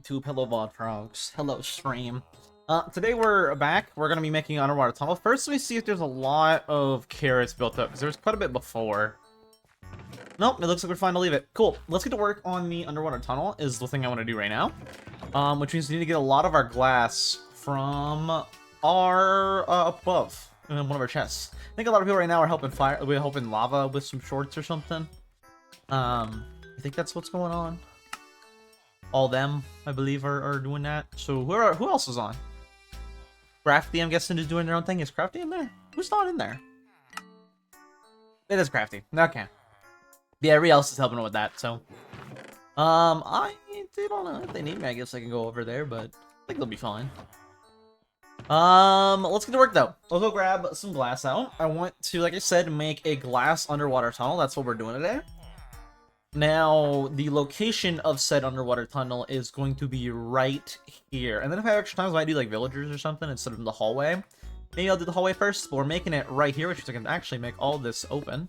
YouTube, hello VOD Frogs, hello stream. Today we're back. We're gonna be making an underwater tunnel. First, let me see if there's a lot of carrots built up, because there was quite a bit before. Nope, it looks like we're fine to leave it. Cool. Let's get to work on the underwater tunnel, is the thing I want to do right now. Which means we need to get a lot of our glass from our, up above, in one of our chests. I think a lot of people right now are helping lava with some shorts or something. I think that's what's going on. All them, I believe, are doing that. So who else is on? Crafty, I'm guessing, is doing their own thing. Is Crafty in there? Who's not in there? It is Crafty. Okay. Yeah, everybody else is helping with that, so. I don't know if they need me. I guess I can go over there, but I think they'll be fine. Let's get to work, though. Let's go grab some glass out. I want to, like I said, make a glass underwater tunnel. That's what we're doing today. Now, the location of said underwater tunnel is going to be right here. And then if I have extra time, I might do like villagers or something instead of the hallway. Maybe I'll do the hallway first, but we're making it right here, which means I can actually make all this open.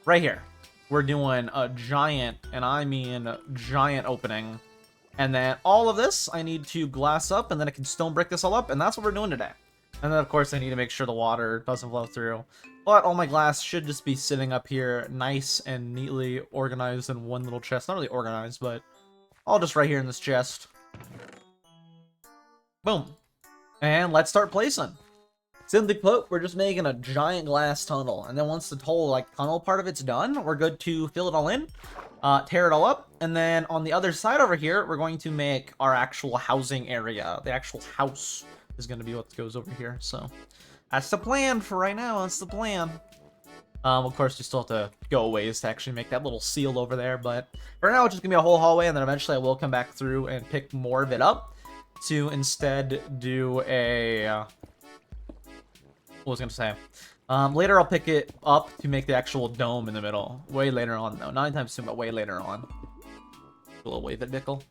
Right here. We're doing a giant, and I mean giant opening. And then all of this, I need to glass up, and then I can stone brick this all up, and that's what we're doing today. And then, of course, I need to make sure the water doesn't flow through. But all my glass should just be sitting up here nice and neatly organized in one little chest. Not really organized, but all just right here in this chest. Boom. And let's start placing. Simply put, we're just making a giant glass tunnel. And then once the whole tunnel part of it's done, we're good to fill it all in, tear it all up. And then on the other side over here, we're going to make our actual housing area. The actual house is going to be what goes over here. So that's the plan for right now. That's the plan. Of course, you still have to go a ways to actually make that little seal over there. But for now, it's just going to be a whole hallway. And then eventually I will come back through and pick more of it up to instead do a... what was I going to say? Later I'll pick it up to make the actual dome in the middle. Way later on, though. Not anytime soon, but way later on. A little wave it, Nickel.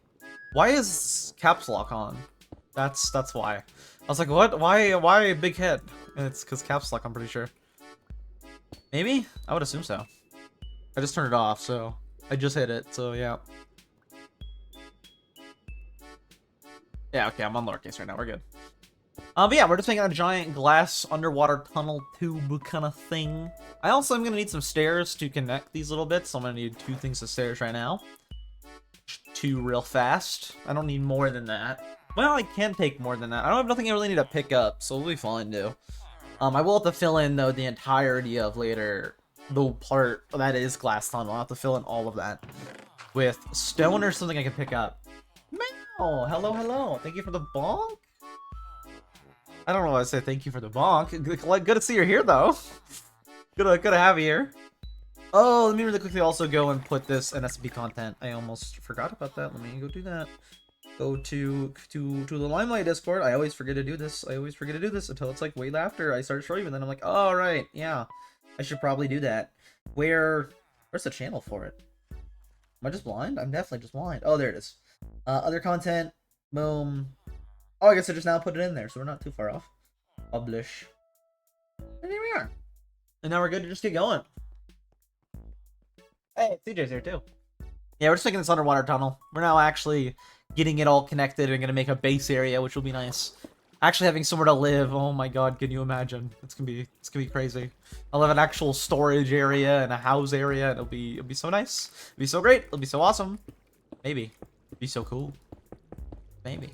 Why is caps lock on? That's why. I was like, what? Why big head? And it's because caps lock, I'm pretty sure. Maybe? I would assume so. I just turned it off, so I just hit it, so yeah. Yeah, okay, I'm on lowercase right now, we're good. But yeah, we're just making a giant glass underwater tunnel tube kind of thing. I also am going to need some stairs to connect these little bits, so I'm going to need 2 things of stairs right now. 2 real fast. I don't need more than that. Well, I can take more than that. I don't have nothing I really need to pick up, so we'll be fine, too. I will have to fill in, though, the entirety of later, the part that is glass tunnel. I'll have to fill in all of that with stone or something I can pick up. Meow! Hello, hello. Thank you for the bonk. I don't know why I say thank you for the bonk. Good to see you're here, though. Good to have you here. Oh, let me really quickly also go and put this in SMP content. I almost forgot about that. Let me go do that. Go to the Limelight Discord. I always forget to do this. I always forget to do this until it's like way after I start showing you, and then I'm like, oh, right, yeah. I should probably do that. Where's the channel for it? Am I just blind? I'm definitely just blind. Oh, there it is. Other content. Boom. Oh, I guess I just now put it in there, so we're not too far off. Publish. And here we are. And now we're good to just get going. Hey, CJ's here too. Yeah, we're just making this underwater tunnel. We're now actually getting it all connected and gonna make a base area, which will be nice. Actually having somewhere to live. Oh my god, can you imagine? It's gonna be crazy. I'll have an actual storage area and a house area, and it'll be so nice. It'll be so great. It'll be so awesome. Maybe. It'll be so cool. Maybe.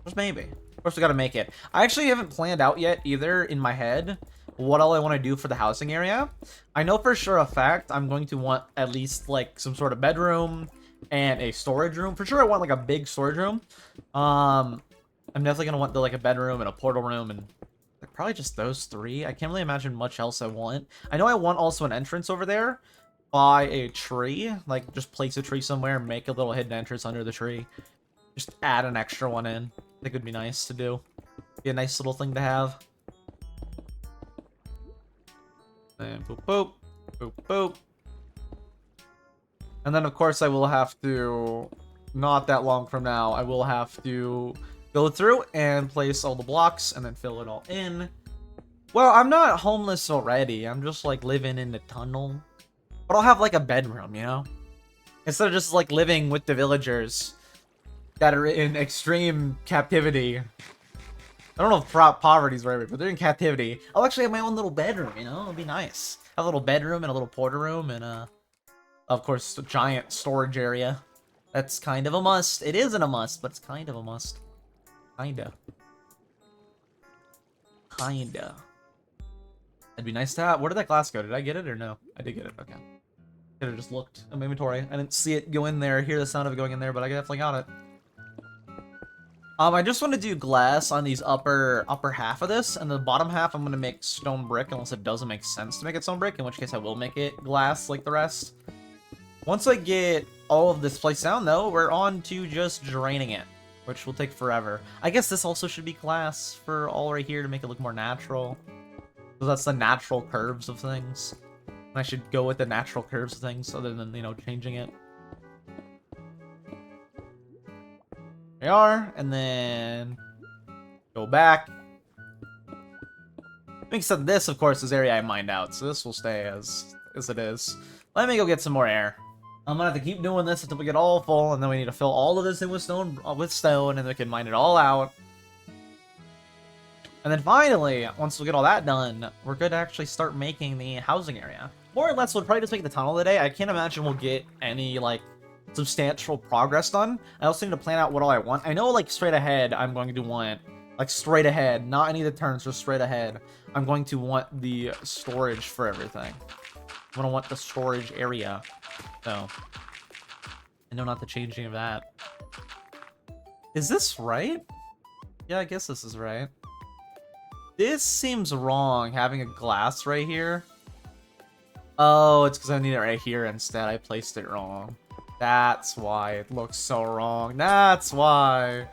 Just maybe. Of course, we gotta make it. I actually haven't planned out yet either in my head what all I want to do for the housing area. I know for sure a fact I'm going to want at least like some sort of bedroom and a storage room. For sure I want like a big storage room. I'm definitely gonna want a bedroom and a portal room and like, probably just those 3. I can't really imagine much else I want. I know I want also an entrance over there by a tree. Like just place a tree somewhere and make a little hidden entrance under the tree. Just add an extra one in. I think it would be nice to do. Be a nice little thing to have. And boop, boop. Boop, boop. And then, of course, I will have to, not that long from now, I will have to go through and place all the blocks and then fill it all in. Well, I'm not homeless already. I'm just, living in the tunnel. But I'll have, a bedroom, you know? Instead of just, like, living with the villagers that are in extreme captivity. I don't know if poverty's right, but they're in captivity. I'll actually have my own little bedroom, you know? It'll be nice. Have a little bedroom and a little porter room and, of course, a giant storage area. That's kind of a must. It isn't a must, but it's kind of a must. Kinda. Kinda. It'd be nice to have. Where did that glass go? Did I get it or no? I did get it. Okay. Could have just looked in my inventory. I didn't see it go in there, hear the sound of it going in there, but I definitely got it. I just want to do glass on these upper half of this, and the bottom half I'm going to make stone brick, unless it doesn't make sense to make it stone brick, in which case I will make it glass like the rest. Once I get all of this place down, though, we're on to just draining it, which will take forever. I guess this also should be glass for all right here to make it look more natural. So that's the natural curves of things. And I should go with the natural curves of things other than, you know, changing it. There we are, and then go back. Except this, of course, is area I mined out, so this will stay as it is. Let me go get some more air. I'm gonna have to keep doing this until we get all full, and then we need to fill all of this in with stone, and then we can mine it all out. And then finally, once we get all that done, we're good to actually start making the housing area. More or less, we'll probably just make the tunnel today. I can't imagine we'll get any, like, substantial progress done. I also need to plan out what all I want. I know, like, straight ahead, I'm going to want, like, straight ahead, not any of the turns, just straight ahead. I'm going to want the storage for everything. I'm going to want the storage area. So, I know not the changing of that. Is this right? Yeah, I guess this is right. This seems wrong, having a glass right here. Oh, it's because I need it right here instead. I placed it wrong. That's why it looks so wrong. That's why.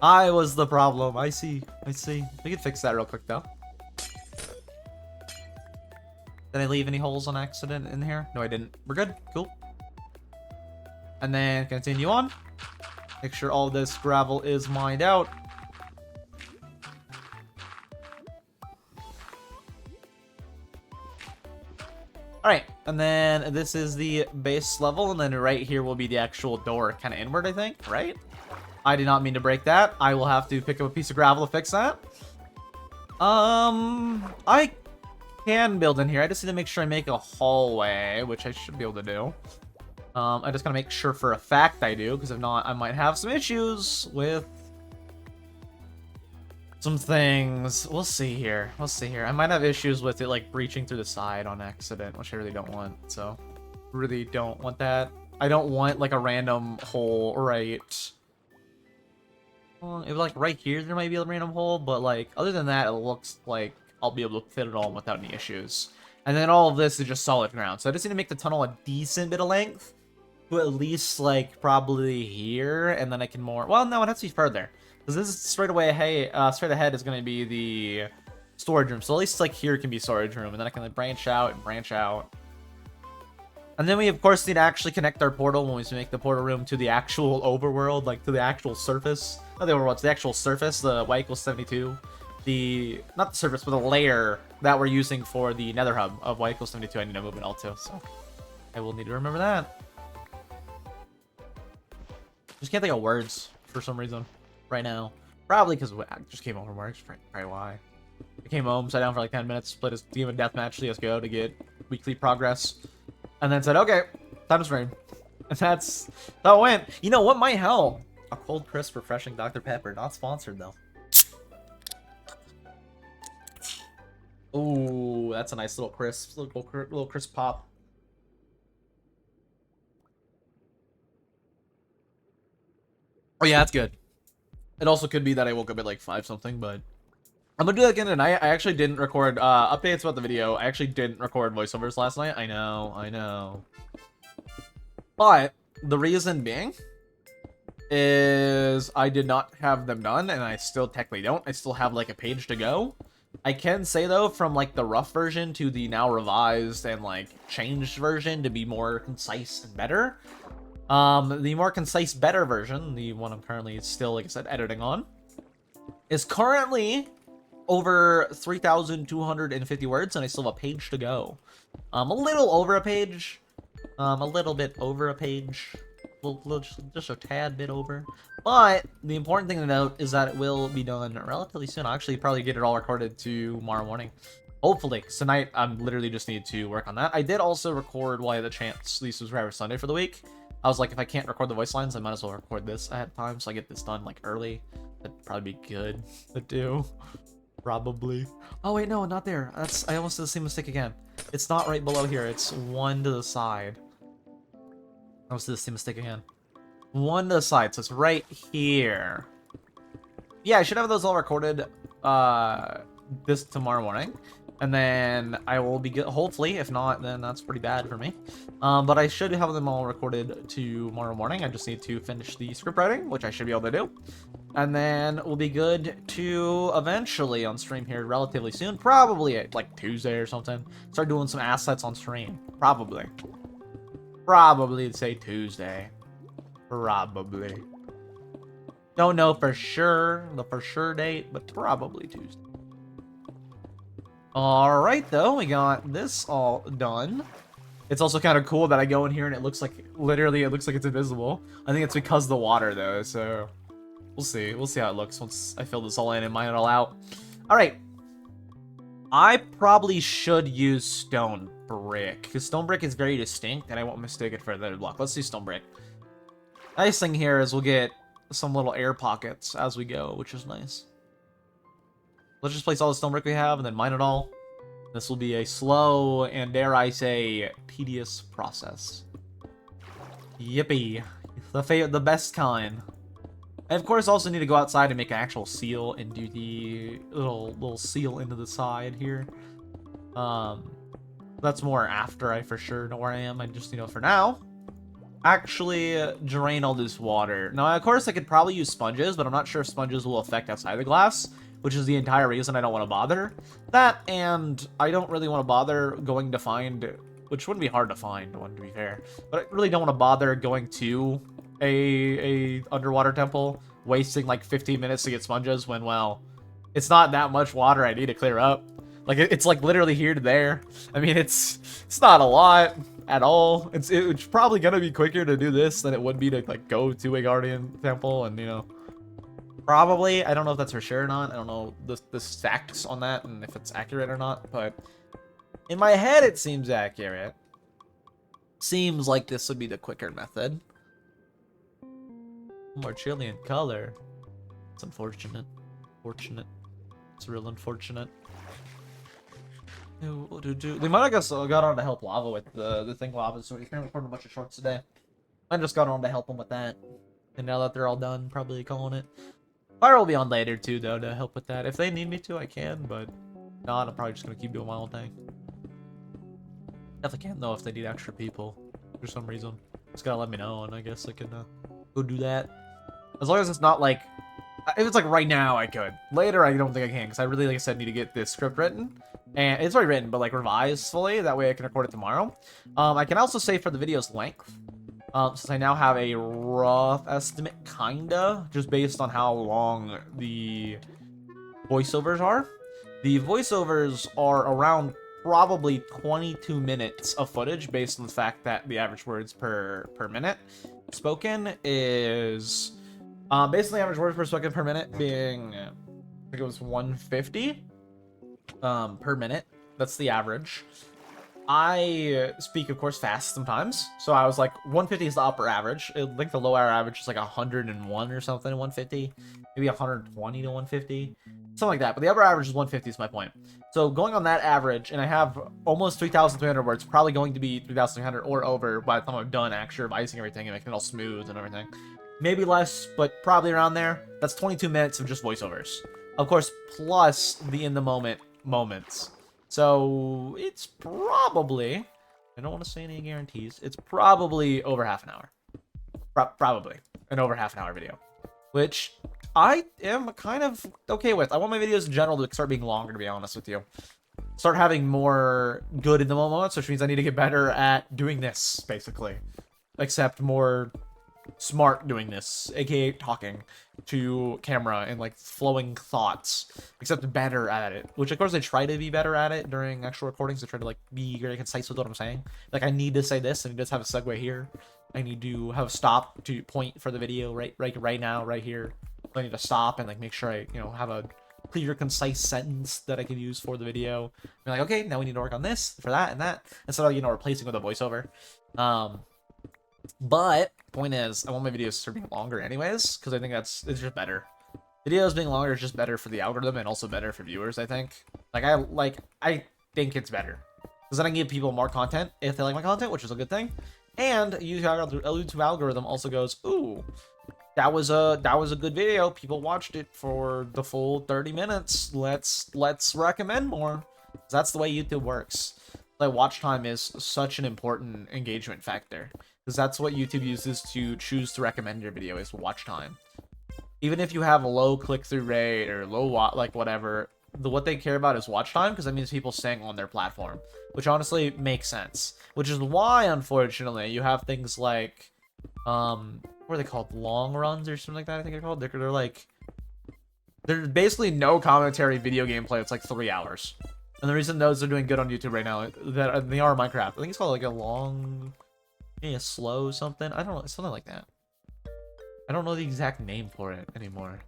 I was the problem. I see. I see. We can fix that real quick, though. Did I leave any holes on accident in here? No, I didn't. We're good. Cool. And then continue on. Make sure all this gravel is mined out. Alright, and then this is the base level, and then right here will be the actual door, kind of inward, I think, right? I did not mean to break that. I will have to pick up a piece of gravel to fix that. I can build in here. I just need to make sure I make a hallway, which I should be able to do. I just gotta make sure for a fact I do, because if not, I might have some issues with some things. We'll see here. We'll see here. I might have issues with it, like, breaching through the side on accident, which I really don't want. So, really don't want that. I don't want, like, a random hole right... Well, if, like, right here there might be a random hole, but, like, other than that, it looks like I'll be able to fit it all without any issues. And then all of this is just solid ground. So I just need to make the tunnel a decent bit of length to at least, like, probably here, and then I can more... Well, no, it has to be further. Because this is straight away, hey, straight ahead is going to be the storage room. So at least, like, here can be storage room. And then I can, like, branch out and branch out. And then we, of course, need to actually connect our portal when we make the portal room to the actual overworld, like, to the actual surface. Not the overworld, to the actual surface, the y equals 72. The, not the surface, but the layer that we're using for the nether hub of y equals 72. I need to move it all too, so I will need to remember that. Just can't think of words for some reason right now. Probably because I just came home from work. Probably why. I came home, sat down for like 10 minutes, played a game of deathmatch CSGO to get weekly progress, and then said, okay, time to stream. And that's how it went. You know what might help? A cold, crisp, refreshing Dr. Pepper. Not sponsored, though. Ooh, that's a nice little crisp, little crisp pop. Oh yeah, that's good. It also could be that I woke up at like 5 something, but I'm gonna do that again tonight. I actually didn't record updates about the video. I actually didn't record voiceovers last night. I know. But the reason being is I did not have them done, and I still technically don't. I still have like a page to go. I can say though, from like the rough version to the now revised and like changed version to be more concise and better. The more concise, better version, the one I'm currently still, like I said, editing on, is currently over 3,250 words, and I still have a page to go. A little over a page. A little bit over a page. Just a tad bit over. But the important thing to note is that it will be done relatively soon. I'll actually probably get it all recorded tomorrow morning. Hopefully, because tonight I'm literally just need to work on that. I did also record while I had the chance, Lee Subscriber Sunday for the week. I was like, if I can't record the voice lines, I might as well record this ahead of time, so I get this done like early. That'd probably be good to do. Probably. Oh wait, no, not there. I almost did the same mistake again. It's not right below here. It's one to the side. I almost did the same mistake again. One to the side, so it's right here. Yeah, I should have those all recorded this tomorrow morning. And then I will be good, hopefully. If not, then that's pretty bad for me. But I should have them all recorded tomorrow morning. I just need to finish the script writing, which I should be able to do. And then we'll be good to eventually on stream here relatively soon. Probably at like Tuesday or something. Start doing some assets on stream. Probably. Probably say Tuesday. Probably. Don't know for sure, the for sure date, but probably Tuesday. Alright, though, we got this all done. It's also kind of cool that I go in here and it looks like, literally, it looks like it's invisible. I think it's because of the water, though, so we'll see. We'll see how it looks once I fill this all in and mine it all out. Alright. I probably should use stone brick, because stone brick is very distinct, and I won't mistake it for another block. Let's do stone brick. Nice thing here is we'll get some little air pockets as we go, which is nice. Let's just place all the stone brick we have and then mine it all. This will be a slow and, dare I say, tedious process. Yippee. The best kind. I, of course, also need to go outside and make an actual seal and do the little seal into the side here. That's more after I for sure know where I am. I just, for now, actually drain all this water. Now, of course, I could probably use sponges, but I'm not sure if sponges will affect outside the glass, which is the entire reason I don't want to bother. That, and I don't really want to bother going to find, which wouldn't be hard to find, one to be fair, but I really don't want to bother going to a underwater temple, wasting like 15 minutes to get sponges when, well, it's not that much water I need to clear up. Like, it's like literally here to there. I mean, it's not a lot at all. It's probably gonna be quicker to do this than it would be to like go to a guardian temple and, probably. I don't know if that's for sure or not. I don't know the stacks on that and if it's accurate or not, but in my head it seems accurate. Seems like this would be the quicker method. More chilly in color. It's unfortunate. Fortunate. It's real unfortunate. They might have guess got on to help Lava with the thing Lava, so he's been recording a bunch of shorts today. I just got on to help him with that. And now that they're all done, probably calling it. Fire will be on later too, though, to help with that. If they need me to, I can, but not. I'm probably just gonna keep doing my own thing. Definitely can, though, if they need extra people for some reason. Just gotta let me know, and I guess I can go do that. As long as it's not like, if it's like right now, I could. Later, I don't think I can, because I really, like I said, need to get this script written. And it's already written, but like revised fully. That way I can record it tomorrow. I can also say for the video's length, since I now have a rough estimate, kinda, just based on how long the voiceovers are. The voiceovers are around probably 22 minutes of footage, based on the fact that the average words per minute spoken is, basically average words per spoken per minute being, I think it was 150 per minute. That's the average. I speak, of course, fast sometimes, so I was like, 150 is the upper average. I think the lower average is like 101 or something, 150, maybe 120 to 150, something like that. But the upper average is 150 is my point. So going on that average, and I have almost 3,300 words, probably going to be 3,300 or over by the time I'm done actually revising everything and making it all smooth and everything. Maybe less, but probably around there. That's 22 minutes of just voiceovers. Of course, plus the in-the-moment moments. So it's probably, I don't want to say any guarantees, it's probably over half an hour. Probably an over half an hour video, which I am kind of okay with. I want my videos in general to start being longer, to be honest with you. Start having more good in the moments, which means I need to get better at doing this, basically. Accept more smart doing this, aka talking to camera and like flowing thoughts, except better at it. Which of course I try to be better at it during actual recordings. I try to like be very concise with what I'm saying. Like I need to say this, and it does have a segue here. I need to have a stop to point for the video right now, right here. I need to stop and like make sure I have a clear, concise sentence that I can use for the video. Be like, okay, now we need to work on this for that and that, instead of replacing with a voiceover. But point is, I want my videos to be longer anyways, because I think it's just better. Videos being longer is just better for the algorithm and also better for viewers, I think. I think it's better. Because then I can give people more content if they like my content, which is a good thing. And YouTube algorithm also goes, ooh, that was a good video. People watched it for the full 30 minutes. Let's recommend more. That's the way YouTube works. Like watch time is such an important engagement factor, because that's what YouTube uses to choose to recommend your video is watch time. Even if you have a low click-through rate or low whatever, what they care about is watch time, because that means people staying on their platform, which honestly makes sense. Which is why, unfortunately, you have things like what are they called, long runs or something like that, I think they're called. They're like, there's basically no commentary video gameplay. It's like 3 hours. And the reason those are doing good on YouTube right now, that they are Minecraft. I think it's called like a long, maybe a slow something. I don't know, something like that. I don't know the exact name for it anymore,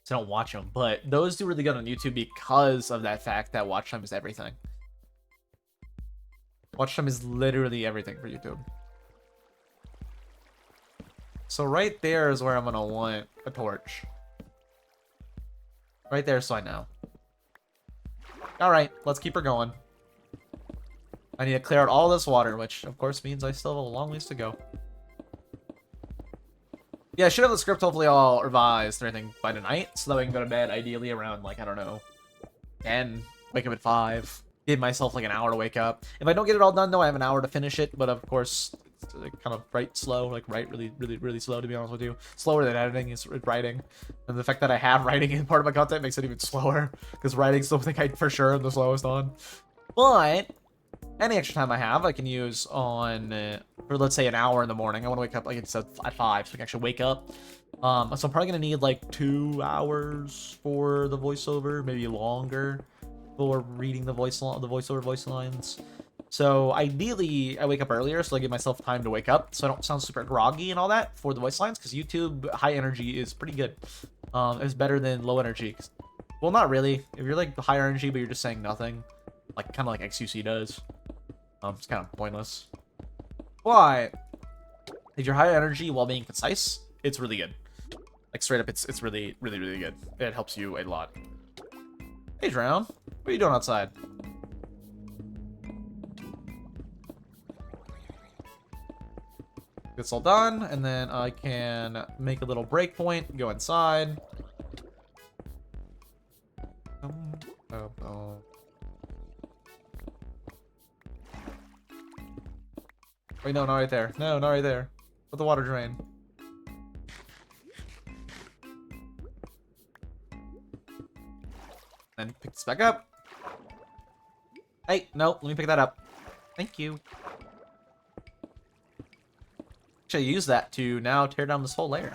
so I don't watch them. But those do really good on YouTube because of that fact that watch time is everything. Watch time is literally everything for YouTube. So right there is where I'm gonna want a torch. Right there, so I know. Alright, let's keep her going. I need to clear out all this water, which of course means I still have a long ways to go. Yeah, I should have the script hopefully all revised or anything by tonight, so that I can go to bed ideally around, like, I don't know, 10, wake up at 5. Give myself like an hour to wake up. If I don't get it all done though, I have an hour to finish it, but of course, it's kind of slow, like really slow, to be honest with you. Slower than editing is writing. And the fact that I have writing in part of my content makes it even slower, because writing's something I for sure am the slowest on. But any extra time I have, I can use on, for let's say an hour in the morning. I want to wake up, like it's at 5, so I can actually wake up. So I'm probably going to need like 2 hours for the voiceover, maybe longer, for reading the voiceover voice lines. So ideally, I wake up earlier, so I give myself time to wake up, so I don't sound super groggy and all that for the voice lines, because YouTube high energy is pretty good. It's better than low energy. Well, not really. If you're like higher energy, but you're just saying nothing, like kind of like XQC does, it's kind of pointless. But if you're high energy while being concise, it's really good. Like straight up, it's really good. It helps you a lot. Hey, Drown. What are you doing outside? It's all done, and then I can make a little breakpoint, go inside. Wait, no, not right there. No, not right there. Let the water drain. Then pick this back up. Hey, no, let me pick that up. Thank you. Actually, use that to now tear down this whole layer.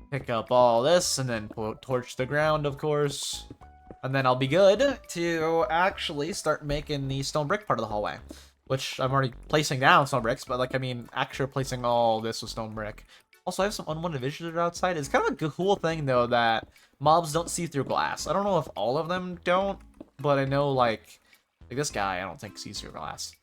Pick up all this and then torch the ground, of course. And then I'll be good to actually start making the stone brick part of the hallway. Which I'm already placing down stone bricks, but like, I mean, actually placing all this with stone brick. Also, I have some unwanted visitors outside. It's kind of a cool thing, though, that mobs don't see through glass. I don't know if all of them don't, but I know, like this guy, I don't think sees through glass.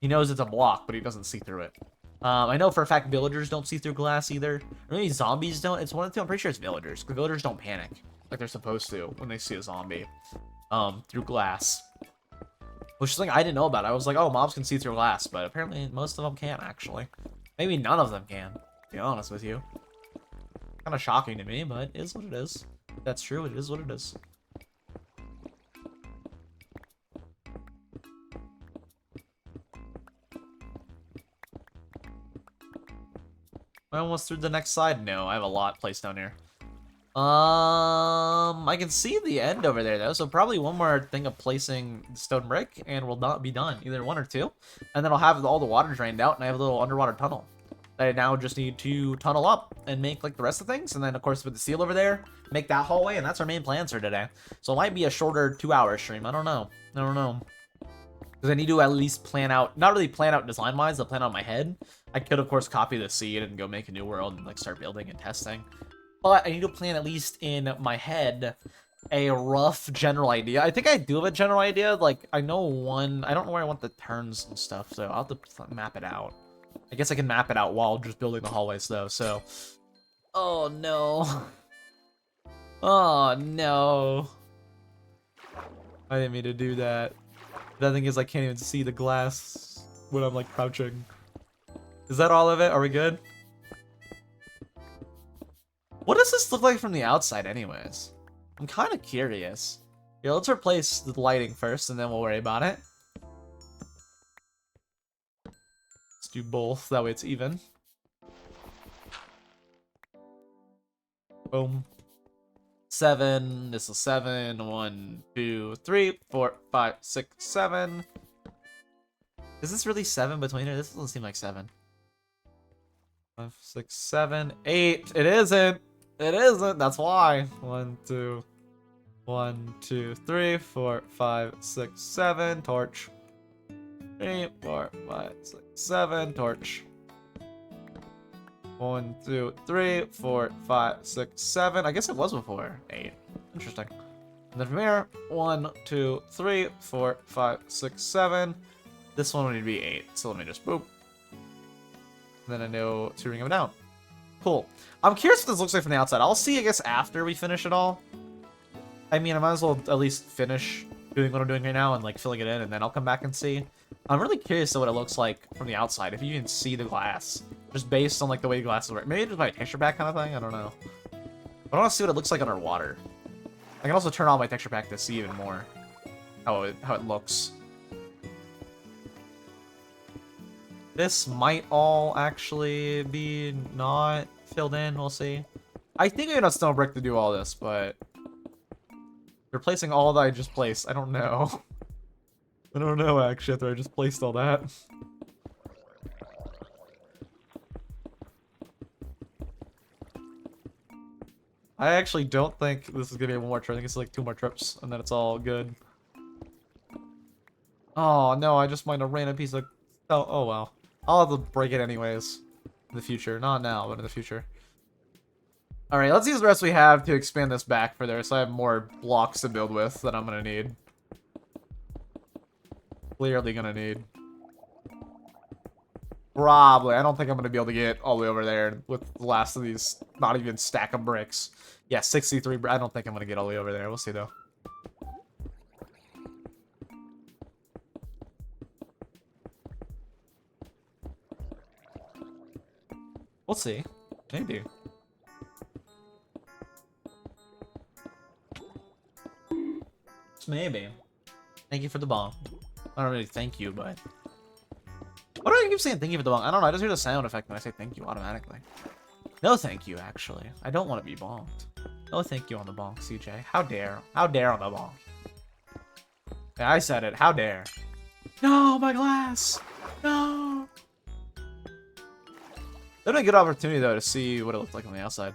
He knows it's a block, but he doesn't see through it. I know for a fact villagers don't see through glass either. Or maybe zombies don't. It's one of the two. I'm pretty sure it's villagers. Because villagers don't panic like they're supposed to when they see a zombie through glass. Which is something I didn't know about. I was like, oh, mobs can see through glass, but apparently most of them can't, actually. Maybe none of them can, to be honest with you. Kind of shocking to me, but it is what it is. If that's true, it is what it is. Am I almost through the next side? No, I have a lot placed down here. I can see the end over there though, so probably one more thing of placing stone brick, and we'll not be done. Either one or two, and then I'll have all the water drained out, and I have a little underwater tunnel that I now just need to tunnel up and make like the rest of things, and then of course with the seal over there, make that hallway, and that's our main plans for today. So it might be a shorter 2-hour stream. I don't know. Because I need to at least plan out, not really plan out design-wise, I'll plan out in my head. I could, of course, copy the seed and go make a new world and like start building and testing. But I need to plan, at least in my head, a rough general idea. I think I do have a general idea. Like, I know one, I don't know where I want the turns and stuff, so I'll have to map it out. I guess I can map it out while just building the hallways, though, so... Oh, no. Oh, no. I didn't mean to do that. The thing is, I can't even see the glass when I'm, like, crouching. Is that all of it? Are we good? What does this look like from the outside, anyways? I'm kind of curious. Yeah, let's replace the lighting first, and then we'll worry about it. Let's do both, that way it's even. Boom. 7, this is 7, 1, 2, 3, 4, 5, 6, 7. Is this really 7 between it? This doesn't seem like 7. 5, 6, 7, 8. It isn't. It isn't. That's why. 1, 2, 1, 2, 3, 4, 5, 6, 7. Torch. 3, 4, 5, 6, 7. Torch. 1, 2, 3, 4, 5, 6, 7. I guess it was before 8. Interesting. And then from here, 1, 2, 3, 4, 5, 6, 7. This one would need to be 8. So let me just boop. And then I know to ring them down. Cool. I'm curious what this looks like from the outside. I'll see, I guess, after we finish it all. I mean, I might as well at least finish doing what I'm doing right now and like filling it in, and then I'll come back and see. I'm really curious to what it looks like from the outside, if you can see the glass. Just based on like the way the glass work. Maybe just my texture pack kind of thing, I don't know. But I want to see what it looks like underwater. I can also turn on my texture pack to see even more how it looks. This might all actually be not filled in, we'll see. I think I got stone brick to do all this, but replacing all that I just placed, I don't know. I don't know actually after I just placed all that. I actually don't think this is gonna be one more trip. I think it's like 2 more trips, and then it's all good. Oh no, I just mined a random piece of... Oh well. I'll have to break it anyways. In the future. Not now, but in the future. Alright, let's use the rest we have to expand this back further, so I have more blocks to build with that I'm gonna need. Clearly gonna need. Probably. I don't think I'm gonna be able to get all the way over there with the last of these not even stack of bricks. Yeah, 63. I don't think I'm gonna get all the way over there. We'll see though. We'll see. Maybe. Maybe. Thank you for the bomb. I don't really thank you, but... Why do I keep saying thank you for the bonk? I don't know, I just hear the sound effect when I say thank you automatically. No thank you, actually. I don't want to be bonked. No thank you on the bonk, CJ. How dare. How dare on the bonk. Yeah, I said it. How dare. No, my glass! No! That'd be a good opportunity, though, to see what it looked like on the outside.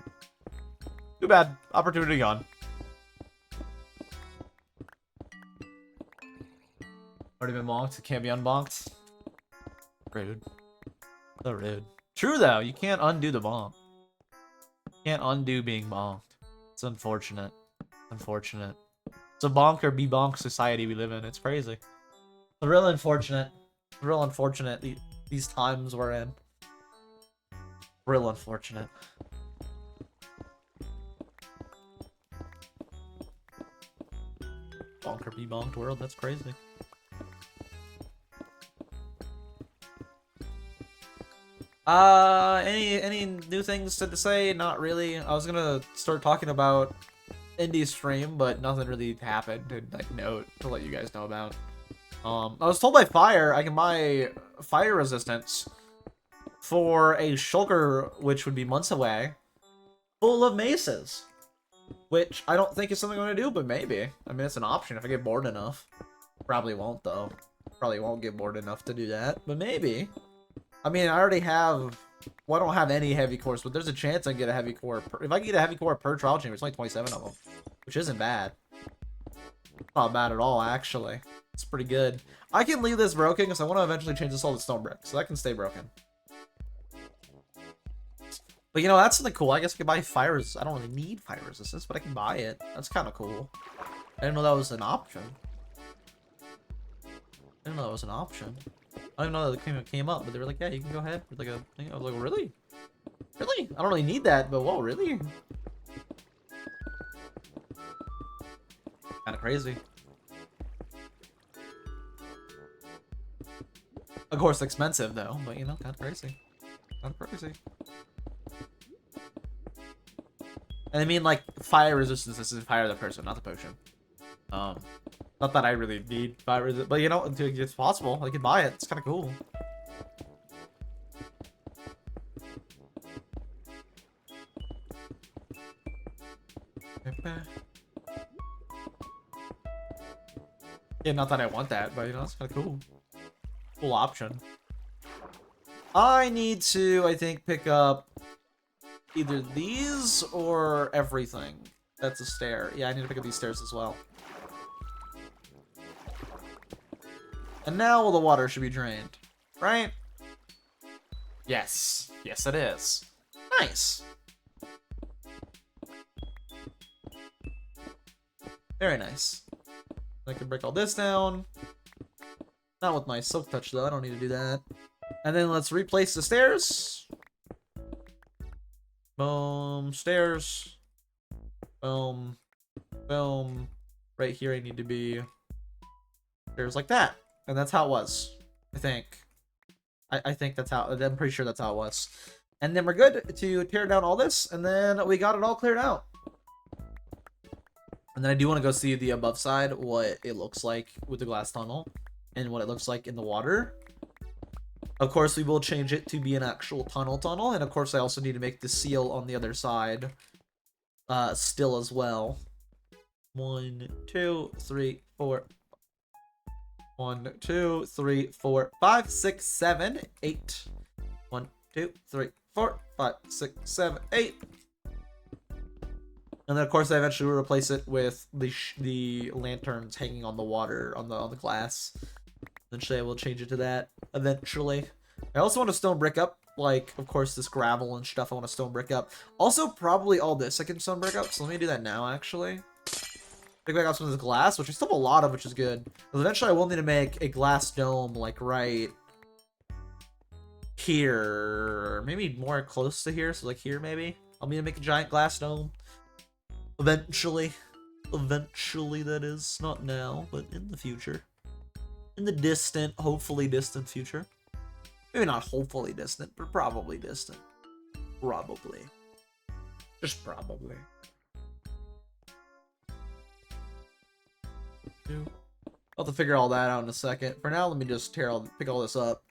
Too bad. Opportunity gone. Already been bonked. It can't be unbonked. Rude. So rude. True, though. You can't undo the bonk. You can't undo being bonked. It's unfortunate. Unfortunate. It's a bonk or be bonk society we live in. It's crazy. It's real unfortunate. Real unfortunate these times we're in. Real unfortunate. Bonk or be bonked world. That's crazy. Any new things to say? Not really. I was gonna start talking about indie stream, but nothing really happened to like note to let you guys know about. I was told by Fire I can buy fire resistance for a shulker, which would be months away, full of maces. which I don't think is something I'm going to do, but maybe. I mean, it's an option if I get bored enough. Probably won't, though. Probably won't get bored enough to do that, but maybe. I mean, I already have... Well, I don't have any heavy cores, but there's a chance I can get a heavy core. If I can get a heavy core per trial chamber, it's only 27 of them, which isn't bad. Not bad at all, actually. It's pretty good. I can leave this broken because I want to eventually change this all to stone brick, so that can stay broken. But you know, that's something cool. I guess I can buy fire resistance. I don't really need fire resistance, but I can buy it. That's kind of cool. I didn't know that was an option. I didn't know that was an option. I didn't know that it came up, but they were like, yeah, you can go ahead with like a thing. I was like, really? Really? I don't really need that, but whoa, really? Kind of crazy. Of course, expensive though, but you know, kind of crazy. Kind of crazy. And I mean, like, fire resistance is fire the person, not the potion. Not that I really need fire resistance, but you know, it's possible. I can buy it. It's kind of cool. Yeah, not that I want that, but you know, it's kind of cool. Cool option. I need to, I think, pick up either these or everything. That's a stair. Yeah, I need to pick up these stairs as well. And now all the water should be drained, right? Yes. Yes, it is. Nice. Very nice. I can break all this down. Not with my silk touch, though. I don't need to do that. And then let's replace the stairs. Boom. Stairs. Boom. Boom. Right here, I need to be stairs like that. And that's how it was. I think. I think that's how... I'm pretty sure that's how it was. And then we're good to tear down all this. And then we got it all cleared out. And then I do want to go see the above side, what it looks like with the glass tunnel. And what it looks like in the water. Of course, we will change it to be an actual tunnel. And of course, I also need to make the seal on the other side still as well. 1, 2, 3, 4. 1, 2, 3, 4, 5, 6, 7, 8. 1, 2, 3, 4, 5, 6, 7, 8. And then, of course, I eventually will replace it with the lanterns hanging on the water, on the glass. Eventually, I will change it to that. Eventually. I also want to stone brick up, like, of course, this gravel and stuff I want to stone brick up. Also, probably all this I can stone brick up, so let me do that now, actually. Pick back up some of this glass, which I still have a lot of, which is good. Because eventually, I will need to make a glass dome, like, right here. Maybe more close to here, so, like, here, maybe. I'll need to make a giant glass dome. Eventually. Eventually, that is. Not now, but in the future. In the distant, hopefully distant future. Maybe not hopefully distant, but probably distant. Probably. Just probably. I'll have to figure all that out in a second. For now, let me just pick all this up.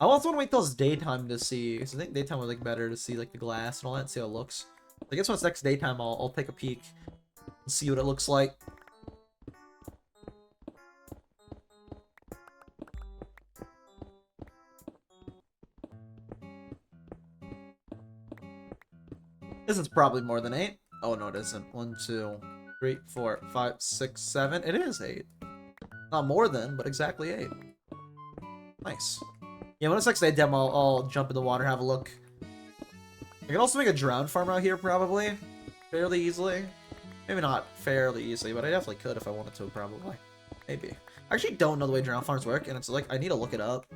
I also want to wait till it's daytime to see, because I think daytime would like better to see like the glass and all that and see how it looks. I guess when it's next daytime, I'll take a peek and see what it looks like. This is probably more than 8. Oh, no, it isn't. 1, 2, 3, 4, 5, 6, 7. It is 8. Not more than, but exactly 8. Nice. Yeah, when it's next daytime, I'll jump in the water, have a look. I can also make a drown farm out here, probably. Fairly easily. Maybe not fairly easily, but I definitely could if I wanted to, probably. Maybe. I actually don't know the way drown farms work, and it's like, I need to look it up.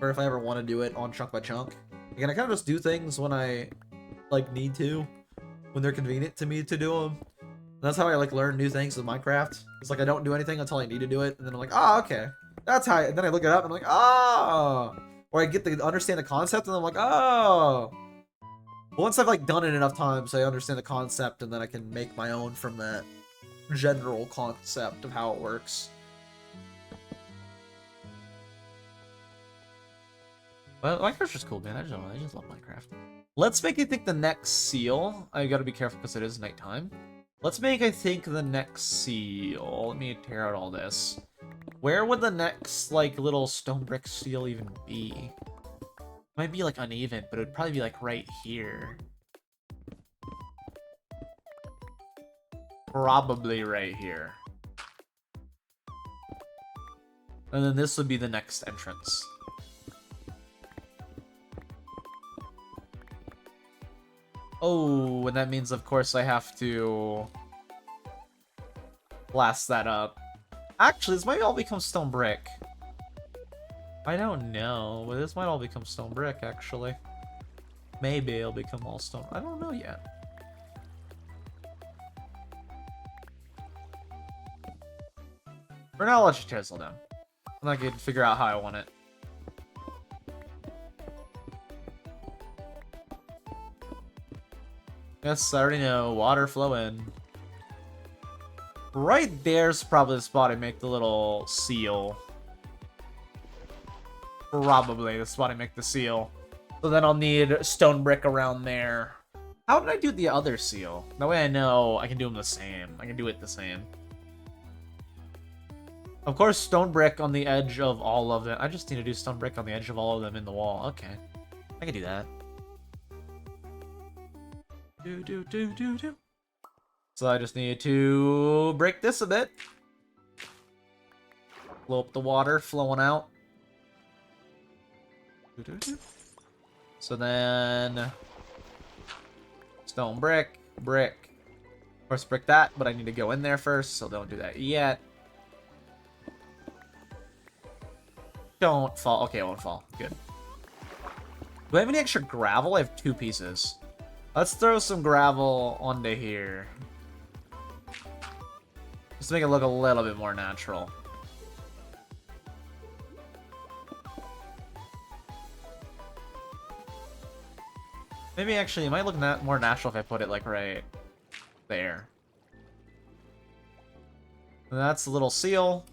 Or if I ever want to do it on chunk by chunk. Again, I kind of just do things when I, like, need to. When they're convenient to me to do them. And that's how I, like, learn new things with Minecraft. It's like, I don't do anything until I need to do it, and then I'm like, oh, okay. That's how and then I look it up, and I'm like, oh! Or I get to understand the concept, and I'm like, oh! Once I've, like, done it enough times, I understand the concept, and then I can make my own from that general concept of how it works. Well, Minecraft's just cool, man. I just love Minecraft. Let's make it think the next seal. I gotta be careful because it is nighttime. Let's make, I think, the next seal. Let me tear out all this. Where would the next, like, little stone brick seal even be? Might be, like, uneven, but it would probably be, like, right here. Probably right here. And then this would be the next entrance. Oh, and that means, of course, I have to blast that up. Actually, this might all become stone brick. I don't know, but this might all become stone brick, actually. Maybe it'll become all stone. I don't know yet. For now, I'll let you chisel down. And I can figure out how I want it. Yes, I already know. Water flow in. Right there's probably the spot I make the little seal. Probably the spot I make the seal. So then I'll need stone brick around there. How did I do the other seal? That way I know I can do them the same. I can do it the same. Of course, stone brick on the edge of all of them. I just need to do stone brick on the edge of all of them in the wall. Okay. I can do that. Do. So I just need to break this a bit. Blow up the water flowing out. So then stone brick. Of course, brick that, but I need to go in there first, so don't do that yet. Don't fall. Okay, it won't fall. Good. Do I have any extra gravel? I have 2 pieces. Let's throw some gravel onto here. Just to make it look a little bit more natural. Maybe actually it might look more natural if I put it like right there. And that's the little seal.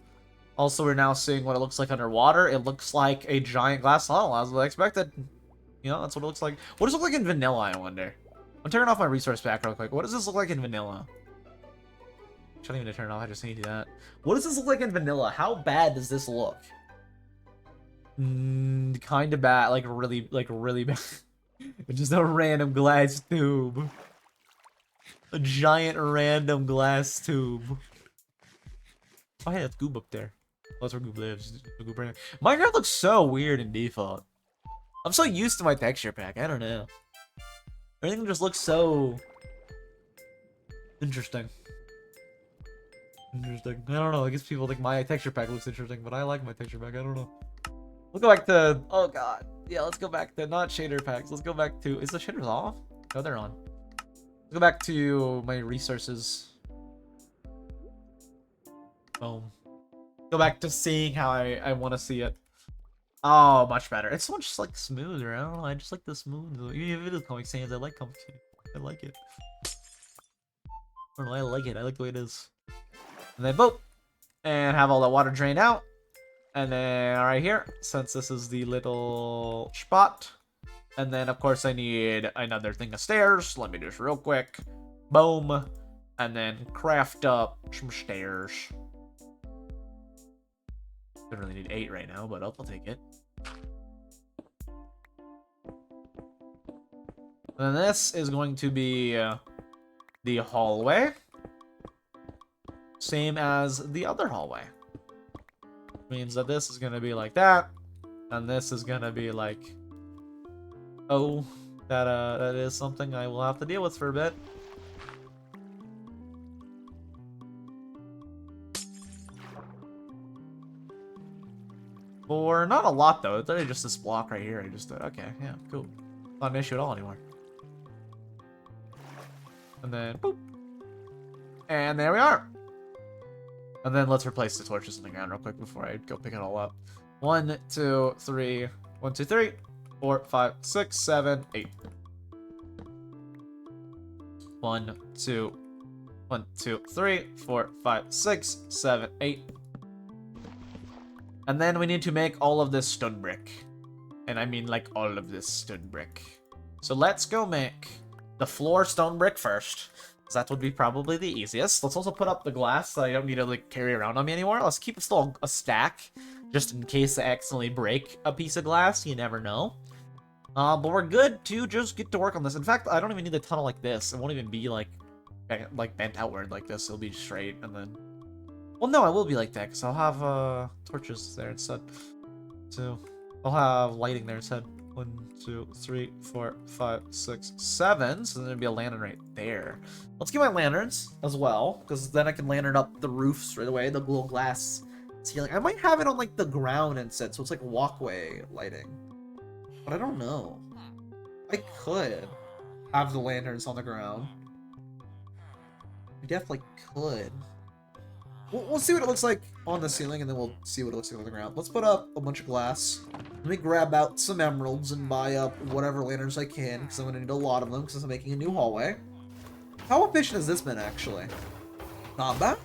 Also, we're now seeing what it looks like underwater. It looks like a giant glass tunnel, as I expected. You know, that's what it looks like. What does it look like in vanilla, I wonder? I'm turning off my resource pack real quick. What does this look like in vanilla? I shouldn't even turn it off, I just need to do that. What does this look like in vanilla? How bad does this look? Kind of bad, like really bad. Just a random glass tube. A giant random glass tube. Oh, hey, that's Goob up there. Oh, that's where Goob lives. Goob right there. Minecraft looks so weird in default. I'm so used to my texture pack. I don't know. Everything just looks so interesting. I don't know. I guess people think my texture pack looks interesting, but I like my texture pack. I don't know. We'll go back to... Oh, God. Yeah, let's go back to... Not shader packs. Let's go back to... Is the shaders off? No, they're on. Let's go back to my resources. Boom. Go back to seeing how I want to see it. Oh, much better. It's so much like smoother. I don't know. I just like the smooth. Even if it is Comic Sans, I like Comic Sans. I like it. I don't know. I like it. I like the way it is. And then boop, and have all that water drain out. And then right here, since this is the little spot, and then of course I need another thing of stairs. Let me do this real quick. Boom, and then craft up some stairs. Don't really need 8 right now, but I'll take it. And then this is going to be the hallway. Same as the other hallway. Means that this is going to be like that. And this is going to be like... Oh, that is something I will have to deal with for a bit. Or not a lot though. It's only just this block right here. I just okay, yeah, cool. Not an issue at all anymore. And then boop. And there we are. And then let's replace the torches in the ground real quick before I go pick it all up. 1, 2, 3. 1, 2, 3, 4, 5, 6, 7, 8. 1, 2, 1, 2, 3, 4, 5, 6, 7, 8. And then we need to make all of this stone brick. And I mean like all of this stone brick. So let's go make the floor stone brick first. That would be probably the easiest. Let's also put up the glass so I don't need to like carry around on me anymore. Let's keep it still a stack, just in case I accidentally break a piece of glass. You never know. But we're good to just get to work on this. In fact, I don't even need the tunnel like this. It won't even be like bent outward like this. It'll be straight, and then... Well, no, I will be like that, because I'll have torches there instead. So, I'll have lighting there instead. 1, 2, 3, 4, 5, 6, 7. So then there'll be a lantern right there. Let's get my lanterns as well, because then I can lantern up the roof straight away, the little glass ceiling. I might have it on like the ground instead, so it's like walkway lighting. But I don't know. I could have the lanterns on the ground. I definitely could. We'll see what it looks like on the ceiling, and then we'll see what it looks like on the ground. Let's put up a bunch of glass. Let me grab out some emeralds and buy up whatever lanterns I can, because I'm going to need a lot of them, because I'm making a new hallway. How efficient has this been, actually? Not bad.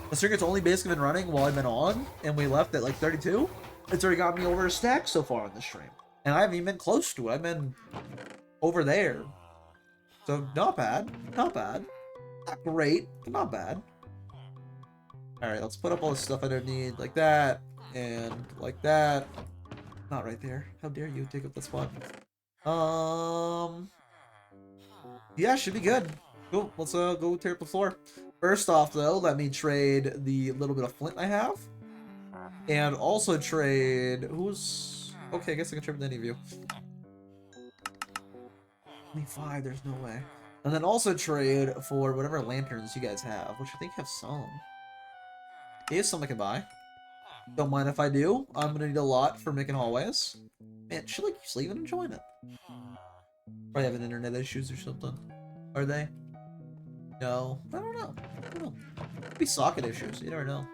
The circuit's only basically been running while I've been on, and we left at like 32. It's already got me over a stack so far on this stream. And I haven't even been close to it. I've been over there. So, not bad. Not bad. Not great, but not bad. Alright, let's put up all the stuff I don't need, like that, and like that. Not right there. How dare you take up that spot. Yeah, should be good. Cool, let's go tear up the floor. First off, though, let me trade the little bit of flint I have. And also trade... Who's... Okay, I guess I can trade with any of you. 25, there's no way. And then also trade for whatever lanterns you guys have, which I think have some. Here's some I can buy. Don't mind if I do. I'm gonna need a lot for making hallways. Man, should like keep sleeping and enjoying it. Probably having internet issues or something. Are they? No. I don't know. I don't know. Could be socket issues. You never know.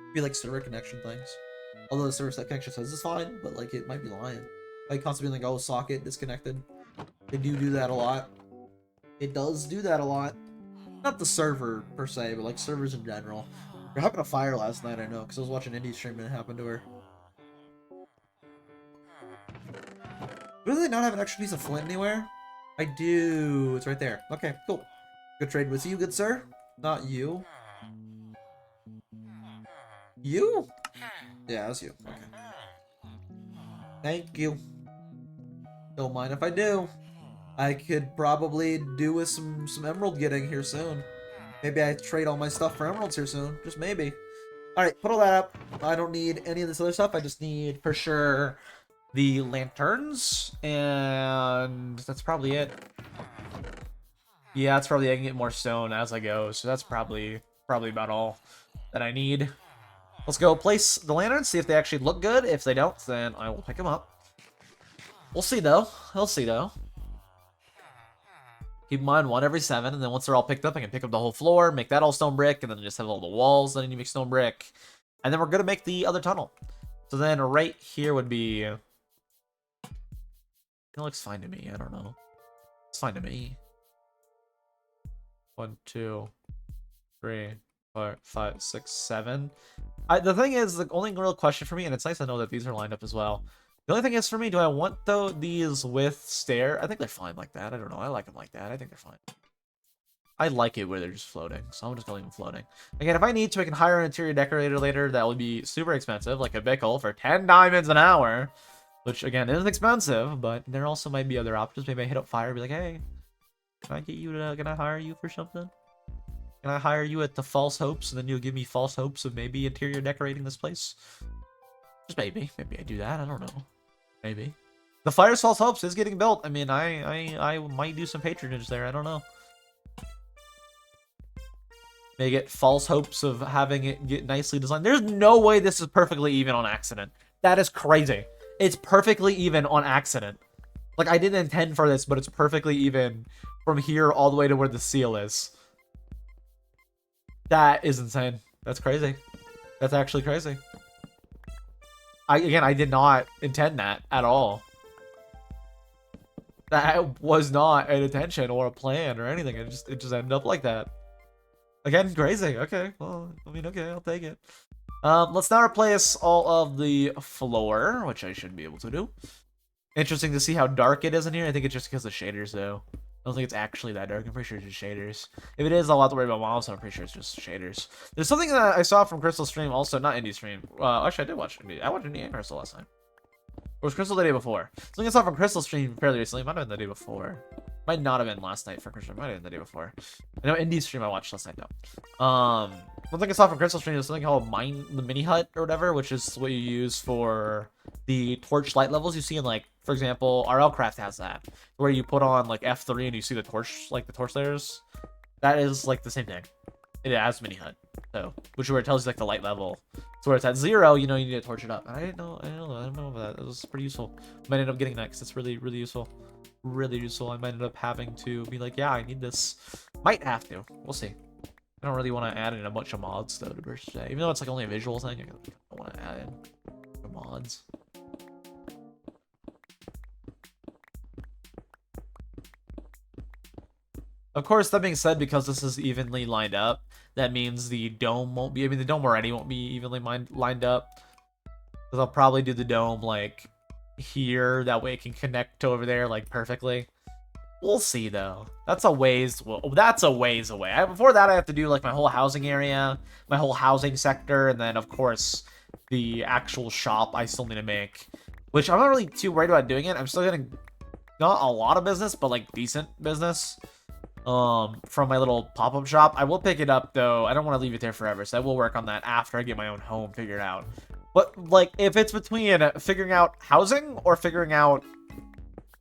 Could be like server connection things. Although the server connection says it's fine, but like it might be lying. Like constantly like, oh, socket disconnected. They do that a lot. It does do that a lot. Not the server per se, but like servers in general. There happened a fire last night, I know, because I was watching Indy stream and it happened to her. Do they not have an extra piece of flint anywhere? I do. It's right there. Okay, cool. Good trade with you, good sir. Not you. You? Yeah, that's you. Okay. Thank you. Don't mind if I do. I could probably do with some emerald getting here soon. Maybe I trade all my stuff for emeralds here soon. Just maybe. Alright, put all that up. I don't need any of this other stuff. I just need, for sure, the lanterns. And that's probably it. Yeah, that's probably I can get more stone as I go. So that's probably about all that I need. Let's go place the lanterns, see if they actually look good. If they don't, then I will pick them up. We'll see, though. We'll see, though. Keep in mind, 1 every 7, and then once they're all picked up, I can pick up the whole floor, make that all stone brick, and then just have all the walls that I need to make stone brick. And then we're going to make the other tunnel. So then right here would be... It looks fine to me, I don't know. It's fine to me. 1, 2, 3, 4, 5, 6, 7. The thing is, the only real question for me, and it's nice to know that these are lined up as well. The only thing is for me, do I want these with stair? I think they're fine like that. I don't know. I like them like that. I think they're fine. I like it where they're just floating, so I'm just going to leave them floating. Again, if I need to, I can hire an interior decorator later. That would be super expensive, like a Bickle for 10 diamonds an hour, which again is expensive. But there also might be other options. Maybe I hit up Fire, and be like, hey, can I hire you for something? Can I hire you at the false hopes, and then you'll give me false hopes of maybe interior decorating this place? Just maybe I do that. I don't know. Maybe. The Fire's False Hopes is getting built. I mean, I might do some patronage there. I don't know. May get false hopes of having it get nicely designed. There's no way this is perfectly even on accident. That is crazy. It's perfectly even on accident. Like, I didn't intend for this, but it's perfectly even from here all the way to where the seal is. That is insane. That's crazy. That's actually crazy. Again, I did not intend that at all. That was not an intention or a plan or anything. It just ended up like that. Again, crazy. Okay, well, I mean, okay, I'll take it. Let's now replace all of the floor, which I should be able to do. Interesting to see how dark it is in here. I think it's just because of shaders, though. don't think it's actually that dark. I'm pretty sure it's just shaders. If it is, I'll have to worry about models, so I'm pretty sure it's just shaders. There's something that I saw from Crystal stream also, not Indie stream. Actually, I did watch Indie. I watched Indie and Crystal last night. Or was Crystal the day before? Something I saw from Crystal stream fairly recently. Might have been the day before. Might not have been last night for Crystal. Might have been the day before. I know Indie stream I watched last night though. One thing I saw from Crystal stream is something called the mini hut or whatever, which is what you use for the torch light levels you see in, like, for example, RLCraft has that, where you put on like F3 and you see the torch, like the torch layers. That is like the same thing. It has mini hut, so which is where it tells you like the light level. So where it's at 0, you know you need to torch it up. I don't know about that. It was pretty useful. Might end up getting that because it's really useful. Really useful. I might end up having to be like, yeah, I need this. Might have to. We'll see. I don't really want to add in a bunch of mods though, per se. Even though it's like only a visual thing, I don't want to add in the mods. Of course, that being said, because this is evenly lined up, that means the dome won't be. I mean, the dome already won't be evenly lined up. Because I'll probably do the dome like here. That way it can connect to over there like perfectly. We'll see though. That's a ways. Well, that's a ways away. Before that, I have to do like my whole housing area, my whole housing sector, and then of course the actual shop I still need to make. Which I'm not really too worried about doing it. I'm still getting not a lot of business, but like decent business. From my little pop-up shop. I will pick it up though. I don't want to leave it there forever, so I will work on that after I get my own home figured out. But like, if it's between figuring out housing or figuring out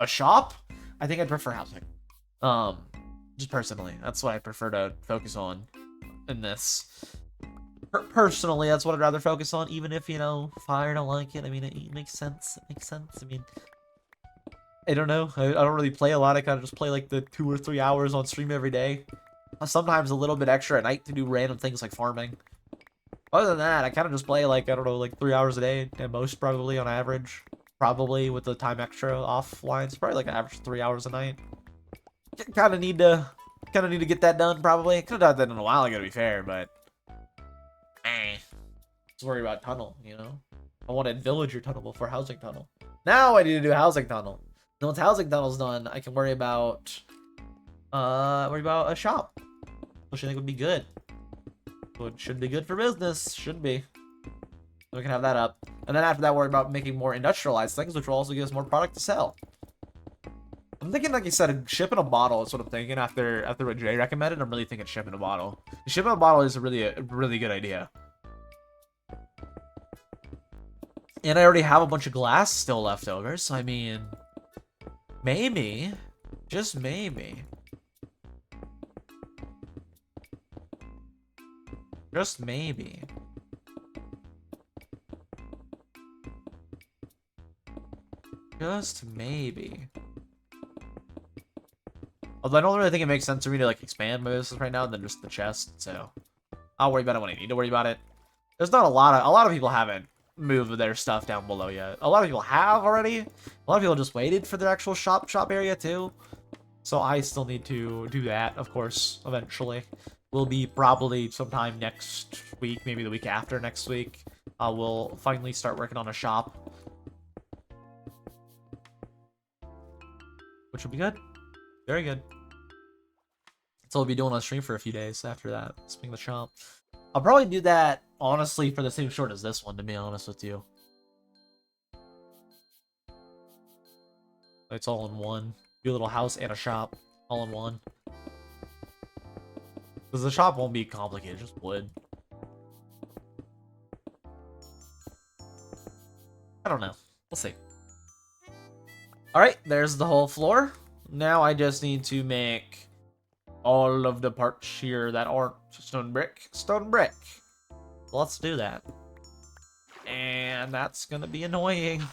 a shop, I think I'd prefer housing. Just personally, that's what I prefer to focus on in this. Personally, that's what I'd rather focus on, even if, you know, Fire don't like it. I mean, it makes sense. It makes sense. I mean, I don't know. I don't really play a lot. I kind of just play like the 2 or 3 hours on stream every day. Sometimes a little bit extra at night to do random things like farming. Other than that, I kind of just play like, I don't know, like 3 hours a day at most, probably on average. Probably with the time extra offline. It's probably like an average 3 hours a night. Kind of need to get that done, probably. Could have done that in a while ago, to be fair, but just worry about tunnel, you know? I wanted villager tunnel before housing tunnel. Now I need to do housing tunnel. Then once housing tunnel's done, I can worry about a shop, which I think would be good. Which should be good for business. Should be. So we can have that up. And then after that, worry about making more industrialized things, which will also give us more product to sell. I'm thinking, like you said, ship in a bottle is what I'm thinking after what Jay recommended. I'm really thinking ship in a bottle. Ship in a bottle is a really good idea. And I already have a bunch of glass still left over, so I mean, maybe, just maybe. Just maybe. Just maybe. Although I don't really think it makes sense for me to like expand my business right now than just the chest, so I'll worry about it when I need to worry about it. There's not a lot of people haven't moved their stuff down below yet. A lot of people have already. A lot of people just waited for their actual shop area too. So I still need to do that, of course, eventually. Will be probably sometime next week, maybe the week after next week. We'll finally start working on a shop. Which will be good. Very good. So we'll be doing on stream for a few days after that. Speaking of the shop. I'll probably do that, honestly, for the same short as this one, to be honest with you. It's all in one. Do a little house and a shop. All in one. Because the shop won't be complicated, just wood. I don't know. We'll see. Alright, there's the whole floor. Now I just need to make all of the parts here that aren't stone brick. Stone brick. Let's do that. And that's gonna be annoying.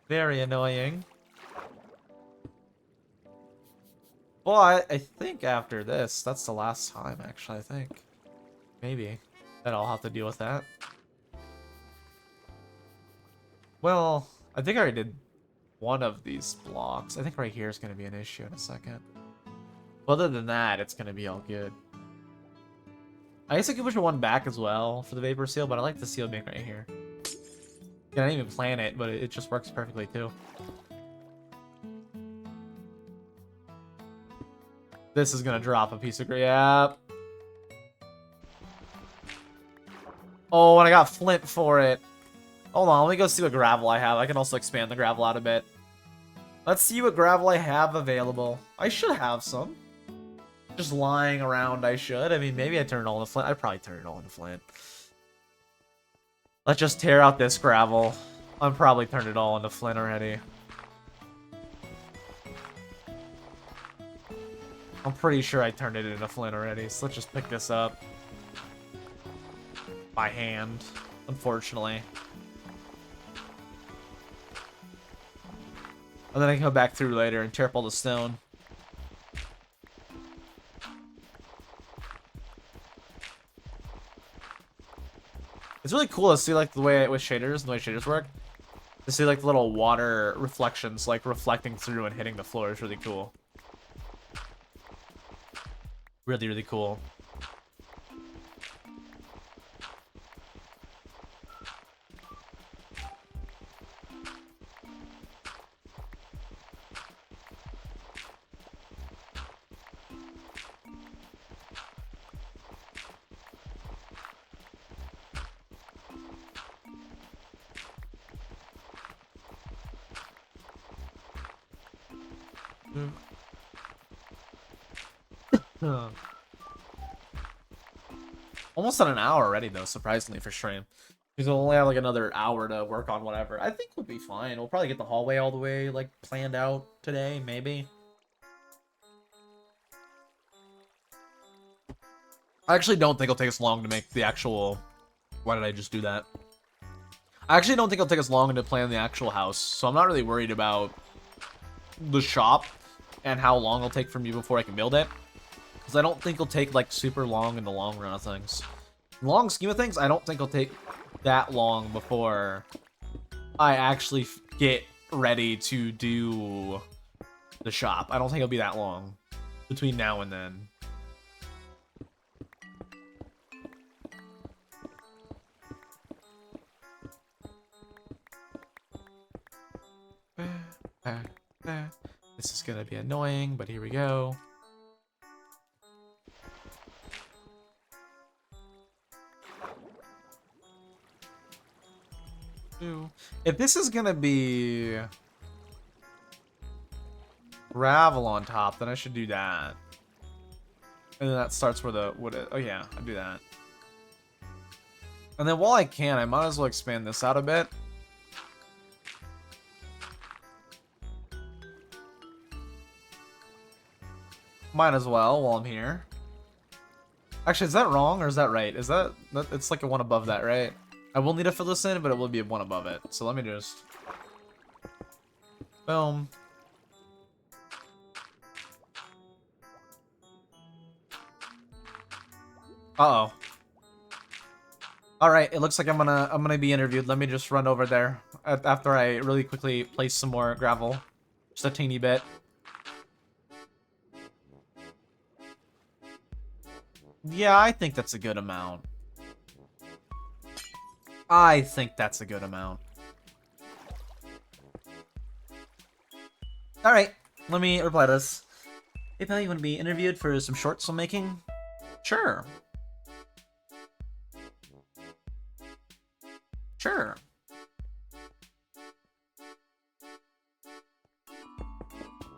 Very annoying. But I think after this, that's the last time, actually, I think. Maybe. Then I'll have to deal with that. Well, I think I already did one of these blocks. I think right here is going to be an issue in a second. But other than that, it's going to be all good. I guess I could push one back as well for the vapor seal, but I like the seal being right here. I didn't even plan it, but it just works perfectly too. This is gonna drop a piece of yeah. Oh, and I got flint for it. Hold on, let me go see what gravel I have. I can also expand the gravel out a bit. Let's see what gravel I have available. I should have some. Just lying around, I should. I mean, maybe I turn it all into flint. I'd probably turn it all into flint. Let's just tear out this gravel. I've probably turned it all into flint already. I'm pretty sure I turned it into flint already, so let's just pick this up. By hand, unfortunately. And then I can go back through later and tear up all the stone. It's really cool to see like the way with shaders and the way shaders work. To see like the little water reflections like reflecting through and hitting the floor is really cool. Really, really cool. Almost at an hour already, though, surprisingly, for stream. Because we'll only have, like, another hour to work on whatever. I think we'll be fine. We'll probably get the hallway all the way, like, planned out today, maybe. I actually don't think it'll take us long to make the actual... Why did I just do that? I actually don't think it'll take us long to plan the actual house, so I'm not really worried about the shop and how long it'll take for me before I can build it. Because I don't think it'll take, like, super long in the long run of things. In the long scheme of things, I don't think it'll take that long before I actually get ready to do the shop. I don't think it'll be that long between now and then. This is gonna be annoying, but here we go. If this is gonna be gravel on top, then I should do that. And then that starts where the oh yeah, I do that. And then while I can, I might as well expand this out a bit. Might as well while I'm here. Actually, is that wrong or is that right? Is that it's like a one above that, right? I will need to fill this in, but it will be one above it. So let me just... Boom. Uh-oh. Alright, it looks like I'm gonna be interviewed. Let me just run over there after I really quickly place some more gravel. Just a teeny bit. Yeah, I think that's a good amount. I think that's a good amount. Alright, let me reply to this. Hey pal, you want to be interviewed for some shorts I'm making? Sure. Sure.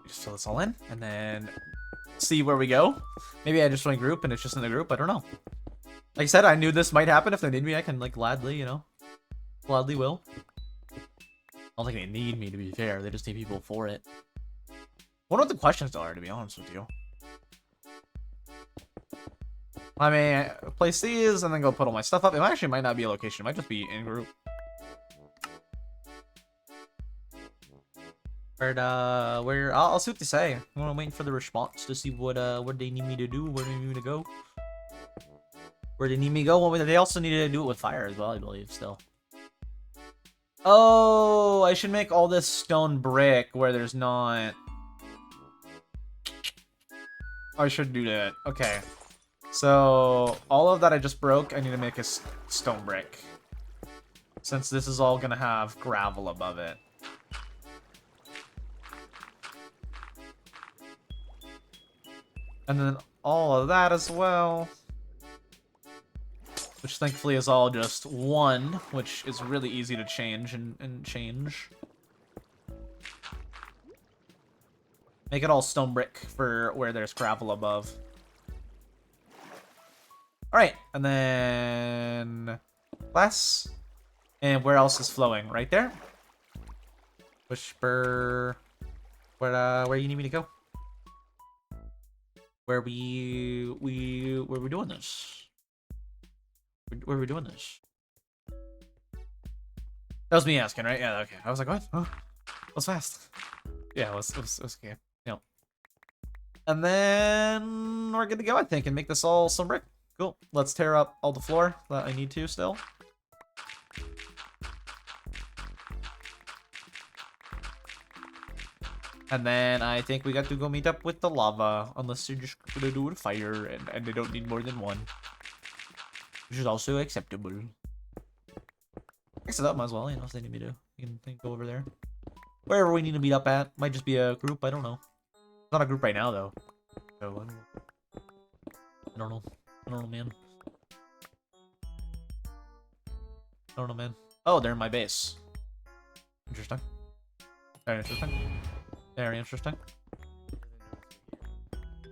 Just fill this all in, and then see where we go. Maybe I just join a group and it's just in the group, I don't know. Like I said, I knew this might happen. If they need me, I can, like, gladly, you know. Gladly will. I don't think they need me, to be fair. They just need people for it. I wonder what the questions are, to be honest with you. I may place these and then go put all my stuff up. It actually might not be a location. It might just be in group. I'll see what they say. I'm waiting for the response to see what they need me to do, where they need me to go. Where they need me to go. Well, they also need to do it with fire as well, I believe, still. Oh, I should make all this stone brick where there's not... I should do that. Okay. So, all of that I just broke, I need to make a stone brick. Since this is all gonna have gravel above it. And then all of that as well. Which thankfully is all just one, which is really easy to change and change. Make it all stone brick for where there's gravel above. Alright, and then glass. And where else is flowing? Right there? Whisper. Where you need me to go? Where we doing this? Where are we doing this? That was me asking, right? Yeah, okay. I was like, what? Huh? That was fast. Yeah, it was okay. Yep. And then we're good to go, I think, and make this all some brick. Cool. Let's tear up all the floor that I need to still. And then I think we got to go meet up with the lava, unless you're just gonna do a fire, and they don't need more than one. Which is also acceptable. Mix it up, might as well, you know, if they need me to. You can go over there. Wherever we need to meet up at. Might just be a group, I don't know. It's not a group right now, though. So, I don't know. I don't know, man. I don't know, man. Oh, they're in my base. Interesting. Very interesting. Very interesting.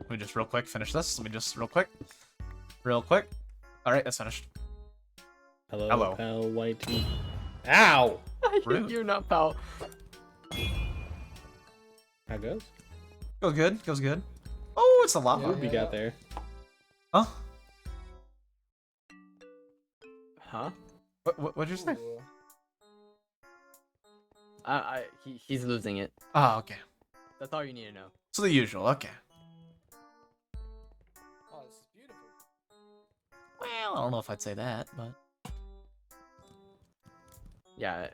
Let me just real quick finish this. Let me just real quick. Real quick. Alright, that's finished. Hello, Hello. pal, whitey. Ow! Rude. You're not pal. How goes? Goes good. Goes good. Oh, it's a lava. What we got there? Huh? Huh? What'd you say? He's losing it. Oh, okay. That's all you need to know. So the usual, okay. Oh, this is beautiful. Well, I don't know if I'd say that, but... Yeah.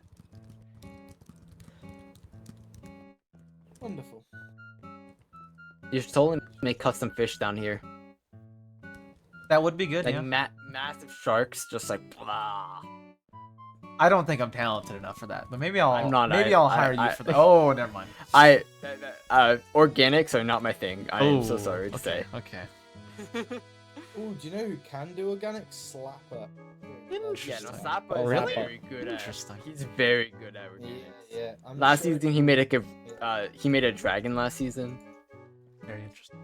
Wonderful. You should totally make custom fish down here. That would be good, Like yeah. massive sharks, just like blah. I don't think I'm talented enough for that, but maybe I'll I'm not, I'll hire I- you for that. Oh, never mind. Organics are not my thing. I am so Oh, sorry to okay, say. Okay. Oh, do you know who can do organic? Slapper. Yeah, no, Interesting. Slappa Oh, is really? very good at. Interesting. He's very good at Yeah, organics. yeah. I'm Last sure season he made he made a dragon last season. Very interesting.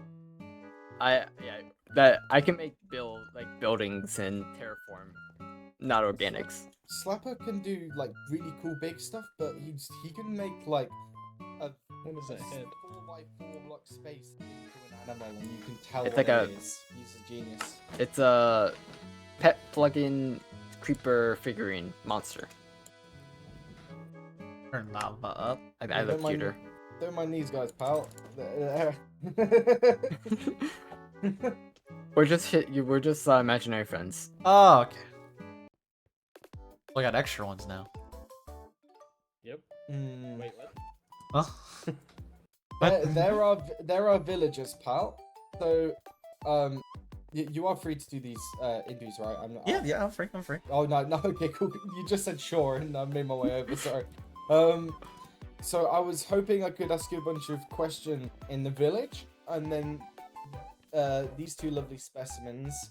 I can make buildings and terraform, not organics. Slapper can do like really cool big stuff, but he can make like a What is that head? 4x4 block space into an animal, and you can tell It's what like it a- is. He's a genius. It's a pet plugin creeper figurine monster. Turn lava up. I Yeah, look don't mind- cuter. Don't mind these guys, pal. We're just imaginary friends. Oh, okay. We got extra ones now. Yep. Mm. Wait, what? Huh? There are villagers, pal. So, you are free to do these interviews, right? I'm not. Yeah, I'm free. I'm free. Oh no, okay, cool. You just said sure, and I made my way over. Sorry. So I was hoping I could ask you a bunch of questions in the village, and then these two lovely specimens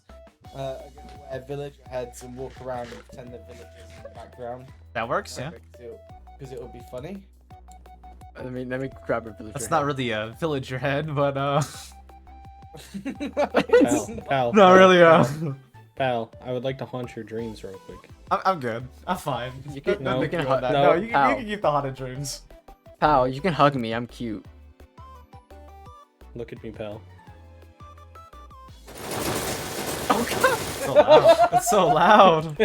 are going to wear villager heads and walk around and pretend they're villagers in the background. That works, yeah. Because it'll be funny. Let me grab a villager. That's not really a villager head, but Pal, not really Pal, I would like to haunt your dreams real quick. I'm good. I'm fine. You can, No, you can No, hug no, you pal. can keep the haunted dreams. Pal, you can hug me. I'm cute. Look at me, pal. So loud. It's so loud.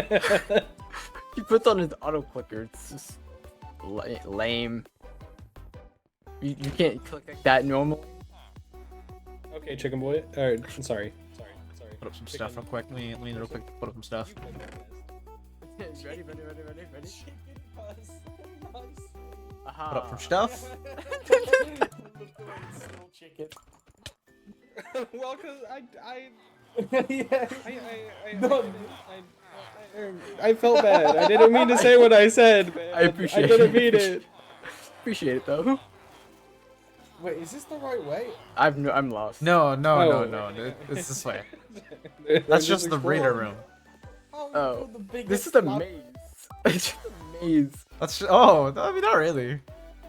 He puts on his auto clicker. It's just lame. You can't click like that normally. Okay, chicken boy. Sorry. Put up some stuff real quick. Let me real quick put up some stuff. Ready. Put up some stuff. Chicken. Well, cause Yeah. I felt bad. I didn't mean to say what I said, man. I appreciate I didn't it. mean it. Appreciate it though. Wait, is this the right way? I'm lost. No, no, Oh. no. It's this way. I'm That's just the breeder exploring. room. How Oh, the biggest this is a lab- maze. It's just a maze. Oh, I mean, not really.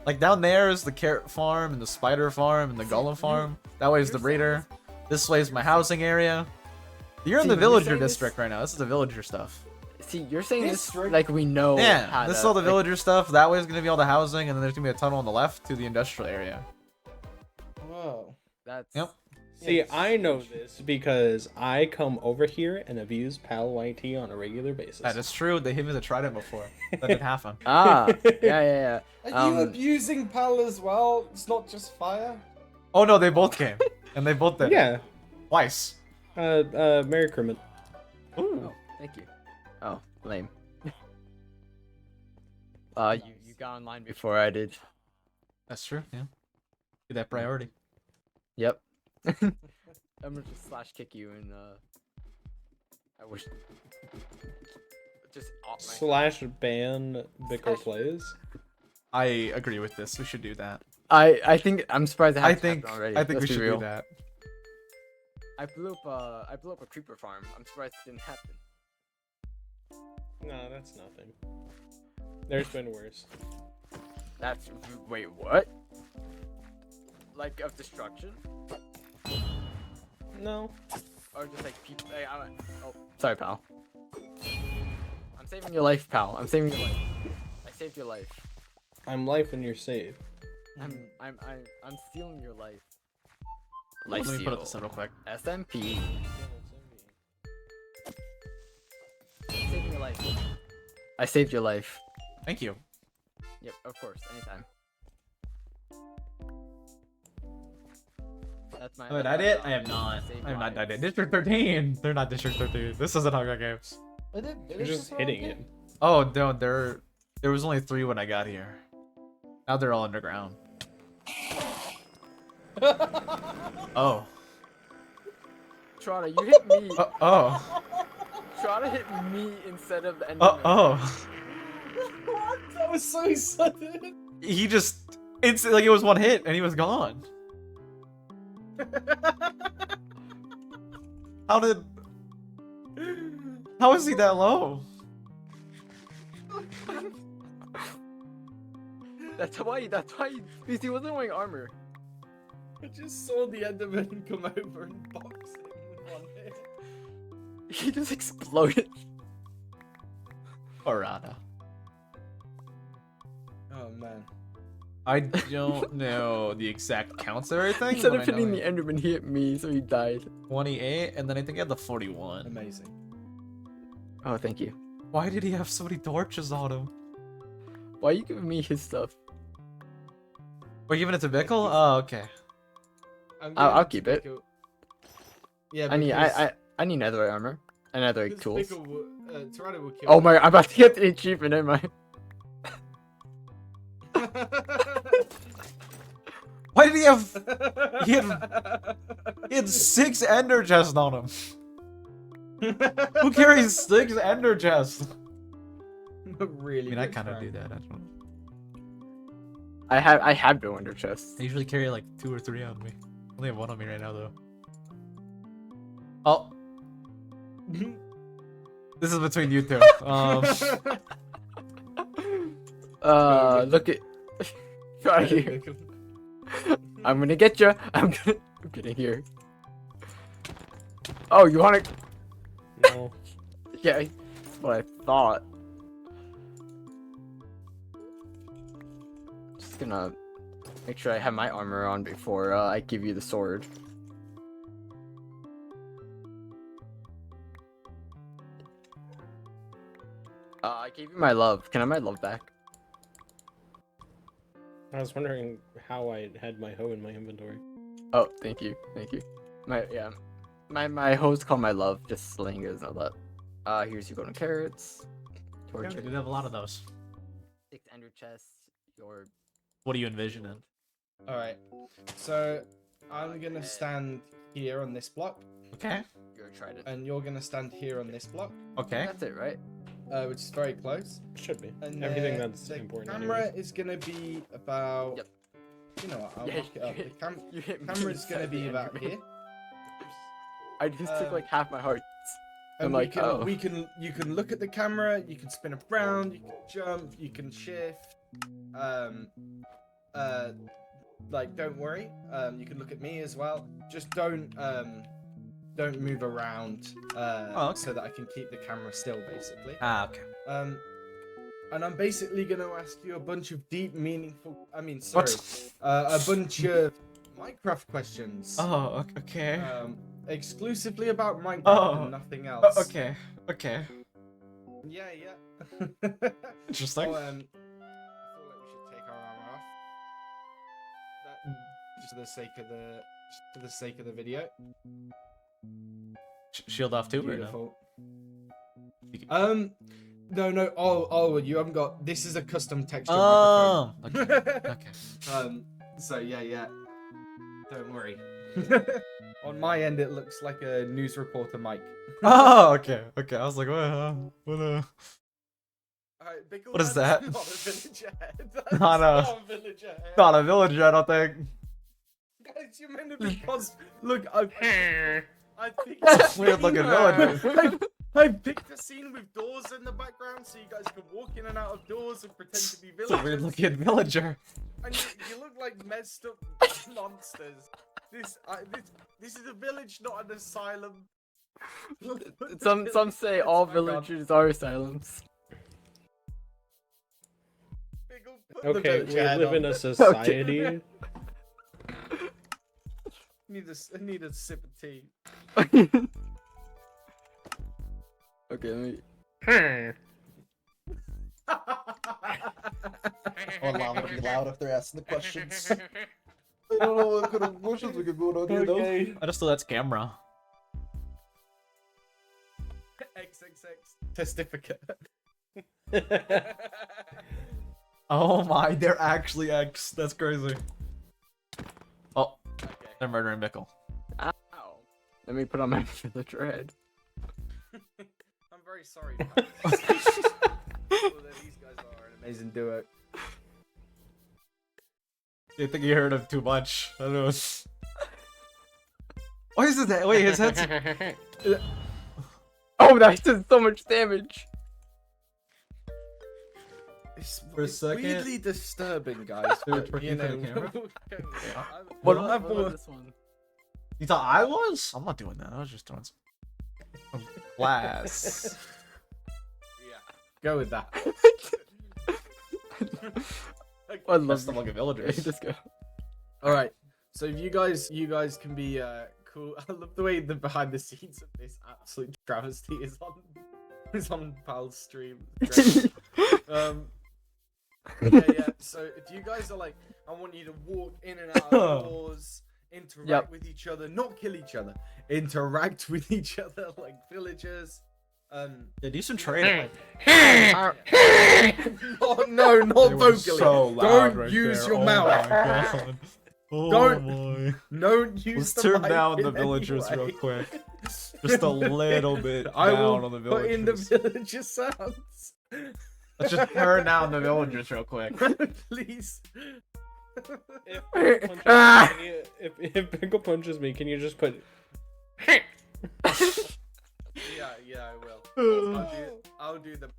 Like down there is the carrot farm and the spider farm and the golem farm. That way is the breeder. This way is my housing area. You're in See, the you're villager saying this- district right now. This is the villager stuff. See, you're saying this District? like we know. Yeah, how this to, is all the like, villager stuff. That way is gonna be all the housing, and then there's gonna be a tunnel on the left to the industrial area. Whoa. That's. Yep. See, Yes. I know this because I come over here and abuse Pal YT on a regular basis. That is true. They hit me with a trident before. That didn't happen. Ah, yeah. Are you abusing Pal as well? It's not just fire? Oh no, they both came, and they both did. Yeah. Twice. Merry Crimin. Ooh. Oh, thank you. Oh, lame. You got online before I did. That's true. Yeah. Get that priority. Yep. I'm gonna just slash kick you and I wish. Just off my. Slash ban Bicker Slash- plays. I agree with this. We should do that. I think I'm surprised it I hasn't think happened already. I think Let's we be should real. do that. I blew up a creeper farm. I'm surprised it didn't happen. No, that's nothing. There's been worse. That's wait what? Like of destruction? No. Or just like people? Oh, sorry, pal. I'm saving your life, pal. I'm saving your life. I saved your life. I'm life and you're safe. I'm stealing your life. Let Life me put up steal. this in real quick. SMP. Saving your life. I saved your life. Thank you. Yep, of course, anytime. That's my. Have I that's died my yet? job. I have not. Save I have not lives. died yet. District 13. They're not District 13. This isn't Hunger Games. Are there You're villagers just around hitting here? it. Oh no, there was only 3 when I got here. Now they're all underground. Oh. Trotta, you hit me. Oh. Trotta hit me instead of the enemy. Oh. What? That was so sudden. He just instantly, like, it was one hit and he was gone. How is he that low? That's why. Because he wasn't wearing armor. I just saw the Enderman come over and box him with one hit. He just exploded. Parada. Oh man. I don't know the exact counts of everything. Instead but of I know hitting the he- Enderman, he hit me, so he died. 28, and then I think he had the 41. Amazing. Oh, thank you. Why did he have so many torches on him? Why are you giving me his stuff? We're giving it to Bickle? Oh, okay. I'll keep it. Yeah, I need netherite armor and netherite tools. Toronto will kill. Oh my! I'm about to get the achievement. Never mind. Why did he have... He had 6 ender chests on him. Who carries 6 ender chests? Really? I mean, I good kind of friend. do that. I don't... I have no ender chests. I usually carry like 2 or 3 on me. I only have 1 on me right now, though. Oh. This is between you two. Look at. Right here. I'm gonna get you. I'm getting here. Oh, you wanna? No. Yeah, that's what I thought. Just gonna make sure I have my armor on before I give you the sword. I gave you my love. Can I have my love back? I was wondering how I had my hoe in my inventory. Oh, thank you, my host called my love. Just letting you guys know that. Here's your golden carrots. We Torch. did have a lot of those. 6 ender chests. Your What do you envision in? All right. So I'm gonna stand here on this block, Okay. your trident. and you're gonna stand here on this block, Okay. That's it, right? which is very close. Should be. And Everything then that's the important. camera anyways. is gonna be about Yep. You know what? I'll Yeah, mark it up. you hit me Camera's gonna inside the be about Enderman. here. I just took like half my hearts. And I'm we like, can, oh. you can look at the camera, you can spin around, you can jump, you can shift. Like don't worry. You can look at me as well. Just don't move around. Okay. So that I can keep the camera still, basically. Ah, okay. And I'm basically gonna ask you a bunch of deep, meaningful. I mean, sorry, What? a bunch of Minecraft questions. Oh, okay. Exclusively about Minecraft Oh. and nothing else. Okay. Okay. Yeah, yeah. Interesting. Oh, I feel like we should take our armor off. Just for the sake of the video. Shield off too, or no? Beautiful. No. Oh, you haven't got. This is a custom texture Oh. microphone. Okay. Okay. So yeah. Don't worry. On my end, it looks like a news reporter mic. Oh, okay. Okay. I was like, what? Alright, What is that? Not a villager head. That's Not a- not a villager head. Not a villager, I don't think. Guys, you're meant to be Look, I picked Weird looking villager. I picked a scene with doors in the background so you guys can walk in and out of doors and pretend to be It's villagers. a weird looking villager. And you look like messed up monsters. This is a village, not an asylum. Some say all It's my God. villagers are asylums. Biggle, put the Okay, we villager head live on. in a society. I need a sip of tea. Okay, let me. Hold on, I'm gonna be loud if they're asking the questions. I don't know what kind of questions we could put on here, though. I just thought that's camera. XXX testificate. Oh my, they're actually X. That's crazy. Oh, Okay. they're murdering Mickle. Ow. Let me put on my villager head. I'm very sorry. These guys are an amazing duo. I think you heard him too much. I don't know. Why is it that? Wait, his head's. Oh, that did so much damage. It's For a it's second. weirdly disturbing, guys. Dude, But, you freaking know, the camera? What I've about bought- this one? You thought I was? I'm not doing that. I was just doing some class. Yeah, go with that. I That's love the fucking villagers. Just go. All right. So if you guys can be cool. I love the way the behind the scenes of this absolute travesty is on Pal's stream. Great. Yeah. So if you guys are like, I want you to walk in and out of doors, interact Yep. with each other, not kill each other, interact with each other like villagers. Yeah, do some trading. Oh, no, not They were vocally. so loud Don't right use there. your Oh mouth. my God. Oh Don't- my. Don't use Let's the turn mic down in the any villagers way. real quick. Just a little bit I will down on the put in the villagers. villager sounds. Let's just turn down the villagers real quick. Please. If Pickle punches me, can you just put? Yeah, I will. I'll do the.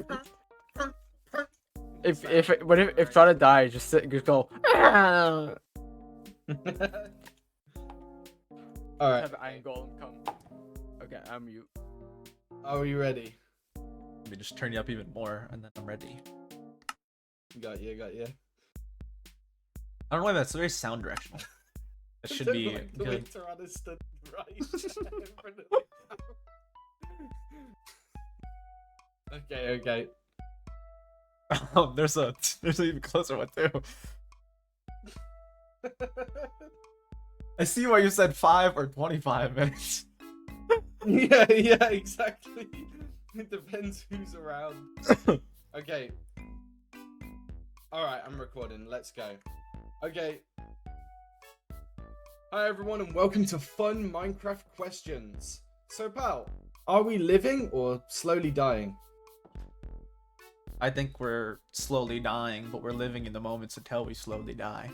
If try to die, just go. All right. Have Iron Golem come. Okay, I'm mute. Are you ready? Let me just turn you up even more, and then I'm ready. Got you. I don't know why that's very sound directional. It should be Like the way good. Tyrannosaurus stood right in front of me. Okay. Oh, there's an even closer one too. I see why you said 5 or 25 minutes. yeah, exactly. It depends who's around. Okay. Alright, I'm recording. Let's go. Okay. Hi everyone and welcome to Fun Minecraft Questions. So pal, are we living or slowly dying? I think we're slowly dying, but we're living in the moments until we slowly die.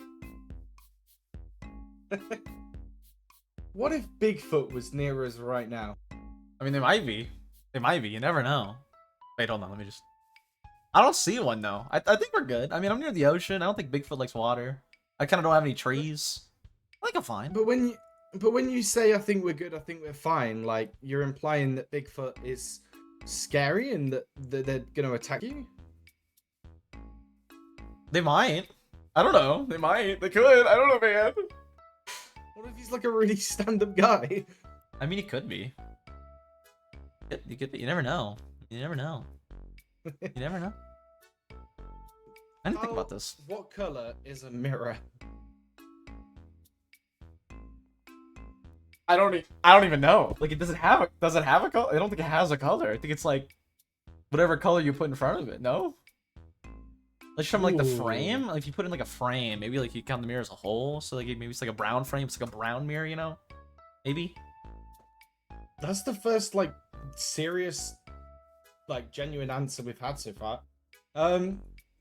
What if Bigfoot was near us right now? I mean, they might be. They might be. You never know. Wait, hold on. Let me just... I don't see one, though. I think we're good. I mean, I'm near the ocean. I don't think Bigfoot likes water. I kind of don't have any trees. I think I'm fine. But when you say I think we're good, I think we're fine, like, you're implying that Bigfoot is scary and that they're gonna attack you? They might. I don't know. They might. They could. I don't know, man. What if he's like a really stand-up guy? I mean, he could be. He could be. You never know. You never know. You never know. I didn't think about this. What color is a mirror? I don't even know. Like, does it have a color? I don't think it has a color. I think it's like whatever color you put in front of it. No. Like from like the frame. Like if you put in like a frame, maybe like you count the mirror as a whole. So like maybe it's like a brown frame. It's like a brown mirror. You know? Maybe. That's the first like serious, like genuine answer we've had so far.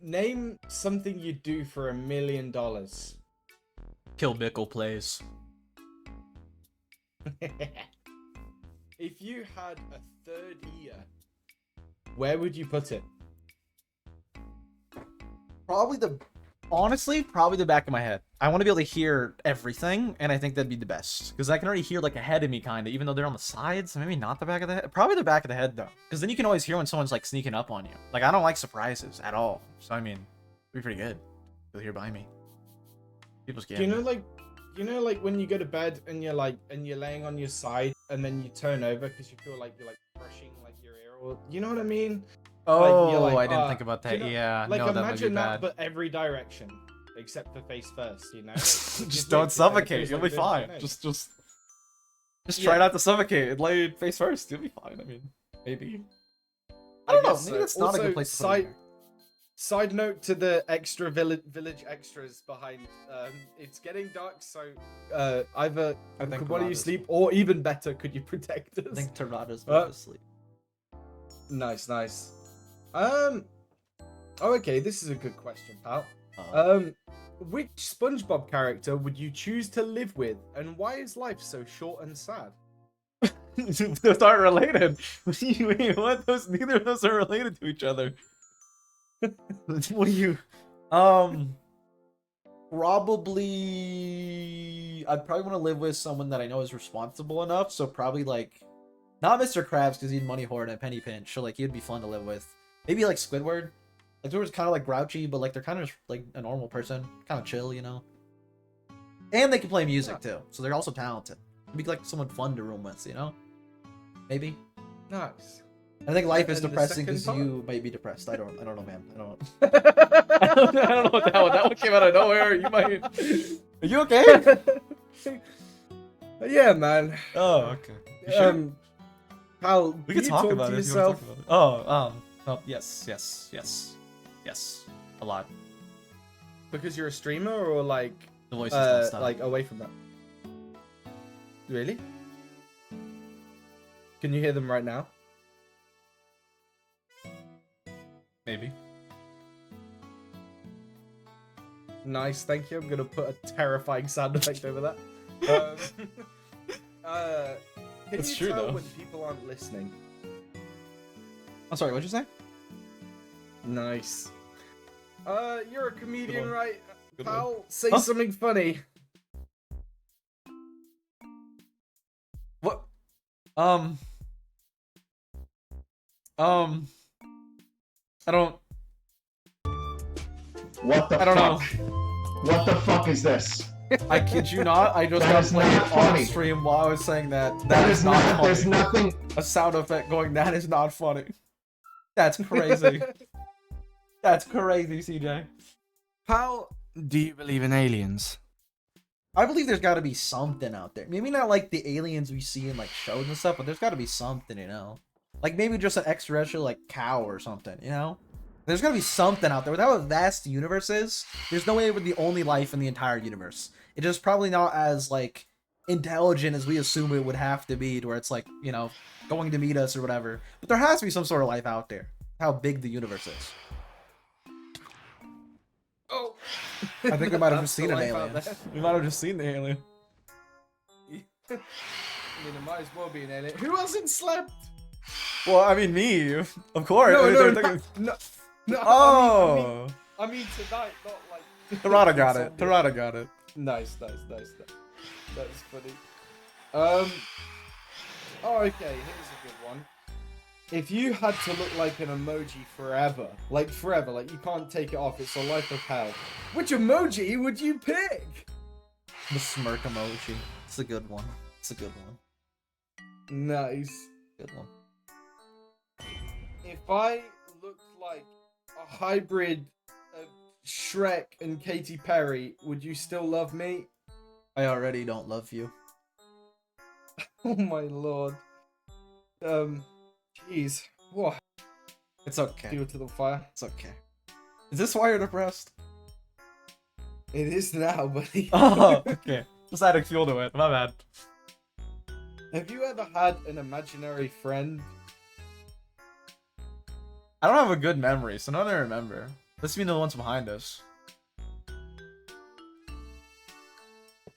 Name something you'd do for $1 million. Kill Bickle plays. If you had a third ear, where would you put it? Honestly, probably the back of my head. I want to be able to hear everything, and I think that'd be the best. Because I can already hear, like, ahead of me, kind of, even though they're on the sides. Maybe not the back of the head. Probably the back of the head, though. Because then you can always hear when someone's, like, sneaking up on you. Like, I don't like surprises at all. So, I mean, it'd be pretty good. They'll hear by me. People scare Do you me. know, like, when you go to bed and you're, like, and you're laying on your side, and then you turn over because you feel like you're, like, brushing, like, your ear, or... You know what I mean? Oh, you're like, I didn't think about that. you know, Yeah, like, no, that might be imagine that, bad. but every direction. Except for face first, you know? Just don't suffocate. You'll be fine. Just try not to suffocate and lay face first. You'll be fine. I mean, maybe. I don't know. Maybe that's not a good place to put it. Side note to the extra village extras behind. It's getting dark, so either one of you sleep, or even better, could you protect us? I think Tarada's about to sleep. Nice. Oh, okay. This is a good question, pal. Which SpongeBob character would you choose to live with, and why is life so short and sad? Those aren't related. Wait, what? Neither of those are related to each other. What do you? Probably. I'd probably want to live with someone that I know is responsible enough. So probably like, not Mr. Krabs because he'd money hoard and a penny pinch. So like he'd be fun to live with. Maybe like Squidward. Like Squidward's kind of like grouchy, but like they're kind of like a normal person, kind of chill, you know. And they can play music too, so they're also talented. It'd be like someone fun to room with, you know. Maybe. Nice. I think life is And the depressing second because part? you might be depressed. I don't know, man. I don't know what that one. That one came out of nowhere. You might. Are you okay? Yeah, man. Oh, okay. You sure? Pal, We can talk about it. If you want to talk about it. Oh, yes. A lot. Because you're a streamer, or like, The voice is not stop. like away from that? Really? Can you hear them right now? Maybe. Nice, thank you. I'm gonna put a terrifying sound effect over that. Can It's you true, tell though. when people aren't listening? I'm sorry. What'd you say? Nice. You're a comedian, one. right? Good Pal, say Huh? something funny. What? I don't. What the I don't fuck? What the fuck is this? I kid you not. I just That got is played not on funny. stream while I was saying that. That is is not not. funny. There's nothing. A sound effect going. That is not funny. That's crazy. That's crazy, CJ. Pal, do you believe in aliens? I believe there's got to be something out there. Maybe not like the aliens we see in like shows and stuff, but there's got to be something, you know. Like maybe just an extraterrestrial like cow or something, you know. There's got to be something out there. With how vast the universe is, there's no way it would be the only life in the entire universe. It is probably not as like intelligent as we assume it would have to be, to where it's like, you know, going to meet us or whatever. But there has to be some sort of life out there. How big the universe is. Oh, I think we might have That's just seen the an life out alien. there. We might have just seen the alien. I mean, it might as well be an alien. Who hasn't slept? Well, I mean, me, of course. No, I mean, no, they're no, thinking- no. Oh, I mean tonight, not like. Tarada got it. Zombie. Tarada got it. Nice. That's funny. Oh, okay. Here's a good one. If you had to look like an emoji forever, like you can't take it off, it's a life of hell. Which emoji would you pick? The smirk emoji. It's a good one. It's a good one. Nice. Good one. If I looked like a hybrid of Shrek and Katy Perry, would you still love me? I already don't love you. Oh my lord. Jeez. What? It's okay. Fuel to the fire. It's okay. Is this why you're depressed? It is now, buddy. Oh, okay. Just adding fuel to it. My bad. Have you ever had an imaginary friend? I don't have a good memory, so none I remember. Let's be the ones behind us.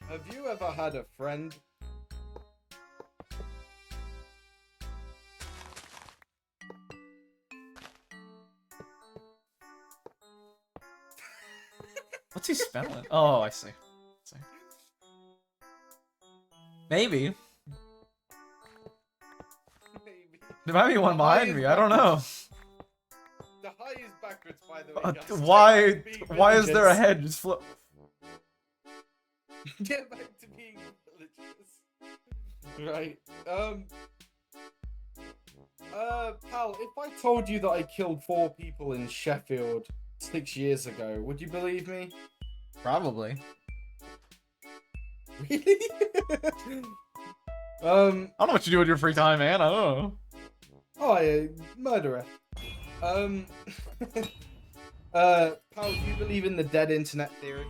Have you ever had a friend? What's he spelling? Oh, I see. Maybe. Maybe. There might be one behind me. I don't know. The high is backwards, by the way. guys. Why? Get back to being Why is there a villagers. head just flip? Get back to being villagers. Right. Pal, if I told you that I killed 4 people in Sheffield 6 years ago, would you believe me? Probably. Really? I don't know what you do with your free time, man. I don't know. Oh, yeah, murderer. Pal, do you believe in the dead internet theory?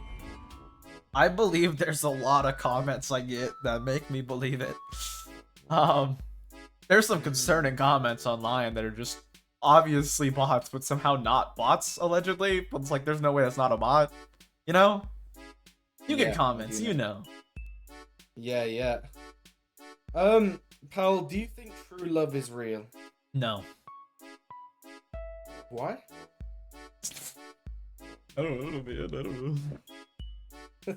I believe there's a lot of comments I get that make me believe it. There's some concerning comments online that are just obviously bots, but somehow not bots, allegedly. But it's like, there's no way that's not a bot. You know? You Yeah, get comments, I do you know. know. Yeah. Pal, do you think true love is real? No. Why? I don't know, man. I don't know.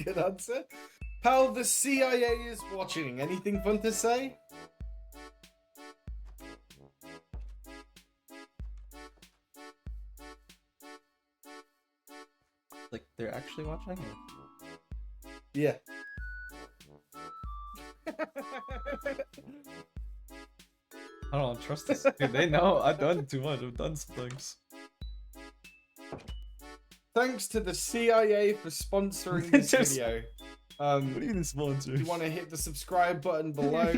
Good answer. Pal, the CIA is watching. Anything fun to say? Like, they're actually watching it? Yeah. I don't trust this. Dude, they know I've done too much. I've done some things. Thanks to the CIA for sponsoring this Just- video. What do you mean sponsor? If you want to hit the subscribe button below,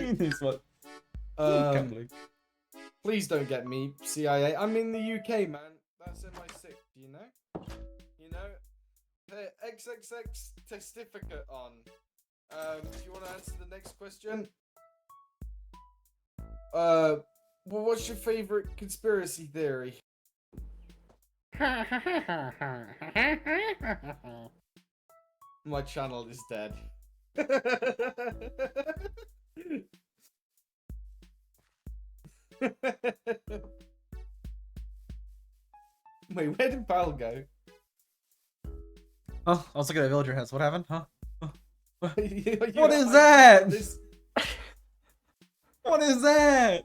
please don't get me, CIA. I'm in the UK, man. That's MI6, you know? You know? Hey, XXX testificate on. Do you want to answer the next question? Well, what's your favorite conspiracy theory? My channel is dead. Wait, where did Pal go? Oh, I was looking at villager heads. What happened? Huh? What What is that? What is that?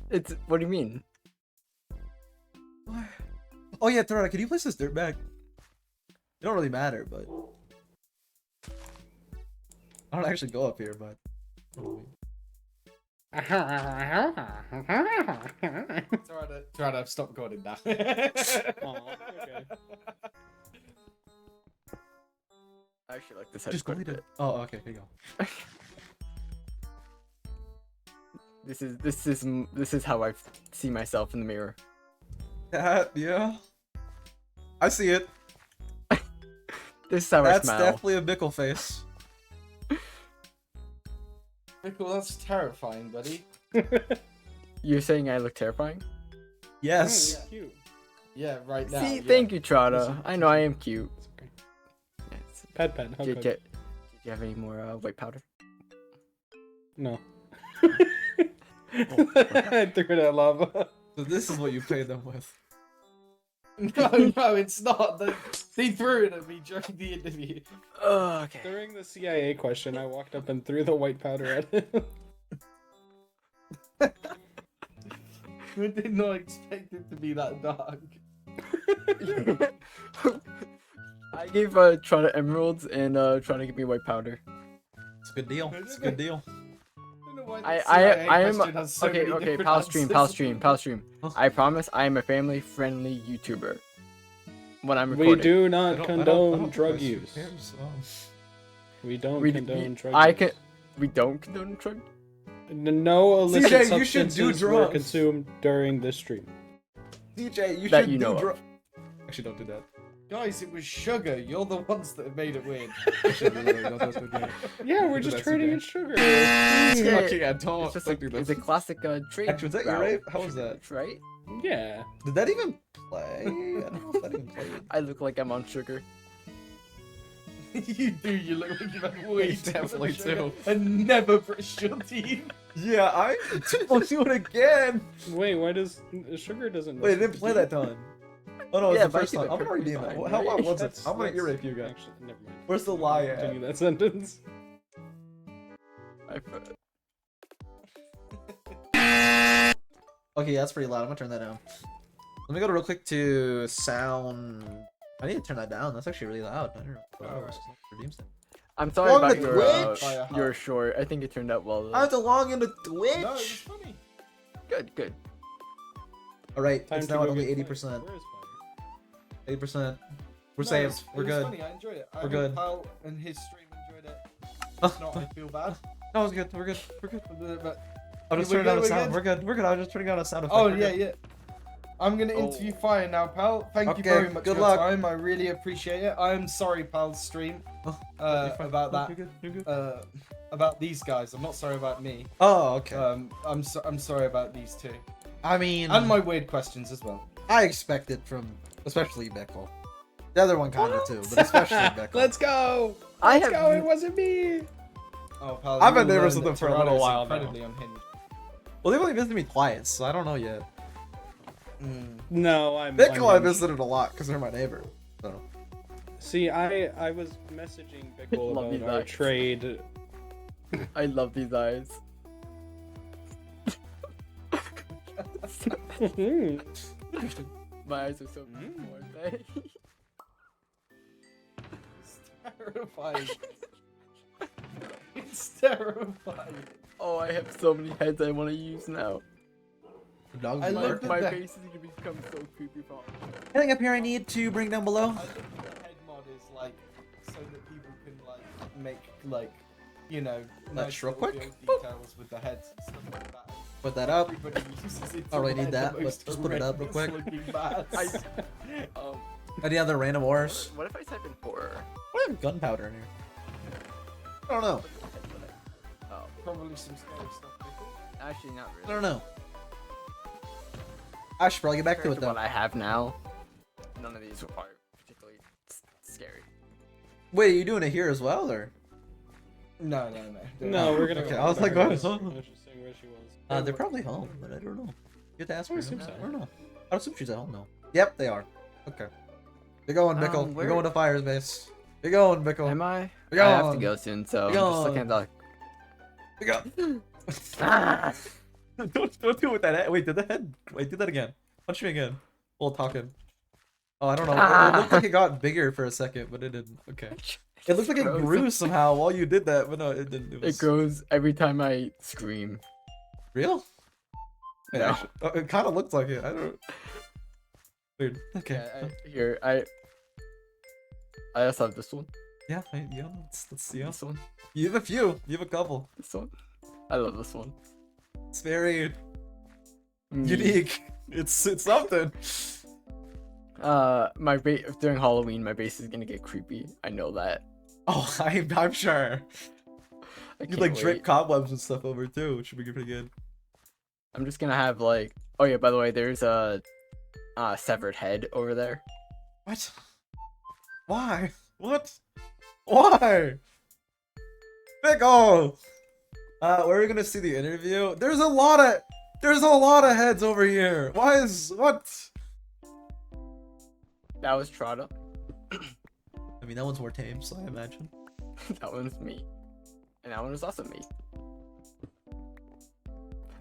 It's what do you mean? Oh yeah, Thorada, can you place this dirt back? It don't really matter, but I don't actually go up here, but Torada, stop recording now. I actually like this. just delete it. Oh, okay, here you go. This is how I see myself in the mirror. Yeah. I see it. This is how That's I smile. definitely a Bickle face. Michael, that's terrifying, buddy. You're saying I look terrifying? Yes. Yeah, right now. See, yeah. thank you, Trada. I know I am cute. Yeah, Pet. How Did, good? did you have any more white powder? No. I threw it at lava. So this is what you paid them with. No, it's not. They threw it at me during the interview. Oh, okay. During the CIA question, I walked up and threw the white powder at him. I did not expect it to be that dark. I gave Trana emeralds and Trana gave me white powder. It's a good deal. It's a good deal. I don't know why the I CIA am question has so many okay. different Pal stream. answers. I promise I am a family-friendly YouTuber. When I'm We recording. do I not don't condone think drug that's use. fair, We don't We, condone drug I use. can. We don't condone drug. No illicit CJ, you should do substances were drugs. consumed during this stream. DJ, you That should you know do of. drugs. Actually, don't do that. Guys, it was sugar. You're the ones that have made it weird. Yeah, we're Do just that, trading CJ. in sugar. Actually, yeah, don't. It's just don't do it's this. a classic trade. Actually, was that your route. rape? How was that? Right? Yeah. Did that even play? I don't know if that even played. I look like I'm on sugar. You do. You look like you've had way You too definitely much sugar do. and never brushed your teeth. Yeah, I'll do it again. Wait, why does sugar doesn't? Wait, it didn't play that time. Oh no, it's Yeah, the but I first keep time. it I'm gonna perfectly redeem it. fine, How right? long was it? That's- I'm gonna that's- ear rape you again. Actually, never mind. Where's the lie at? Continue that sentence. Okay, that's pretty loud. I'm gonna turn that down. Let me go real quick to sound. I need to turn that down. That's actually really loud. I don't know. Alright. Redeems it. I'm sorry Welcome about to your Twitch. your short. I think it turned out well. Though. I have to log into Twitch. No, it was funny. Good. All right, Time it's to now go at only get 80%. fire. Where is fire? 80%. We're No, safe. it was We're good. Funny. I enjoyed it. I We're hope good. Pal and his stream enjoyed it. Oh, If not, I feel bad. no, it's good. We're good. We're good. But I'll just We're turn down good, the we're sound. good. We're good. We're good. I was just turning down a sound effect. oh We're yeah, good. yeah. I'm gonna interview Fire now, pal. Thank Okay, you very much good for luck. your time. I really appreciate it. I am sorry, pal's stream. Oh, You're fine. About Oh, that. You're good. You're good. About these guys. I'm not sorry about me. Oh, okay. I'm sorry about these two. I mean, And my weird questions as well. I expect it from especially Beckle. The other one kind of too, but especially Beckle. Let's go. I Let's have go. It wasn't me. Oh, pal. I've you'll been neighbors learn with them that for a little Toronto's while now. incredibly unhinged. Well, they've only visited me twice, so I don't know yet. No, I'm. Beckle I I'm- visited a lot because they're my neighbor. So. See, I was messaging Bickle Love about you our guys. trade. I love these eyes. My eyes are so beautiful, aren't they? It's terrifying. It's terrifying. Oh, I have so many heads I want to use now. Dogs I bark. love that My the- face is gonna become so creepy. Anything up here I need to bring down below? I think the head mod is like so that people can like make like you know Let's real little quick. build details with the heads and stuff like that. Put that up. Everybody uses it. I don't really to need find that, the but most just put it up real horrendous quick. looking bats. Any other random ores? What if I type in horror? Why have gunpowder in here? I don't know. Oh, Probably some scary stuff. People. actually not really. I don't know. I should probably get back to Compared it to though. what I have now, none of these are particularly scary. Wait, are you doing it here as well, or? No. No, we're gonna. Okay, go I was back like, to what? her. I was just saying where she was. They're probably home, but I don't know. You have to ask I her. assume I so. don't know. I assume she's at home though. Yep, they are. Okay. You're going, Bickle. where- You're going to Fire's base. You're going, Bickle. Am I? You're I have to going. go soon, so I'm You're just looking at the. You're going. Ah! don't do it with that head. Wait, did the head? Wait, do that again. Punch me again. While talking. Oh, I don't know. It looked like it got bigger for a second, but it didn't. Okay. It looked like it Gross. grew somehow while you did that, but no, it didn't. It grows every time I scream. Real? It, No. actually, it kind of looked like it. I don't. Weird. Okay. Here, I also have this one. Yeah. Let's see. This one. You have a few. You have a couple. This one. I love this one. It's very Mm. unique. It's something. My during Halloween, my base is gonna get creepy. I know that. Oh, I'm sure. I You can't like drip wait. cobwebs and stuff over too, which should be pretty good. I'm just gonna have like. Oh yeah, by the way, there's a severed head over there. What? Why? What? Why? Pickle! Where are we gonna see the interview? There's a lot of heads over here. Why is, what? That was Trotta. I mean, that one's more tame, so I imagine. That one's me. And that one was also me.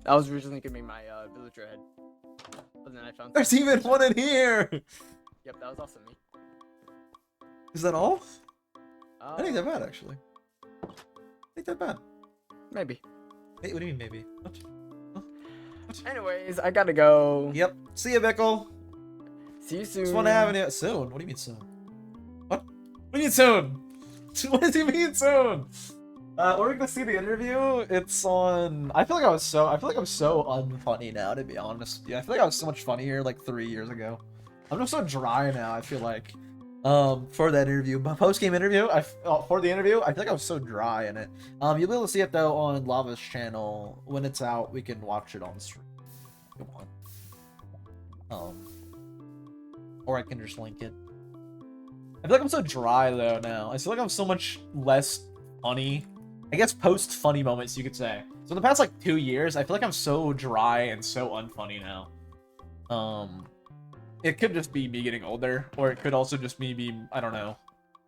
That was originally gonna be my villager head. But then I found There's even one in here! Yep, that was also me. Is that all? I think Uh, that bad, actually. I think that bad. maybe. Wait, what do you mean, maybe? What? Anyways, I gotta go. Yep. See ya, Bickle. See you soon. Just want to have any soon. What do you mean soon? What? What do you mean soon? What does he mean soon? We're gonna see the interview. It's on. I feel like I'm so unfunny now, to be honest with you. I feel like I was so much funnier like 3 years ago. I'm just so dry now. I feel like, for that interview, my post-game interview, for the interview, I feel like I was so dry in it. You'll be able to see it though on Lava's channel when it's out. We can watch it on stream. Come on. Or I can just link it. I feel like I'm so dry though now. I feel like I'm so much less funny. I guess post funny moments, you could say. So in the past like 2 years, I feel like I'm so dry and so unfunny now. It could just be me getting older, or it could also just me be, I don't know.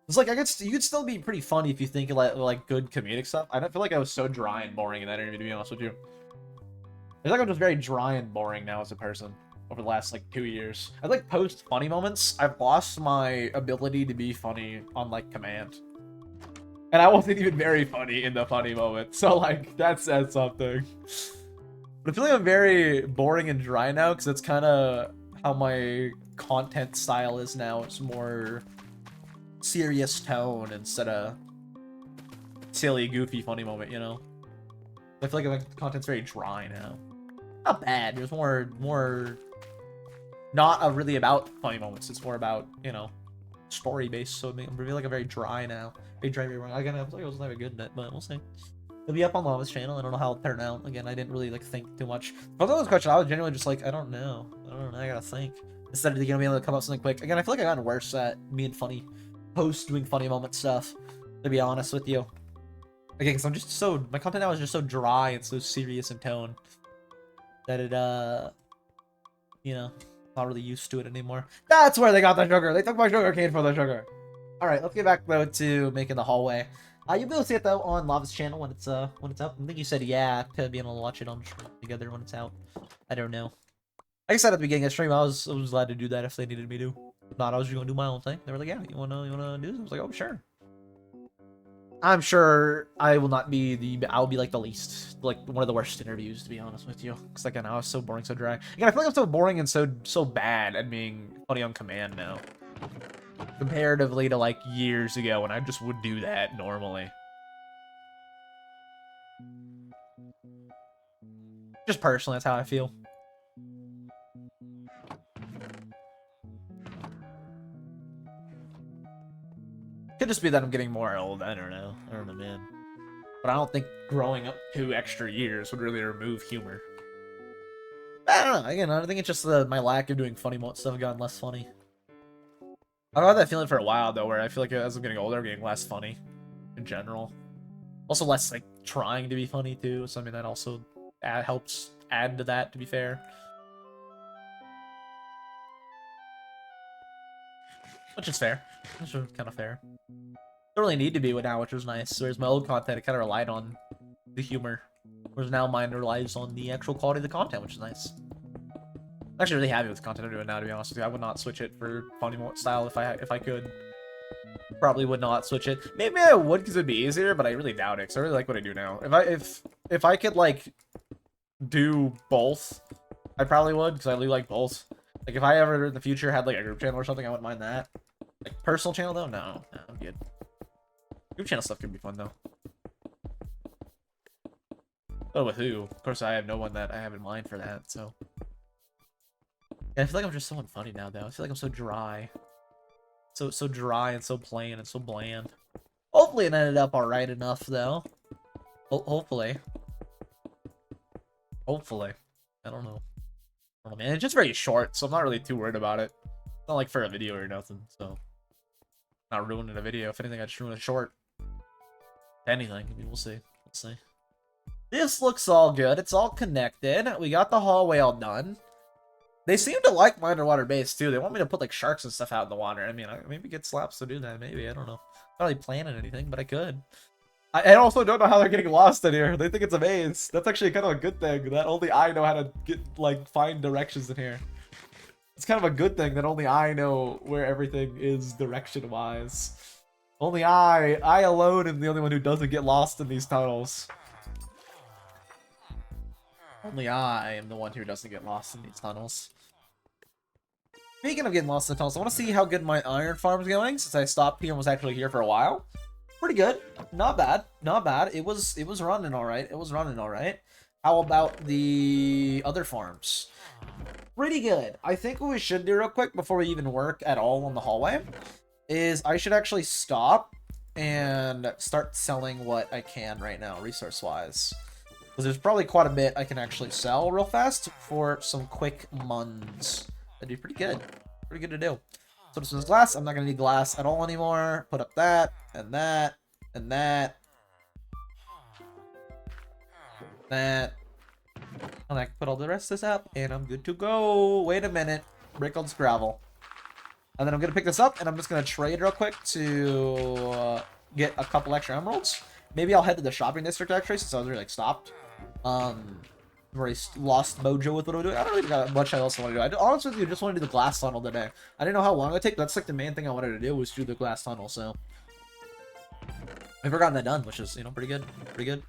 It's like you could still be pretty funny if you think like good comedic stuff. I don't feel like I was so dry and boring in that interview, to be honest with you. I feel like I'm just very dry and boring now as a person over the last like 2 years. I like post funny moments. I've lost my ability to be funny on like command. And I wasn't even very funny in the funny moment. So like that says something. But I feel like I'm very boring and dry now because that's kind of how my content style is now. It's more serious tone instead of silly, goofy, funny moment, you know? I feel like my content's very dry now. Not bad. There's more not really about funny moments. It's more about, you know, story based. So I feel like I'm very dry now. Very dry, very wrong. Again, I was like I wasn't very good at it, but we'll see. It'll be up on Lava's channel. I don't know how it'll turn out. Again, I didn't really like think too much. For those questions, I was genuinely just like, I don't know. I gotta think. Instead of being able to come up with something quick. Again, I feel like I gotten worse at being funny, doing funny moment stuff. To be honest with you. Again, because I'm just so my content now is just so dry and so serious in tone that it you know, not really used to it anymore. That's where they got the sugar. They took my sugar cane for the sugar. All right, let's get back though to making the hallway. You'll be able to see it though on Lava's channel when it's out. I think you said yeah to be able to watch it on stream together when it's out. I don't know. Like I said at the beginning of the stream, I was glad to do that if they needed me to. If not, I was just gonna do my own thing. They were like, yeah, you wanna do this? I was like, oh sure. I'm sure I will not be I'll be like the least, like one of the worst interviews, to be honest with you. Because again, I was so boring, so dry. Again, I feel like I'm so boring and so bad at being funny on command now. Comparatively to like years ago when I just would do that normally. Just personally, that's how I feel. Could just be that I'm getting more old. I don't know, man. But I don't think growing up 2 extra years would really remove humor. I don't know. Again, I think it's just my lack of doing funny stuff have gotten less funny. I've had that feeling for a while though, where I feel like as I'm getting older, I'm getting less funny in general. Also less like trying to be funny too. So I mean that also helps add to that. To be fair. Which is fair. Which is kind of fair. Don't really need to be now, which was nice. Whereas my old content, it kind of relied on the humor. Whereas now mine relies on the actual quality of the content, which is nice. I'm actually really happy with the content I'm doing now, to be honest with you. I would not switch it for funny moment style if I could. Probably would not switch it. Maybe I would because it'd be easier, but I really doubt it. Because I really like what I do now. If I could like do both, I probably would because I really like both. Like if I ever in the future had like a group channel or something, I wouldn't mind that. Like personal channel though, no, I'm good. Group channel stuff could be fun though. Oh, with who? Of course, I have no one that I have in mind for that. So yeah, I feel like I'm just so unfunny now though. I feel like I'm so dry, so dry and so plain and so bland. Hopefully, it ended up all right enough though. Hopefully. I don't know. Man, it's just very short, so I'm not really too worried about it. It's not like for a video or nothing, so not ruining a video. If anything, I just ruin a short. Anything. I mean, we'll see. We'll see. This looks all good. It's all connected. We got the hallway all done. They seem to like my underwater base, too. They want me to put, like, sharks and stuff out in the water. I mean, I maybe get slaps to do that. Maybe. I don't know. Not really planning anything, but I could. I also don't know how they're getting lost in here. They think it's a maze. That's actually kind of a good thing. That only I know how to get, like, find directions in here. It's kind of a good thing that only I know where everything is direction-wise. Only I alone am the only one who doesn't get lost in these tunnels. Only I am the one who doesn't get lost in these tunnels. Speaking of getting lost in the tunnels, I want to see how good my iron farm's going since I stopped here and was actually here for a while. Pretty good. Not bad. Not bad. It was running alright. It was running alright. How about the other farms? Pretty good. I think what we should do real quick before we even work at all on the hallway is I should actually stop and start selling what I can right now, resource-wise. Because there's probably quite a bit I can actually sell real fast for some quick muns. That'd be pretty good. Pretty good to do. So this is glass. I'm not going to need glass at all anymore. Put up that, and that, and that. That. And I can put all the rest of this up, and I'm good to go. Wait a minute. Break all this gravel. And then I'm going to pick this up, and I'm just going to trade real quick to get a couple extra emeralds. Maybe I'll head to the shopping district, actually, since I was really, like, stopped. I've already lost mojo with what I'm doing. I don't really got much else I want to do. Honestly, with you, just want to do the glass tunnel today. I didn't know how long it would take, but that's, like, the main thing I wanted to do was do the glass tunnel, so. I've never gotten that done, which is, you know, pretty good. Pretty good.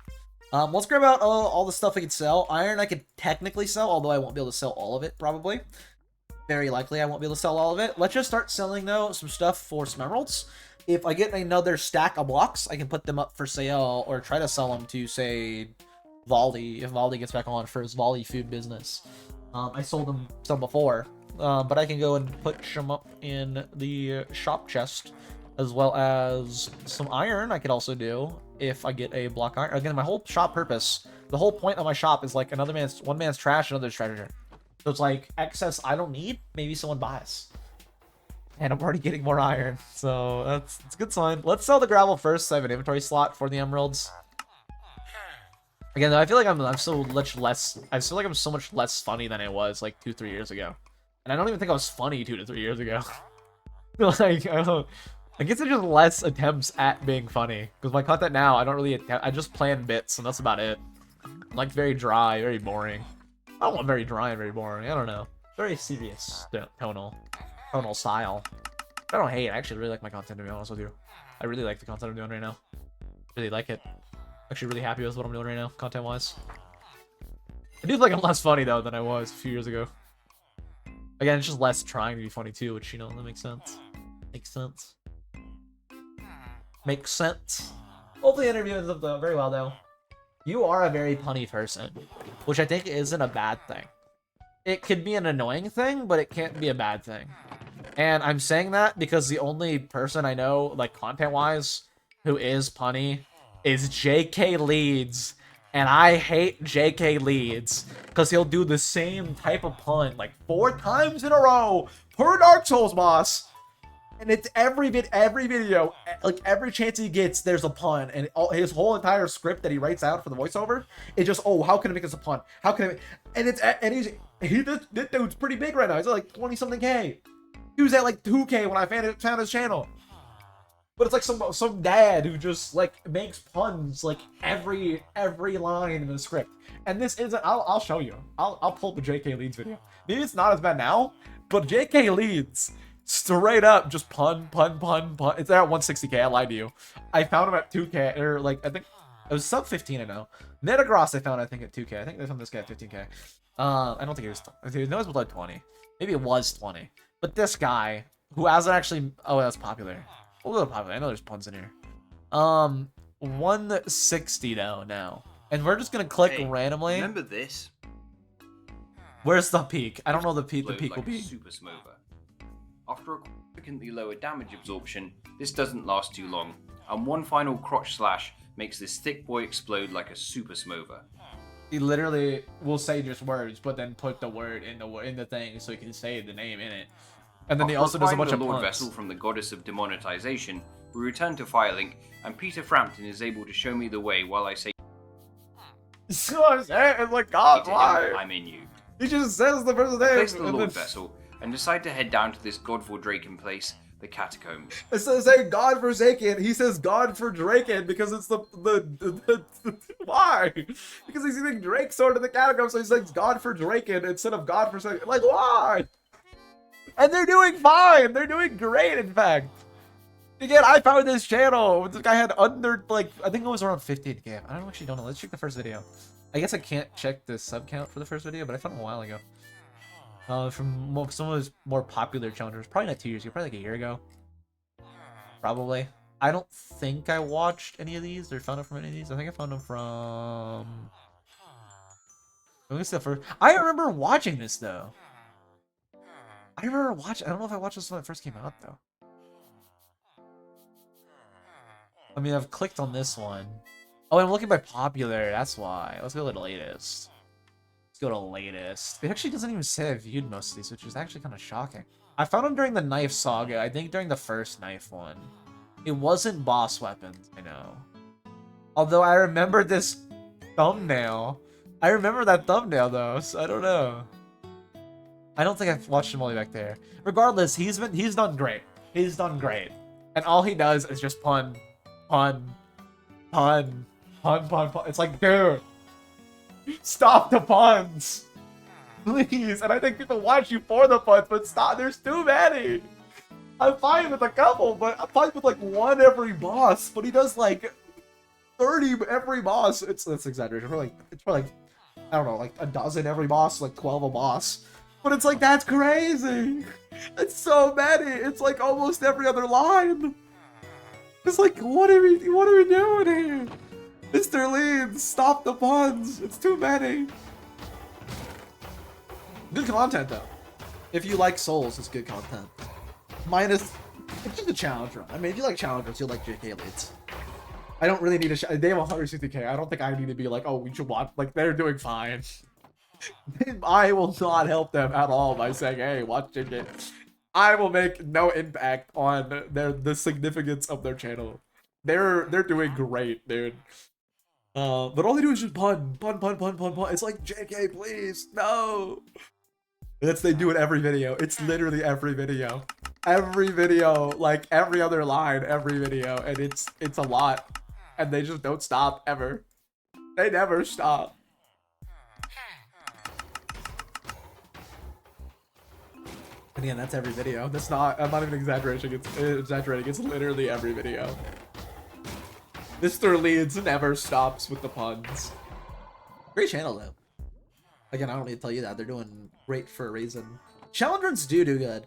Let's grab out all the stuff I could sell. Iron I could technically sell, although I won't be able to sell all of it, probably. Very likely I won't be able to sell all of it. Let's just start selling, though, some stuff for some emeralds. If I get another stack of blocks, I can put them up for sale or try to sell them to, say, Volley, if Volley gets back on for his Volley food business. I sold them some before, but I can go and put them up in the shop chest, as well as some iron I could also do if I get a block iron. Again, my whole shop purpose, the whole point of my shop is like one man's trash, another's treasure. So it's like excess I don't need, maybe someone buys. And I'm already getting more iron, so it's a good sign. Let's sell the gravel first, so I have an inventory slot for the emeralds. Again, though, I feel like I'm so much less. I feel like I'm so much less funny than I was like 2-3 years ago, and I don't even think I was funny 2 to 3 years ago. Like I don't. I guess it's just less attempts at being funny because my content now I don't really attempt. I just plan bits and that's about it. I'm like very dry, very boring. I don't want very dry and very boring. I don't know. Very serious tonal style. I don't hate. I actually really like my content, to be honest with you. I really like the content I'm doing right now. Really like it. Actually really happy with what I'm doing right now, content-wise. I do feel like I'm less funny, though, than I was a few years ago. Again, it's just less trying to be funny, too, which, you know, that makes sense. Makes sense. Makes sense. Hopefully the interview ends up very well, though. You are a very punny person, which I think isn't a bad thing. It could be an annoying thing, but it can't be a bad thing. And I'm saying that because the only person I know, like, content-wise, who is punny is JK Leeds, and I hate JK Leeds because he'll do the same type of pun like 4 times in a row per Dark Souls boss, and it's every video, like every chance he gets, there's a pun, and his whole entire script that he writes out for the voiceover, it just how can I make this a pun? How can I? And this dude's pretty big right now. He's at like 20-something K. He was at like 2K when I found his channel. But it's like some dad who just like makes puns like every line in the script. And this isn't. I'll show you. I'll pull the JK Leeds video. Maybe it's not as bad now, but JK Leeds straight up just pun. It's there at 160K. I lied to you. I found him at 2K or like I think it was sub 15. I know. Metagross I found I think at 2K. I think they found this guy at 15K. I don't think it was. It was below 20. Maybe it was 20. But this guy who hasn't actually. Oh, that's popular. A little popular. I know there's puns in here. 160 though now, and we're just gonna click randomly. Remember this? Where's the peak? I don't know the peak. The peak will be super smoother. After a significantly lower damage absorption, this doesn't last too long, and one final crotch slash makes this thick boy explode like a super smoother. He literally will say just words, but then put the word in the thing so he can say the name in it. And then he After also does a acquiring bunch of the Lord puns. Vessel from the Goddess of Demonetization, we return to Firelink, and Peter Frampton is able to show me the way while I say So I'm saying, it's like, God, to him, why? I'm in you. He just says the first I place name. the and Lord then- Vessel and decide to head down to this godforsaken place, the Catacombs. Instead of saying God forsaken, he says God for Draken because it's the why? Because he's using Drake's sword in the catacombs, so he says God for Draken instead of God forsaken. Like, why? And they're doing fine. They're doing great, in fact. Again, I found this channel. This guy had under, like, I think it was around 15K. I don't actually don't know. Let's check the first video. I guess I can't check the sub count for the first video, but I found it a while ago. From some of his more popular challengers. Probably not 2 years ago. Probably like a year ago. Probably. I don't think I watched any of these or found it from any of these. I think I found them from... I think it's the first... I remember watching this, though. I remember watching... I don't know if I watched this when it first came out, though. I mean, I've clicked on this one. Oh, I'm looking by popular. That's why. Let's go to the latest. Let's go to latest. It actually doesn't even say I viewed most of these, which is actually kind of shocking. I found them during the knife saga. I think during the first knife one. It wasn't boss weapons, I know. Although I remember this thumbnail. I remember that thumbnail though, so I don't know. I don't think I've watched him all the way back there. Regardless, he's done great. He's done great. And all he does is just pun. It's like, dude, stop the puns, please. And I think people watch you for the puns, but stop. There's too many. I'm fine with a couple, but I'm fine with like one every boss. But he does like 30 every boss. That's exaggeration. It's for like I don't know, like a dozen every boss, like 12 a boss. But it's like that's crazy. It's so many. It's like almost every other line. It's like, what are we doing here? Mr. Leeds, stop the puns. It's too many. Good content, though. If you like Souls, it's good content. Minus, it's just a challenge run. I mean, if you like challengers, you'll like JK Leeds. I don't really need a they have 160K. I don't think I need to be like, oh, we should watch. Like, they're doing fine. I will not help them at all by saying, hey, watch JK. I will make no impact on the significance of their channel. They're doing great, dude. But all they do is just pun. It's like, JK, please, no. They do it every video. It's literally every video. Every video, like every other line, every video, and it's a lot. And they just don't stop ever. They never stop. And again, that's every video. That's not, I'm not even exaggerating. It's literally every video. Mr. Leeds never stops with the puns. Great channel, though. Again, I don't need to tell you that. They're doing great for a reason. Challengers do good.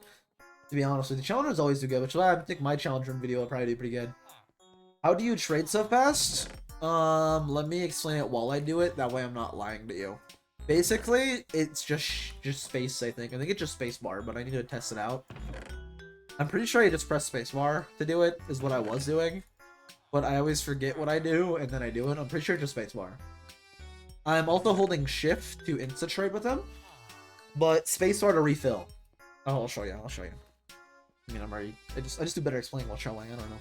To be honest with you, challengers always do good, which I think my challenger video will probably do pretty good. How do you trade so fast? Let me explain it while I do it. That way I'm not lying to you. Basically, it's just space, I think. I think it's just spacebar, but I need to test it out. I'm pretty sure I just press spacebar to do it, is what I was doing. But I always forget what I do, and then I do it. I'm pretty sure just spacebar. I'm also holding shift to insta-trade with them. But spacebar to refill. Oh, I'll show you. I mean, I just do better explaining while showing. I don't know.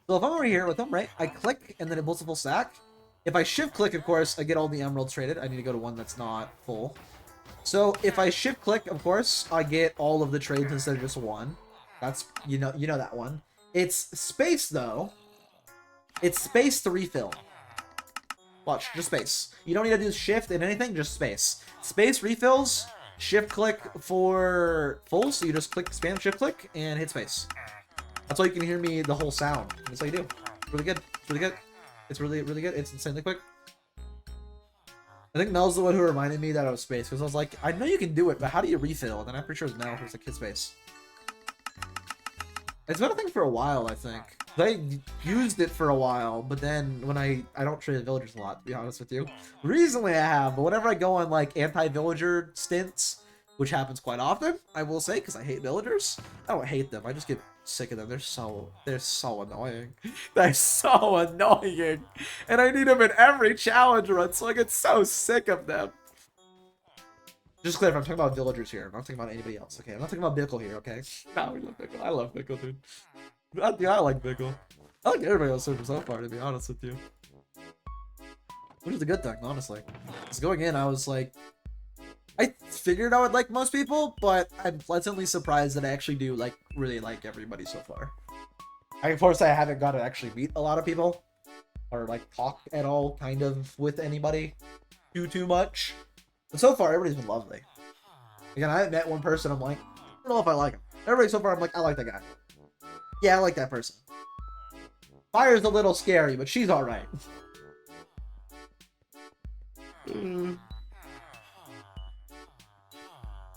So if I'm over here with them, right? I click, and then it builds a full stack. If I shift click, of course, I get all the emeralds traded. I need to go to one that's not full. So if I shift click, of course, I get all of the trades instead of just one. That's, you know that one. It's space, though. It's space to refill. Watch, just space. You don't need to do shift and anything, just space. Space refills, shift click for full, so you just click, spam shift click, and hit space. That's why you can hear me the whole sound. That's all you do. It's really good. It's really good. It's really, really good. It's insanely quick. I think Mel's the one who reminded me that it was space, because I was like, I know you can do it, but how do you refill? And then I'm pretty sure it's Mel who's like, hit space. It's been a thing for a while, I think. I used it for a while, but then when I don't trade villagers a lot, to be honest with you. Recently I have, but whenever I go on like anti-villager stints, which happens quite often, I will say, because I hate villagers. I don't hate them, I just get sick of them. They're so annoying. They're so annoying. And I need them in every challenge run, so I get so sick of them. Just clear, if I'm talking about villagers here. I'm not talking about anybody else, okay? I'm not talking about Bickle here, okay? No, we love Bickle. I love Bickle, dude. I like Bickle. I like everybody else from so far, to be honest with you. Which is a good thing, honestly. Because going in, I was like... I figured I would like most people, but I'm pleasantly surprised that I actually do, like, really like everybody so far. Of course, I haven't got to actually meet a lot of people. Or, like, talk at all, kind of, with anybody. Too much. But so far, everybody's been lovely. Again, I haven't met one person, I'm like, I don't know if I like him. Everybody so far, I'm like, I like that guy. Yeah, I like that person. Fire's a little scary, but she's alright. Don't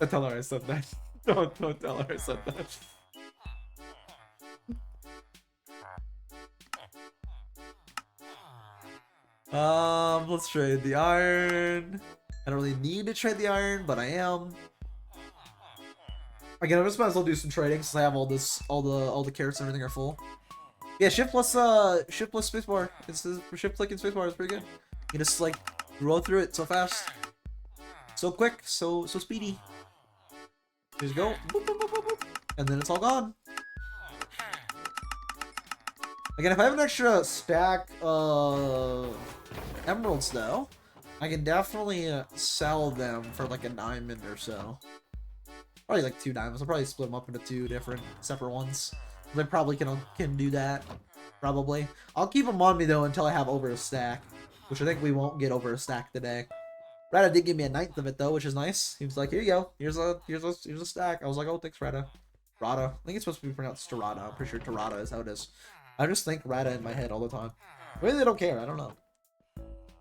tell her I said that. Don't tell her I said that. Let's trade the iron. I don't really need to trade the iron, but I am. Again, I just might as well do some trading since I have all the carrots and everything are full. Yeah, shift plus spacebar. It's shift click and spacebar is pretty good. You just like roll through it so fast, so quick, so speedy. Just go, boop, boop, boop, boop, boop, and then it's all gone. Again, if I have an extra stack of emeralds though, I can definitely sell them for like a diamond or so. Probably like 2 diamonds. I'll probably split them up into 2 different separate ones. I probably can do that. Probably. I'll keep them on me though until I have over a stack, which I think we won't get over a stack today. Rada did give me a 9th of it though, which is nice. He was like, "Here you go. Here's a stack." I was like, "Oh, thanks, Rada." Rada. I think it's supposed to be pronounced Tarada. I'm pretty sure Tarada is how it is. I just think Rada in my head all the time. Maybe they don't care. I don't know.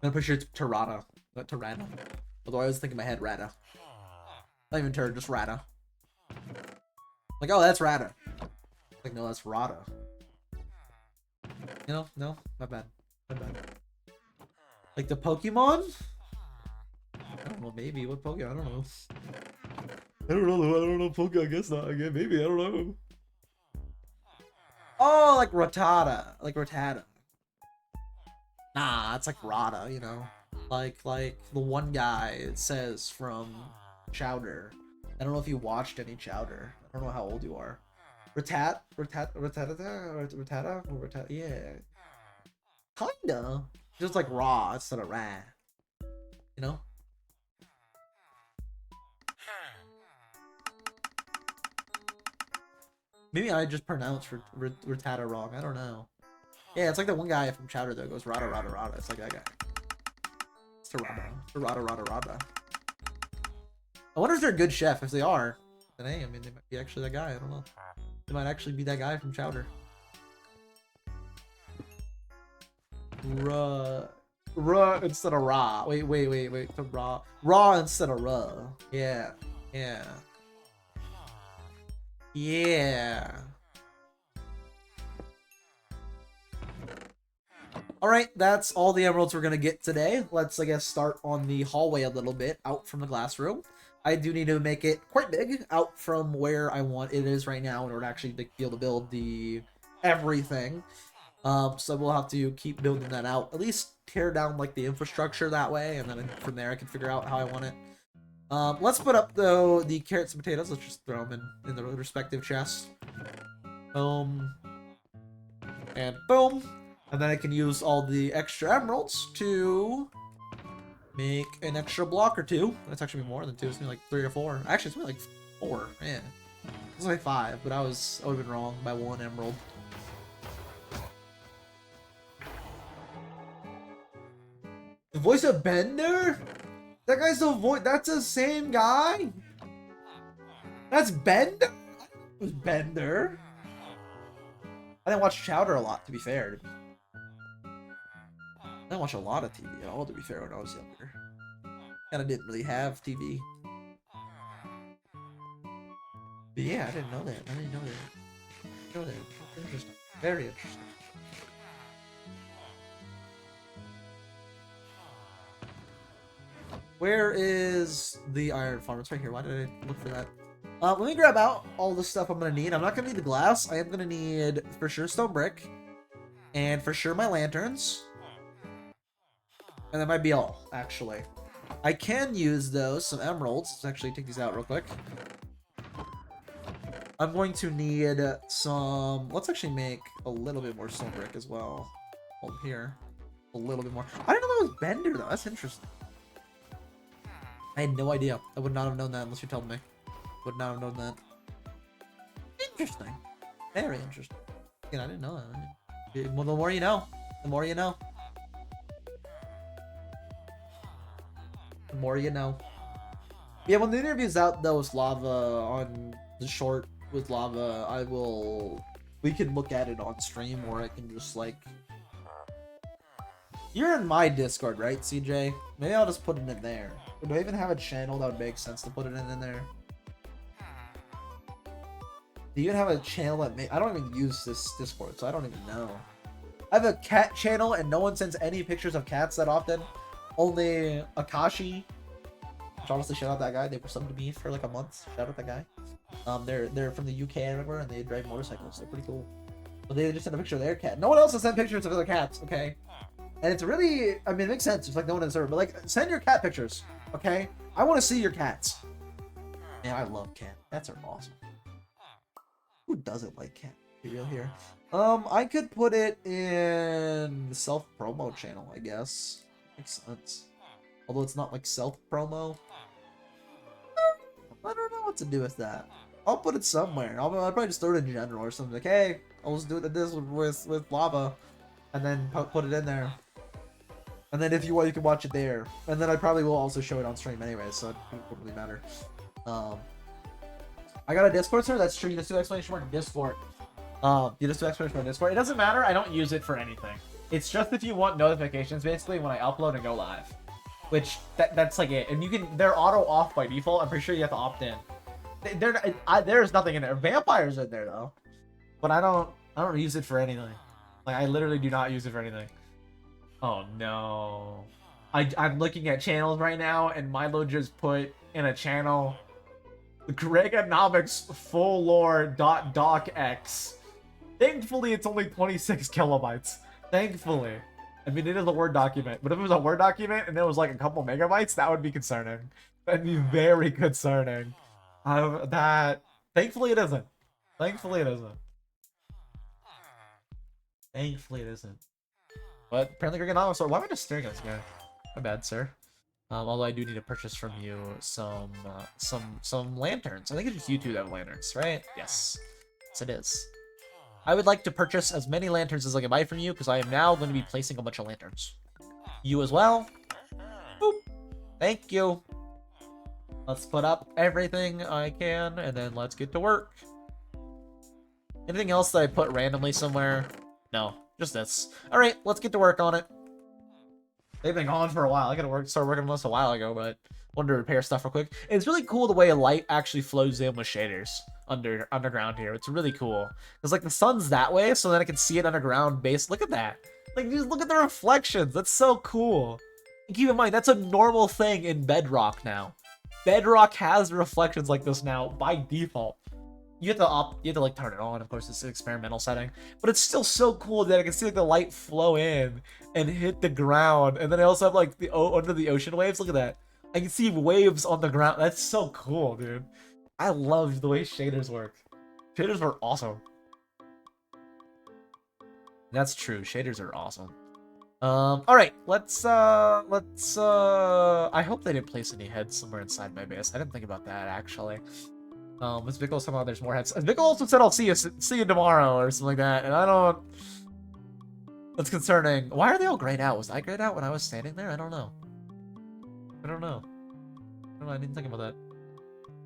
I'm pretty sure it's Tarada, not Tarada. Although I was thinking in my head Rada. Not even Tur, just Rada. Like, oh, that's Rada. Like, no, that's Rada. You know, no, my bad. Like the Pokemon? I don't know, maybe. What Pokemon? I don't know. I don't know Pokemon. I guess not. Again, maybe. I don't know. Oh, like Rattata. Like Rattata. Nah, it's like Rada, you know. Like the one guy, it says from Chowder. I don't know if you watched any Chowder. I don't know how old you are. Rattata? Yeah. Kinda. Just like raw instead of rat. You know? Maybe I just pronounced Rattata wrong. I don't know. Yeah, it's like the one guy from Chowder that goes Rada Rada Rada. It's like that guy. It's Rada Rada Rada. I wonder if they're a good chef. If they are, then hey, I mean, they might be actually that guy. I don't know. They might actually be that guy from Chowder. Ruh instead of raw. Wait. The raw instead of ruh. Yeah. Alright, that's all the emeralds we're gonna get today. Let's, I guess, start on the hallway a little bit, out from the glass room. I do need to make it quite big, out from where I want it is right now in order to actually be able to build the everything. So we'll have to keep building that out. At least tear down, like, the infrastructure that way, and then from there I can figure out how I want it. Let's put up, though, the carrots and potatoes. Let's just throw them in the respective chests. Boom. And boom. And then I can use all the extra emeralds to make an extra block or 2. That's actually more than 2. It's maybe like 3 or 4. Actually, it's maybe like 4. Man. It's like 5, but I would have been wrong by 1 emerald. The voice of Bender? That guy's the voice. That's the same guy? That's Bender? It was Bender. I didn't watch Chowder a lot, to be fair. I didn't watch a lot of TV at all, to be fair, when I was younger. And I didn't really have TV. But yeah, I didn't know that. Interesting. Very interesting. Where is the iron farm? It's right here. Why did I look for that? Let me grab out all the stuff I'm going to need. I'm not going to need the glass. I am going to need, for sure, stone brick. And for sure, my lanterns. And that might be all, actually. I can use those, some emeralds. Let's actually take these out real quick. I'm going to need some... Let's actually make a little bit more stone brick as well. Hold here. A little bit more. I didn't know that was Bender, though. That's interesting. I had no idea. I would not have known that unless you told me. Would not have known that. Interesting. Very interesting. Again, I didn't know that. Well, the more you know. The more you know. The more you know. Yeah, when the interview's out, though, with Lava on the short with Lava, we can look at it on stream, or I can just, like... You're in my Discord, right, CJ? Maybe I'll just put it in there. Do I even have a channel that would make sense to put it in there? Do you even have a channel that I don't even use this Discord, so I don't even know. I have a cat channel, and no one sends any pictures of cats that often. Only Akashi. Which honestly, shout out that guy. They were subbed to me for like a month. Shout out that guy. They're from the UK, I remember, and they drive motorcycles. They're pretty cool. But they just sent a picture of their cat. No one else has sent pictures of other cats, okay? And it's really, I mean, it makes sense. It's like no one in the server, but like, send your cat pictures, okay? I want to see your cats. Man, I love cats. Cats are awesome. Who doesn't like cat material here? I could put it in the self-promo channel, I guess. Makes sense. Although it's not like self-promo. I don't know what to do with that. I'll put it somewhere. I'll probably just throw it in general or something. Like, hey, I'll just do it this with Lava. And then put it in there. And then if you want, you can watch it there. And then I probably will also show it on stream anyway, so it wouldn't really matter. I got a Discord server. That's true. You just do exclamation mark Discord. You just do exclamation mark Discord. It doesn't matter. I don't use it for anything. It's just if you want notifications, basically, when I upload and go live. Which that's like it. And you can. They're auto off by default. I'm pretty sure you have to opt in. There's nothing in there. Vampires in there though. But I don't use it for anything. Like I literally do not use it for anything. Oh no. I'm looking at channels right now, and Milo just put in a channel Gregonomics full lore .docx. Thankfully, it's only 26 kilobytes. Thankfully. I mean, it is a Word document, but if it was a Word document and it was like a couple megabytes, that would be concerning. That'd be very concerning. Thankfully, it isn't. Thankfully, it isn't. Thankfully, it isn't. But apparently, Gregonomics. Why am I just staring at this guy? My bad, sir. Although I do need to purchase from you some lanterns. I think it's just you two that have lanterns, right? Yes. Yes, it is. I would like to purchase as many lanterns as I can buy from you, because I am now going to be placing a bunch of lanterns. You as well. Boop. Thank you. Let's put up everything I can, and then let's get to work. Anything else that I put randomly somewhere? No, just this. Alright, let's get to work on it. They've been gone for a while. I gotta start working on this a while ago, but wanted to repair stuff real quick. And it's really cool the way light actually flows in with shaders underground here. It's really cool. Because like the sun's that way, so then I can see it underground base. Look at that. Like just look at the reflections. That's so cool. And keep in mind, that's a normal thing in Bedrock now. Bedrock has reflections like this now by default. You have to like turn it on. Of course, it's an experimental setting, but it's still so cool that I can see like the light flow in and hit the ground, and then I also have like the under the ocean waves. Look at that. I can see waves on the ground. That's so cool, dude. I love the way shaders work. Shaders are awesome. That's true. Shaders are awesome. All right. Let's. I hope they didn't place any heads somewhere inside my base. I didn't think about that actually. Miss Bickle, somehow there's more heads. Bickle also said I'll see you tomorrow or something like that, and I don't. That's concerning. Why are they all grayed out? Was I grayed out when I was standing there? I don't know. I didn't think about that.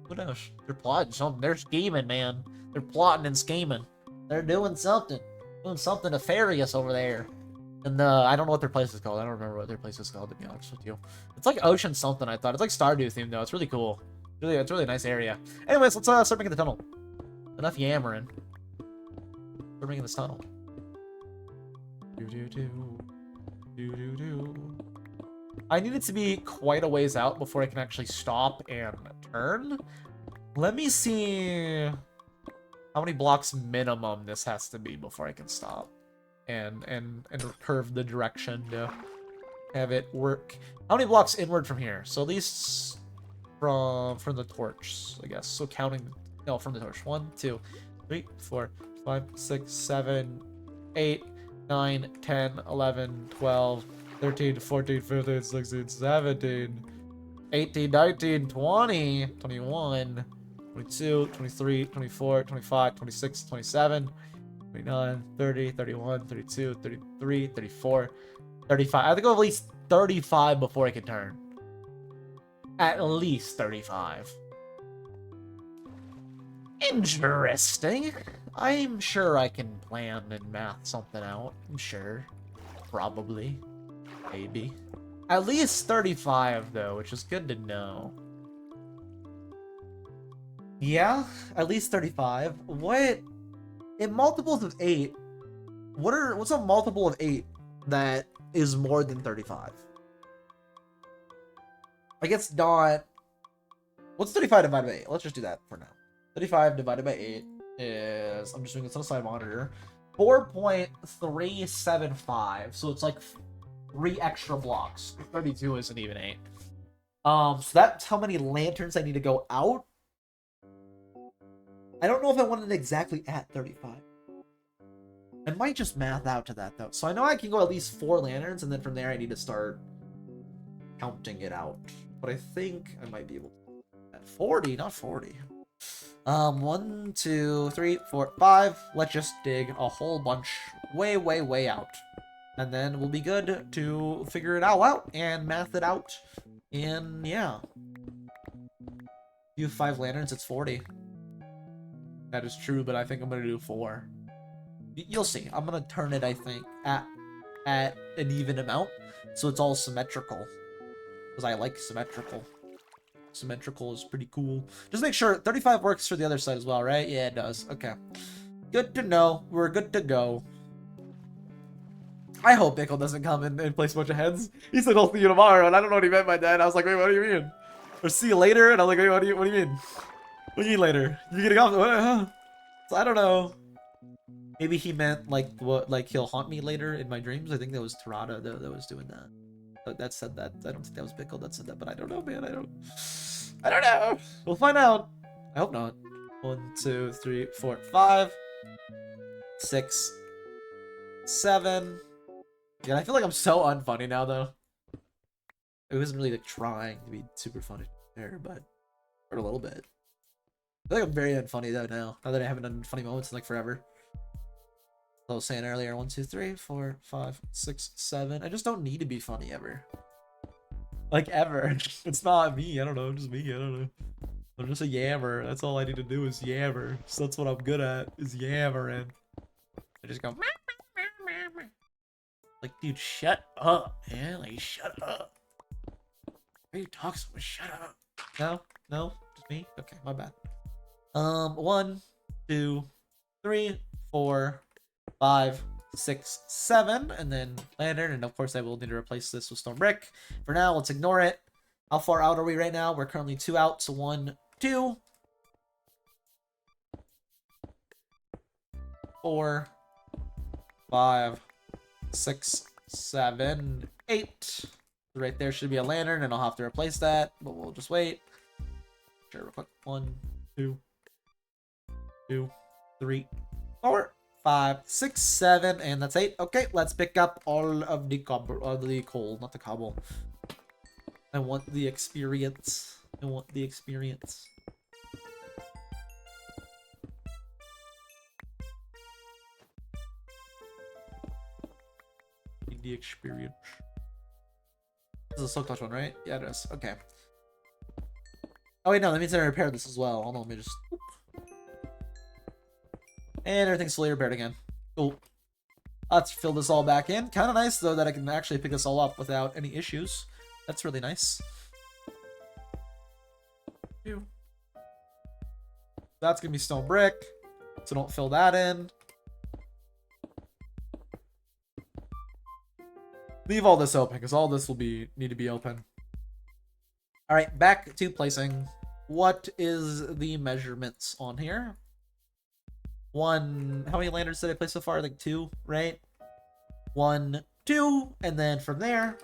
Who knows? They're plotting something. They're scheming, man. They're plotting and scheming. They're doing something. Doing something nefarious over there. And I don't know what their place is called. I don't remember what their place is called, to be honest with you. It's like Ocean something, I thought. It's like Stardew themed, though. It's really cool. It's really a nice area. Anyways, let's start making the tunnel. Enough yammering. We're making this tunnel. I need it to be quite a ways out before I can actually stop and turn. Let me see how many blocks minimum this has to be before I can stop and curve the direction to have it work. How many blocks inward from here? So at least from the torch, I guess. So counting, no, from the torch. 1, 2, 3, 4, 5, 6, 7, 8, 9, 10, 11, 12, 13, 14, 15, 16, 17, 18, 19, 20, 21, 22, 23, 24, 25, 26, 27, 29, 30, 31, 32, 33, 34, 35. I have to go at least 35 before I can turn. At least 35. Interesting. I'm sure I can plan and math something out. I'm sure. Probably. Maybe. At least 35, though, which is good to know. Yeah, at least 35. What? In multiples of 8, what's a multiple of 8 that is more than 35? I guess not. What's 35 divided by 8? Let's just do that for now. 35 divided by 8 is, I'm just doing this on the side monitor, 4.375. So it's like 3 extra blocks. 32 isn't even 8. So that's how many lanterns I need to go out. I don't know if I want it exactly at 35. I might just math out to that, though. So I know I can go at least 4 lanterns, and then from there I need to start counting it out. But I think I might be able to at 40, not 40. 1, 2, 3, 4, 5. Let's just dig a whole bunch way, way, way out. And then we'll be good to figure it all out and math it out. And yeah. You have 5 lanterns, it's 40. That is true, but I think I'm gonna do 4. You'll see. I'm gonna turn it, I think, at an even amount, so it's all symmetrical. Because I like symmetrical. Symmetrical is pretty cool. Just make sure 35 works for the other side as well, right? Yeah, it does. Okay. Good to know. We're good to go. I hope Bickle doesn't come and place a bunch of heads. He said, I'll see you tomorrow, and I don't know what he meant by that. I was like, wait, what do you mean? Or see you later? And I was like, wait, what do you mean? What do you mean later? You getting off? What? So I don't know. Maybe he meant like what? Like he'll haunt me later in my dreams. I think that was Tarada that was doing that. That said that. I don't think that was Bickle that said that, but I don't know, man. I don't know. We'll find out. I hope not. 1, 2, 3, 4, 5, 6, 7. Yeah, I feel like I'm so unfunny now, though. It wasn't really like trying to be super funny there, but for a little bit. I feel like I'm very unfunny though now that I haven't done funny moments in like forever. As I was saying earlier, 1, 2, 3, 4, 5, 6, 7. I just don't need to be funny ever. Like ever. It's not me. I don't know. Just me. I don't know. I'm just a yammer. That's all I need to do is yammer. So that's what I'm good at is yammering. I just go. Like, dude, shut up, man. Like, shut up. Why are you talking so much? Shut up. No, just me. Okay, my bad. 1, 2, 3, 4, 5, 6, 7, and then lantern, and of course I will need to replace this with stone brick. For now, let's ignore it. How far out are we right now? We're currently 2 out, so 1, 2, 4, 5, 6, 7, 8. Right there should be a lantern, and I'll have to replace that, but we'll just wait. Sure, real quick. 1, 2, 3, 4, 5, 6, 7, and that's 8. Okay, let's pick up all of the coal, not the cobble. I want the experience. I want the experience. Need the experience. This is a silk touch one, right? Yeah, it is. Okay. Oh wait, no, that means I repaired this as well. Hold on, let me just. And everything's fully repaired again. Cool. Let's fill this all back in. Kind of nice, though, that I can actually pick this all up without any issues. That's really nice. That's going to be stone brick, so don't fill that in. Leave all this open, because all this will need to be open. Alright, back to placing. What is the measurements on here? 1, how many lanterns did I place so far? Like 2, right? 1, 2, and then from there,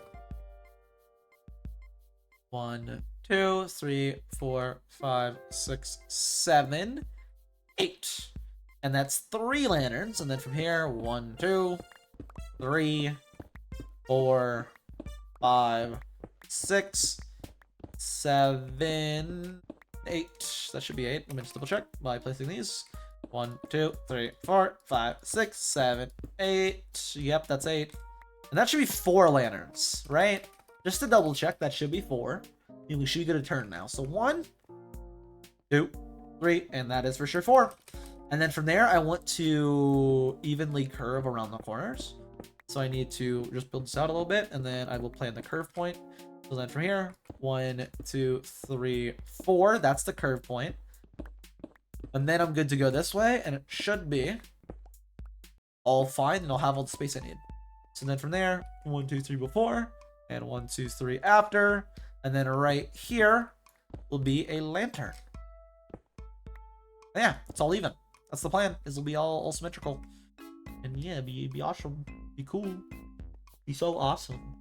1, 2, 3, 4, 5, 6, 7, 8. And that's 3 lanterns. And then from here, 1, 2, 3, 4, 5, 6, 7, 8. That should be 8. Let me just double check by placing these. 1, 2, 3, 4, 5, 6, 7, 8. Yep, that's 8. And that should be 4 lanterns, right? Just to double check, that should be 4. And we should get a turn now. So 1, 2, 3, and that is for sure 4. And then from there, I want to evenly curve around the corners. So I need to just build this out a little bit, and then I will plan the curve point. So then from here, 1, 2, 3, 4. That's the curve point. And then I'm good to go this way, and it should be all fine, and I'll have all the space I need. So then from there, 1, 2, 3 before, and 1, 2, 3 after. And then right here will be a lantern. Yeah, it's all even. That's the plan. This will be all symmetrical. And yeah, be awesome. Be cool. Be so awesome.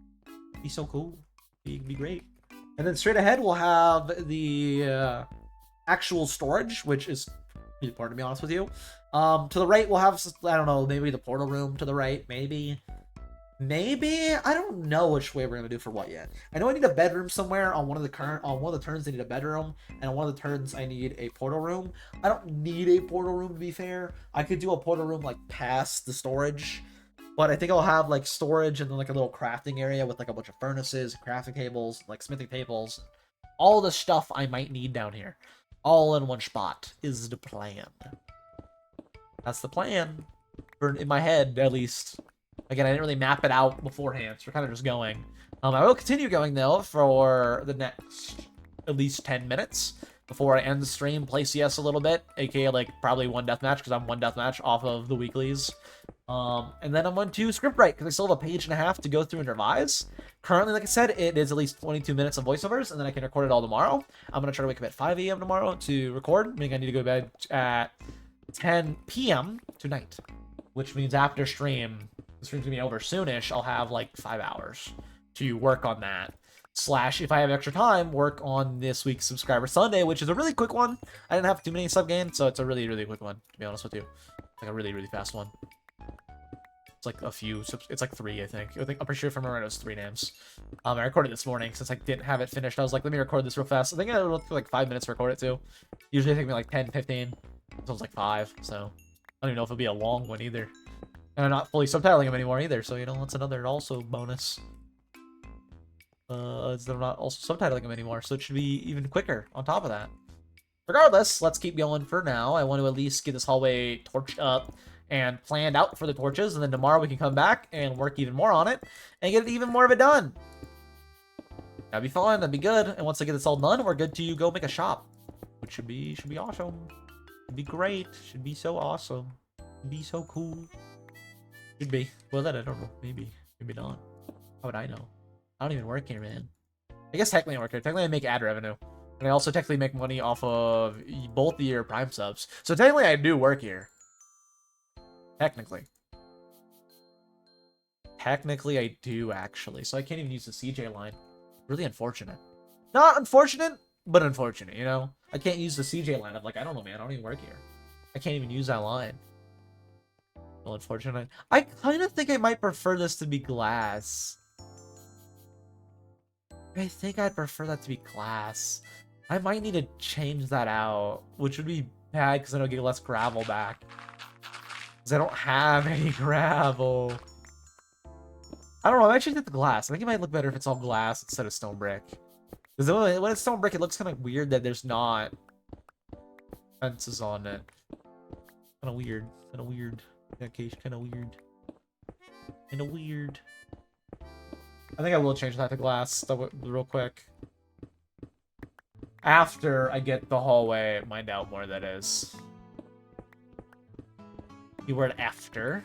Be so cool. Be great. And then straight ahead, we'll have the actual storage, which is really important, to be honest with you. To the right, we'll have, I don't know, maybe the portal room to the right, maybe. I don't know which way we're gonna do for what yet. I know I need a bedroom somewhere on one of the turns. I need a bedroom, and on one of the turns I need a portal room. I don't need a portal room, to be fair. I could do a portal room like past the storage, but I think I'll have like storage and then like a little crafting area with like a bunch of furnaces, crafting tables, like smithing tables, all the stuff I might need down here, all in one spot is the plan. That's the plan, in my head at least. Again, I didn't really map it out beforehand, so we're kind of just going. I will continue going, though, for the next at least 10 minutes before I end the stream, play CS a little bit, aka, like, probably one deathmatch, because I'm one deathmatch off of the weeklies. And then I'm going to script write, because I still have a page and a half to go through and revise. Currently, like I said, it is at least 22 minutes of voiceovers, and then I can record it all tomorrow. I'm going to try to wake up at 5 a.m. tomorrow to record, meaning I need to go to bed at 10 p.m. tonight, which means after stream... the stream's gonna be over soonish, I'll have like 5 hours to work on that. Slash, if I have extra time, work on this week's Subscriber Sunday, which is a really quick one. I didn't have too many sub gains, so it's a really, really quick one, to be honest with you. Like a really, really fast one. It's like a few, it's like 3, I think. I'm pretty sure if I remember right, it was 3 names. I recorded this morning, since I didn't have it finished. I was like, let me record this real fast. I think it'll take like 5 minutes to record it too. Usually take me like 10, 15. So it was like 5, so I don't even know if it'll be a long one either. And I'm not fully subtitling them anymore either, so, you know, that's another also bonus. Is that I'm not also subtitling them anymore, so it should be even quicker on top of that. Regardless, let's keep going for now. I want to at least get this hallway torched up and planned out for the torches, and then tomorrow we can come back and work even more on it and get even more of it done. That'd be fun, that'd be good. And once I get this all done, we're good to go make a shop, which should be awesome. Should be great. Should be so awesome. Should be so cool. Should be. Well, that I don't know. Maybe. Maybe not. How would I know? I don't even work here, man. I guess technically I work here. Technically I make ad revenue. And I also technically make money off of both the year Prime subs. So technically I do work here. Technically. Technically I do, actually. So I can't even use the CJ line. Really unfortunate. Not unfortunate, but unfortunate, you know? I can't use the CJ line. I'm like, I don't know, man. I don't even work here. I can't even use that line. Well, unfortunate. I kind of think I might prefer this to be glass. I think I'd prefer that to be glass. I might need to change that out, which would be bad because then I'll get less gravel back. Because I don't have any gravel. I don't know. I actually did the glass. I think it might look better if it's all glass instead of stone brick. Because when it's stone brick, it looks kind of weird that there's not fences on it. Kind of weird. Kind of weird. In that case, kind of weird. Kind of weird. I think I will change that to glass real quick. After I get the hallway mined out more, that is. Keyword after.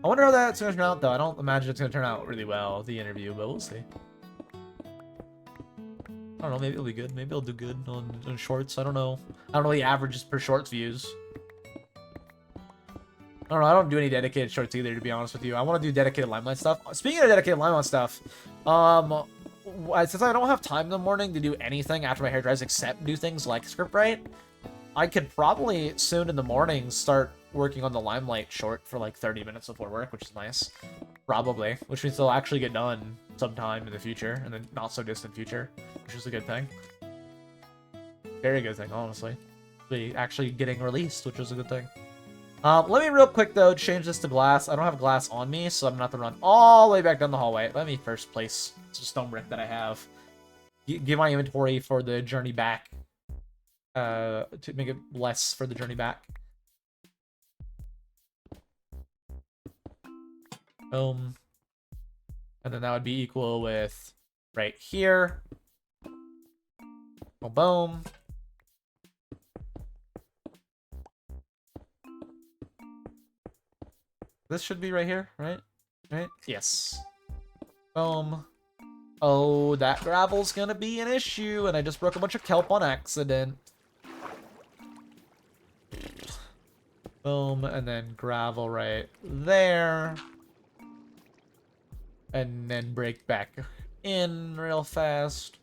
I wonder how that's going to turn out, though. I don't imagine it's going to turn out really well, the interview, but we'll see. I don't know, maybe it'll be good. Maybe it'll do good on shorts. I don't know. I don't know the averages per shorts views. I don't know. I don't do any dedicated shorts either, to be honest with you. I want to do dedicated Limelight stuff. Speaking of dedicated Limelight stuff, since I don't have time in the morning to do anything after my hair dries except do things like scriptwrite, I could probably soon in the morning start working on the Limelight short for like 30 minutes before work, which is nice. Probably. Which means they'll actually get done sometime in the future, in the not so distant future, which is a good thing. Very good thing, honestly. Be actually getting released, which is a good thing. Let me real quick, though, change this to glass. I don't have glass on me, so I'm going to have to run all the way back down the hallway. Let me first place some stone brick that I have. Give my inventory for the journey back. To make it less for the journey back. Boom. And then that would be equal with right here. Boom, boom. This should be right here, right? Right? Yes. Boom. Oh, that gravel's gonna be an issue, and I just broke a bunch of kelp on accident. Boom, and then gravel right there. And then break back in real fast.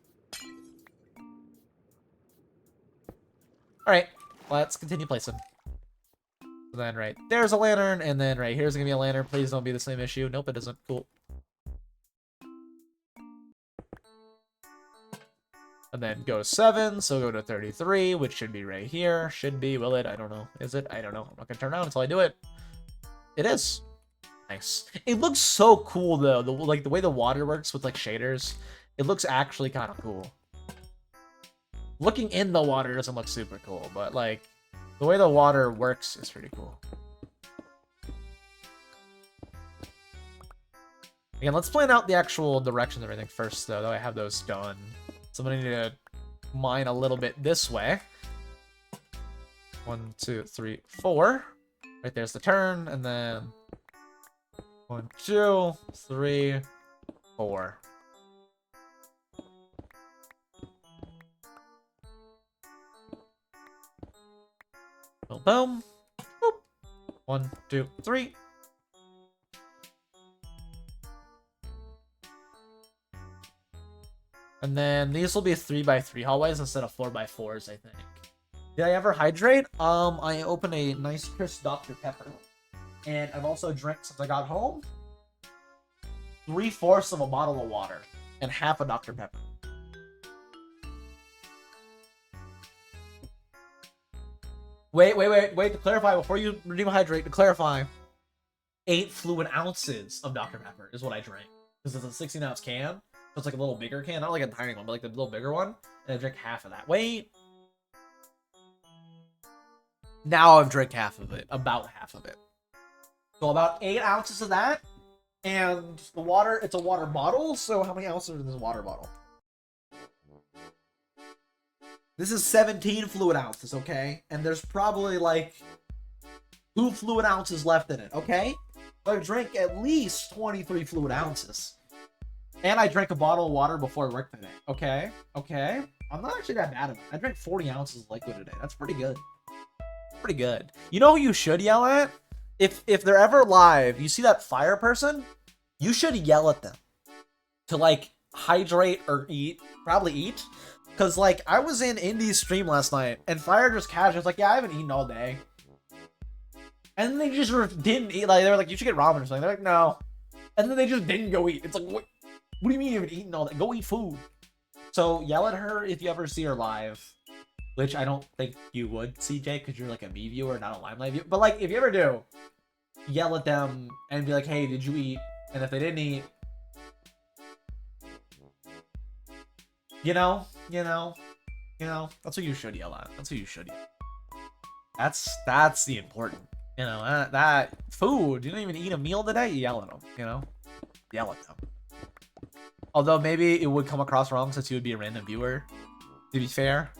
Alright, let's continue placing. So then right there's a lantern, and then right here's gonna be a lantern. Please don't be the same issue. Nope, it isn't. Cool. And then go to 7, so go to 33, which should be right here. Should be, will it? I don't know. Is it? I don't know. I'm not gonna turn around until I do it. It is. Nice. It looks so cool though. Like the way the water works with like shaders. It looks actually kind of cool. Looking in the water doesn't look super cool, but like the way the water works is pretty cool. Again, let's plan out the actual directions and everything first though, I have those done. So I'm gonna need to mine a little bit this way. 1, 2, 3, 4. Right there's the turn, and then 1, 2, 3, 4. Boom, boom. Boop. 1, 2, 3. And then these will be 3x3 hallways instead of 4x4s, I think. Did I ever hydrate? I opened a nice crisp Dr. Pepper. And I've also drank, since I got home, 3/4 of a bottle of water and half a Dr. Pepper. Wait, to clarify, before you redeem hydrate, to clarify, 8 fluid ounces of Dr. Pepper is what I drank. Because it's a 16-ounce can, so it's like a little bigger can, not like a tiny one, but like the little bigger one, and I drank half of that. Wait. Now I've drank half of it, about half of it. So about 8 ounces of that, and the water, it's a water bottle, so how many ounces in this water bottle? This is 17 fluid ounces, okay? And there's probably like 2 fluid ounces left in it, okay? So I drank at least 23 fluid ounces. And I drank a bottle of water before work today, okay? Okay? I'm not actually that bad at it. I drank 40 ounces of liquid today. That's pretty good. Pretty good. You know who you should yell at? If they're ever live, you see that fire person? You should yell at them to like hydrate or eat. Probably eat. Because like I was in Indy's stream last night and fire just casually was like, yeah, I haven't eaten all day. And then they just didn't eat. Like they were like, you should get ramen or something. They're like, no. And then they just didn't go eat. It's like, what do you mean you haven't eaten all day? Go eat food. So yell at her if you ever see her live. Which I don't think you would, CJ, because you're like a me viewer, not a Limelight viewer. But like, if you ever do, yell at them and be like, hey, did you eat? And if they didn't eat, you know, that's what you should yell at. That's what you should yell at. That's the important, that food. You didn't even eat a meal today, you yell at them, yell at them. Although maybe it would come across wrong since you would be a random viewer, to be fair.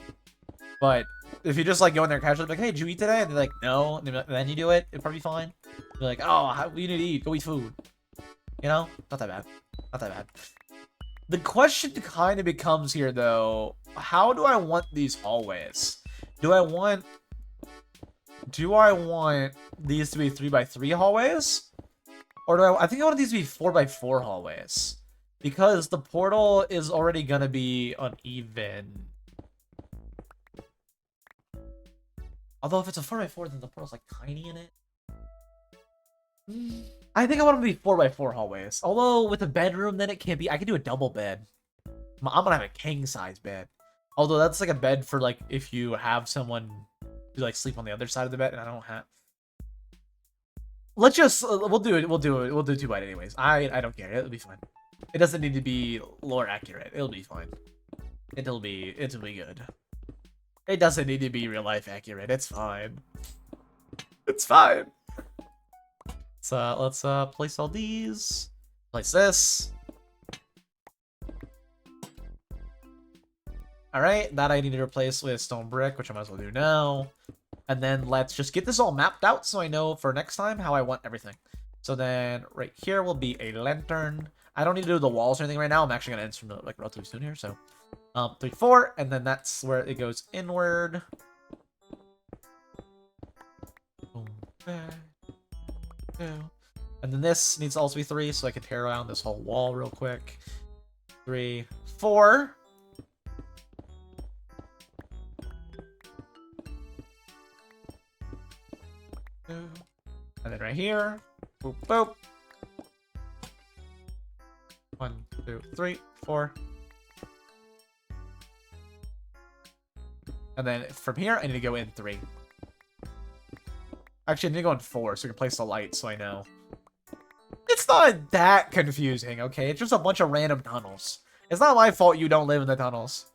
But if you just like go in there casually, like, hey, did you eat today? And they're like, no. And then you do it, it'd probably be fine. You're like, oh, you need to eat. Go eat food. Not that bad. Not that bad. The question kind of becomes here, though, how do I want these hallways? Do I want do I want these to be 3x3 hallways? Or do I think I want these to be 4x4 hallways. Because the portal is already gonna be uneven. Although if it's a 4x4, then the portal's like tiny in it. I think I want them to be 4x4 hallways. Although with a bedroom, then it can't be. I can do a double bed. I'm gonna have a king size bed. Although that's like a bed for like if you have someone who like sleep on the other side of the bed, and I don't have. Let's just we'll do it. We'll do 2 by anyways. I don't care. It'll be fine. It doesn't need to be lore accurate. It'll be fine. It'll be good. It doesn't need to be real life accurate. It's fine. It's fine. So let's place all these. Place this. Alright, that I need to replace with stone brick, which I might as well do now. And then let's just get this all mapped out so I know for next time how I want everything. So then right here will be a lantern. I don't need to do the walls or anything right now. I'm actually gonna end from like relatively soon here. So 3, 4, and then that's where it goes inward. Boom, back, two. And then this needs to also be 3, so I can tear around this whole wall real quick. 3, 4. And then right here, boop, boop. 1, 2, 3, 4. And then from here, I need to go in 3. Actually, I need to go in 4, so we can place the light, so I know. It's not that confusing, okay? It's just a bunch of random tunnels. It's not my fault you don't live in the tunnels.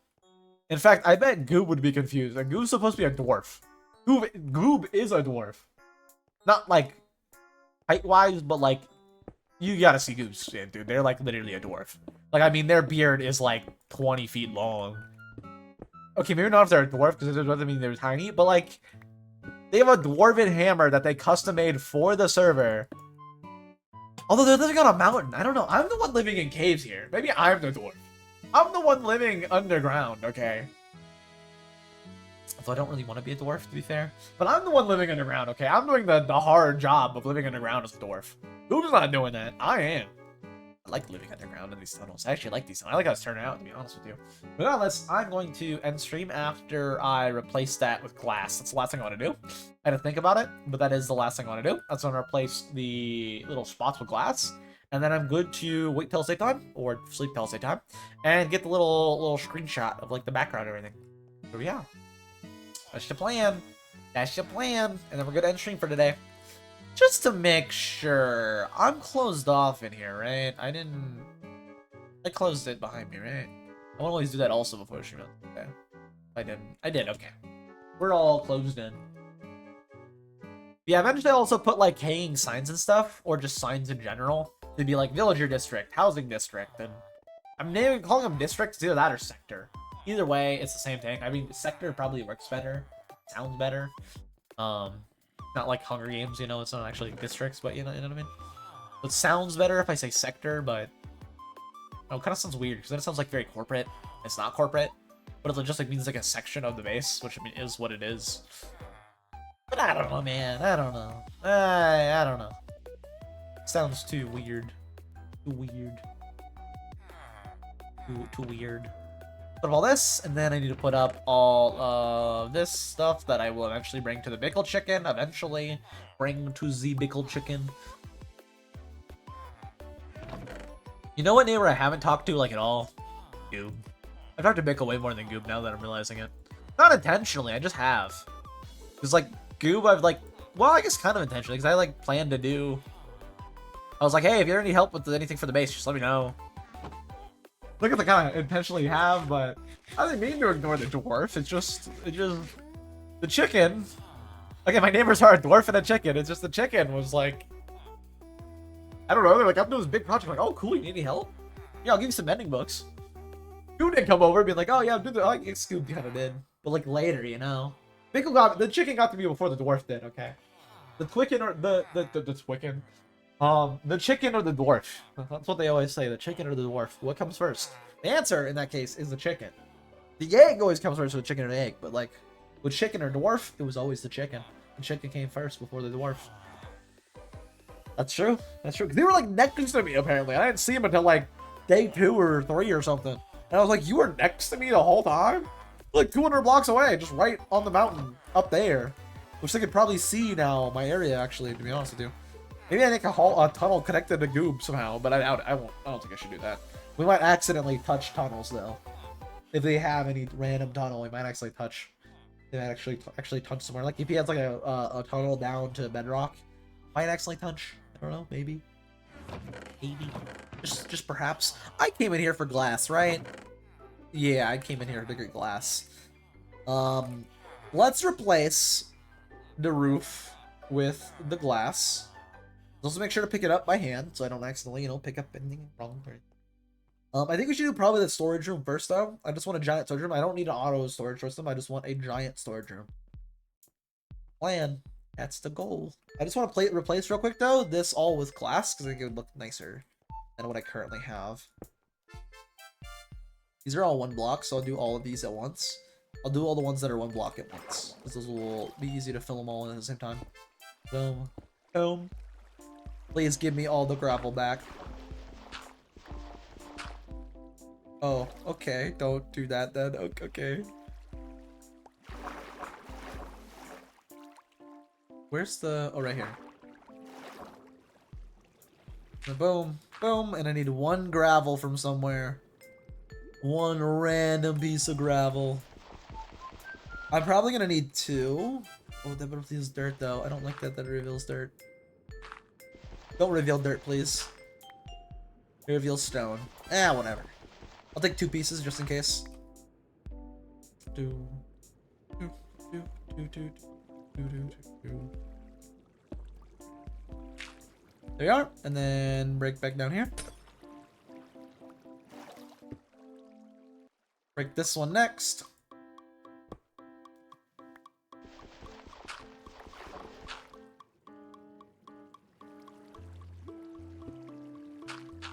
In fact, I bet Goob would be confused. And Goob's supposed to be a dwarf. Goob is a dwarf. Not like height-wise, but like you gotta see Goob's skin, dude. They're like literally a dwarf. Like, I mean, their beard is like 20 feet long. Okay, maybe not if they're a dwarf, because it doesn't mean they're tiny, but like they have a dwarven hammer that they custom made for the server. Although they're living on a mountain. I don't know. I'm the one living in caves here. Maybe I'm the dwarf. I'm the one living underground, okay? Although I don't really want to be a dwarf, to be fair. But I'm the one living underground, okay? I'm doing the hard job of living underground as a dwarf. Who's not doing that? I am. I like living underground in these tunnels. I actually like these tunnels. I like how it's turning out, to be honest with you. But nonetheless, I'm going to end stream after I replace that with glass. That's the last thing I want to do. I had to think about it, but that is the last thing I want to do. That's when I replace the little spots with glass. And then I'm good to wait till daytime, or sleep till daytime, and get the little screenshot of like the background and everything. So yeah. That's the plan. That's the plan. And then we're good to end stream for today. Just to make sure, I'm closed off in here, right? I closed it behind me, right? I want to always do that also before stream. Okay. I did, okay. We're all closed in. Yeah, eventually I'll also put like hanging signs and stuff, or just signs in general. They'd be like villager district, housing district, and I'm calling them districts, either that or sector. Either way, it's the same thing. I mean, sector probably works better, sounds better. Not like Hunger Games, you know, it's not actually districts, but you know what I mean? It sounds better if I say sector, but oh, it kind of sounds weird, because then it sounds like very corporate. It's not corporate, but it just like means like a section of the base, which I mean is what it is. But I don't know, man. I don't know. I don't know. Sounds too weird. Too weird. Too weird. Put up all this, and then I need to put up all of this stuff that I will eventually bring to the pickle chicken. Eventually bring to the pickle chicken. You know what neighbor I haven't talked to like at all? Goob. I've talked to Pickle way more than Goob now that I'm realizing it. Not intentionally, I just have. Because like Goob, I've like, well, I guess kind of intentionally, because I like planned to do. I was like, hey, if you ever need help with anything for the base, just let me know. Look at the kind of intentionally have, but I didn't mean to ignore the dwarf. It's just the chicken. Okay, my neighbors are a dwarf and a chicken. It's just the chicken was like, I don't know. They're like, I'm doing this big project. I'm like, oh, cool. You need any help? Yeah, I'll give you some mending books. Scoop did come over and be like, oh yeah, I'm doing the. I guess Scoop kind of did, but like later, you know. The chicken got to me before the dwarf did. Okay, the chicken or the chicken. The chicken or the dwarf. That's what they always say, the chicken or the dwarf. What comes first? The answer, in that case, is the chicken. The egg always comes first with chicken or the egg, but like, with chicken or dwarf, it was always the chicken. The chicken came first before the dwarf. That's true. That's true. They were like next to me apparently. I didn't see them until like day 2 or 3 or something. And I was like, you were next to me the whole time? Like 200 blocks away, just right on the mountain up there. Which they could probably see now, my area actually, to be honest with you. Maybe I make a tunnel connected to Goob somehow, but I doubt it. I don't think I should do that. We might accidentally touch tunnels though. If they have any random tunnel, we might actually touch. They might actually touch somewhere. Like if he has like a tunnel down to bedrock, might actually touch. I don't know, maybe. Maybe. Just perhaps. I came in here for glass, right? Yeah, I came in here to get glass. Let's replace the roof with the glass. Also make sure to pick it up by hand so I don't accidentally, you know, pick up anything wrong. I think we should do probably the storage room first though. I just want a giant storage room. I don't need an auto storage system. I just want a giant storage room. Plan. That's the goal. I just want to replace real quick though this all with glass because I think it would look nicer than what I currently have. These are all 1 block, so I'll do all of these at once. I'll do all the ones that are 1 block at once because those will be easy to fill them all in at the same time. Boom. Boom. Please give me all the gravel back. Oh, okay. Don't do that then. Okay. Where's the... Oh, right here. Boom. Boom. And I need 1 gravel from somewhere. 1 random piece of gravel. I'm probably gonna need 2. Oh, that reveals dirt though. I don't like that reveals dirt. Don't reveal dirt, please. It reveals stone. Whatever. I'll take 2 pieces just in case. There we are. And then break back down here. Break this one next.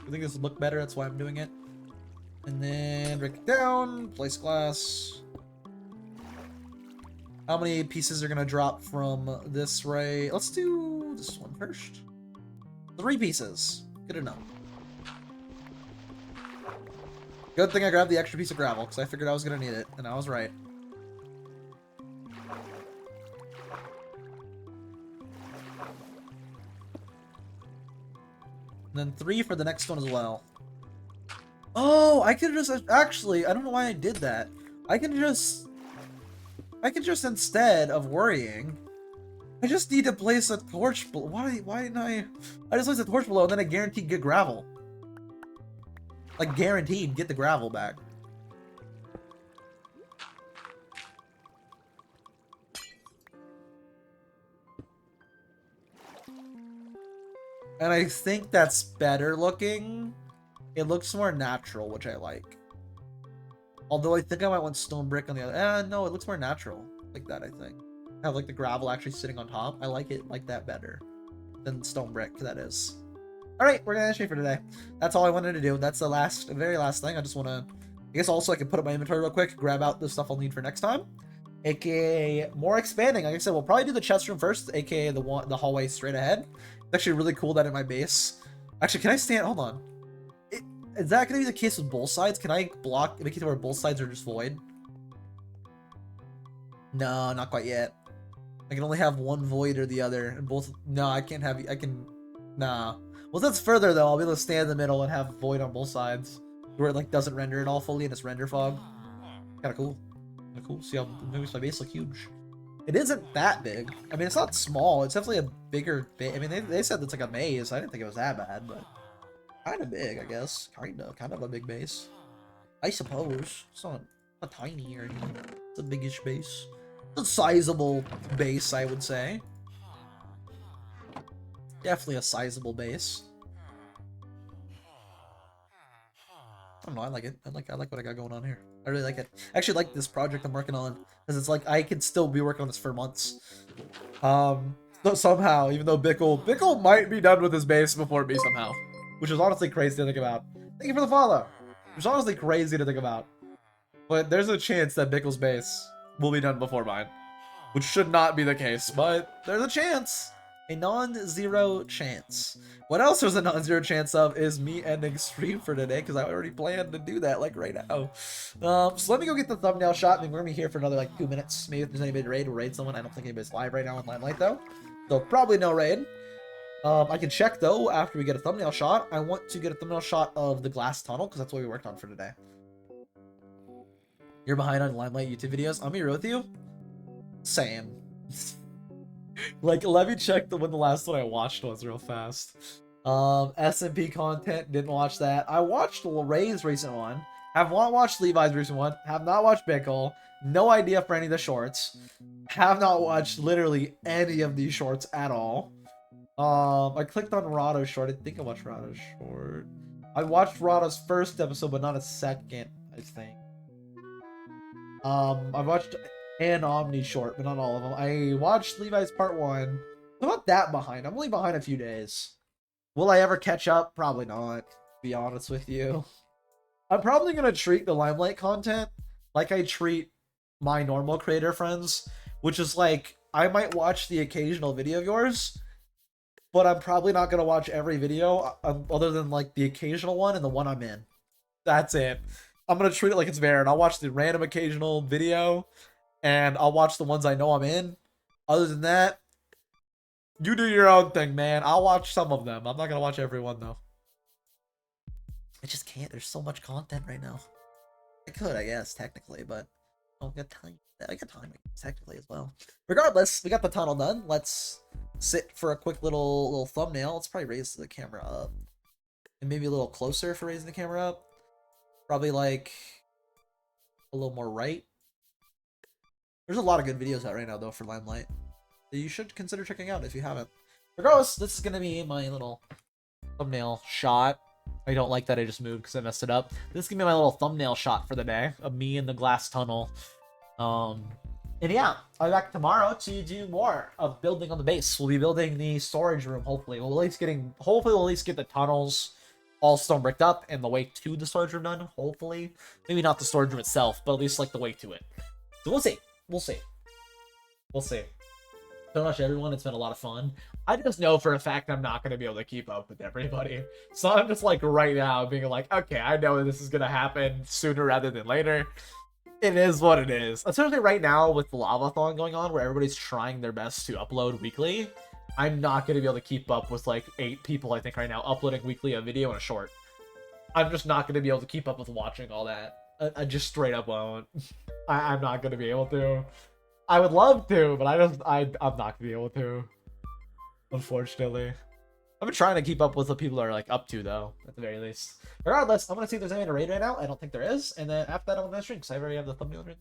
I think this would look better, that's why I'm doing it. And then break it down, place glass. How many pieces are gonna drop from this ray? Let's do this one first. 3 pieces. Good enough. Good thing I grabbed the extra piece of gravel, because I figured I was gonna need it, and I was right. And then 3 for the next one as well. Oh, I could just actually, I don't know why I did that. I can just instead of worrying, I just need to place a torch below. Why didn't I just place a torch below and then I guaranteed get gravel. Like guaranteed get the gravel back. And I think that's better looking. It looks more natural, which I like. Although I think I might want stone brick on the other. No, it looks more natural like that, I think. Have like the gravel actually sitting on top. I like it like that better than stone brick, that is. Alright, we're gonna end for today. That's all I wanted to do. That's the very last thing. I just want to, I guess also I can put up my inventory real quick, grab out the stuff I'll need for next time. AKA more expanding. Like I said, we'll probably do the chest room first, AKA the hallway straight ahead. It's actually really cool that in my base. Actually, can I stand? Hold on. Is that going to be the case with both sides? Can I make it to where both sides are just void? No, not quite yet. I can only have one void or the other, and both. No, I can't have. I can. Nah. Well, that's further though. I'll be able to stand in the middle and have void on both sides, where it like doesn't render it all fully and it's render fog. Kind of cool. Kind of cool. See how it makes my base look huge. It isn't that big. I mean, it's not small. It's definitely a bigger base. I mean, they said it's like a maze. I didn't think it was that bad, but kind of big, I guess. Kind of a big base, I suppose. It's not tiny or anything. It's a biggish base. It's a sizable base, I would say. Definitely a sizable base. I don't know. I like it. I like what I got going on here. I really like it. I actually like this project I'm working on because it's like I could still be working on this for months. Somehow, even though Bickle might be done with his base before me somehow, which is honestly crazy to think about. Thank you for the follow. Which is honestly crazy to think about. But there's a chance that Bickle's base will be done before mine. which should not be the case, but there's a chance. A non-zero chance. What else there's a non-zero chance of is me ending stream for today, because I already planned to do that, like, right now. So let me go get the thumbnail shot. I mean, we're going to be here for another, like, 2 minutes. Maybe if there's anybody to raid, we'll raid someone. I don't think anybody's live right now on Limelight, though. So probably no raid. I can check, though, after we get a thumbnail shot. I want to get a thumbnail shot of the glass tunnel, because that's what we worked on for today. You're behind on Limelight YouTube videos. I'll be real with you. Same. Like, let me check when the last one I watched was real fast. SMP content, didn't watch that. I watched Ray's recent one. Have not watched Levi's recent one. Have not watched Bickle. No idea for any of the shorts. Have not watched literally any of these shorts at all. I clicked on Rado's short. I think I watched Rado's short. I watched Rado's first episode, but not a second, I think. I watched an Omni short, but not all of them. I watched Levi's part 1. I'm not that behind. I'm only behind a few days. Will I ever catch up? Probably not, to be honest with you. I'm probably going to treat the Limelight content like I treat my normal creator friends, which is like, I might watch the occasional video of yours, but I'm probably not going to watch every video other than like the occasional one and the one I'm in. That's it. I'm going to treat it like it's there, and I'll watch the random occasional video, and I'll watch the ones I know I'm in. Other than that, you do your own thing, man. I'll watch some of them. I'm not going to watch everyone, though. I just can't. There's so much content right now. I could, I guess, technically, but I don't get time. I got time, technically, as well. Regardless, we got the tunnel done. Let's sit for a quick little thumbnail. Let's probably raise the camera up. And maybe a little closer for raising the camera up. Probably, like, a little more right. There's a lot of good videos out right now, though, for Limelight that you should consider checking out if you haven't. Regardless, this is going to be my little thumbnail shot. I don't like that I just moved because I messed it up. This is going to be my little thumbnail shot for the day of me in the glass tunnel. And yeah, I'll be back tomorrow to do more of building on the base. We'll be building the storage room, hopefully. Hopefully we'll at least get the tunnels all stone bricked up and the way to the storage room done, hopefully. Maybe not the storage room itself, but at least like the way to it. So we'll see. We'll see. We'll see. So much everyone, it's been a lot of fun. I just know for a fact I'm not going to be able to keep up with everybody. So I'm just like right now being like, okay, I know this is going to happen sooner rather than later. It is what it is. Especially right now with the Lavathon going on where everybody's trying their best to upload weekly. I'm not going to be able to keep up with like 8 people, I think, right now uploading weekly a video and a short. I'm just not going to be able to keep up with watching all that. I just straight up won't. I'm not going to be able to. I would love to, but I'm not going to be able to. Unfortunately. I've been trying to keep up with what people are like up to, though, at the very least. Regardless, I'm going to see if there's anyone to raid right now. I don't think there is. And then after that, I'm going to stream because I already have the thumbnail written.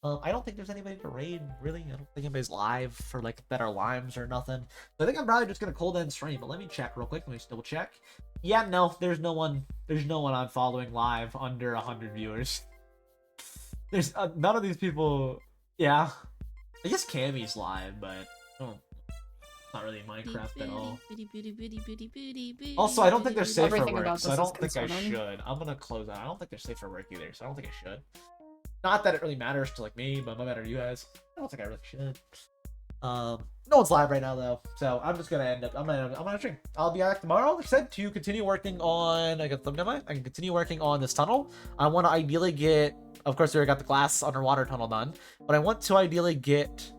I don't think there's anybody to raid, really. I don't think anybody's live for, like, better limes or nothing. So I think I'm probably just going to cold end stream. But let me check real quick. Let me just double check. Yeah, no, there's no one. There's no one I'm following live under 100 viewers. There's none of these people. Yeah. I guess Cammy's live, but not really Minecraft at all. Also, I don't think they're safe for work, so I don't think I should. I'm going to close out. I don't think they're safe for work either, so I don't think I should. Not that it really matters to like me, but it might matter to you guys. I don't think I really should. No one's live right now though, so I'm just gonna end up. I'm gonna stream. I'll be back tomorrow. Like I said, to continue working on. I got thumbnail. I can continue working on this tunnel. I want to ideally get. Of course, we already got the glass underwater tunnel done, but I want to ideally get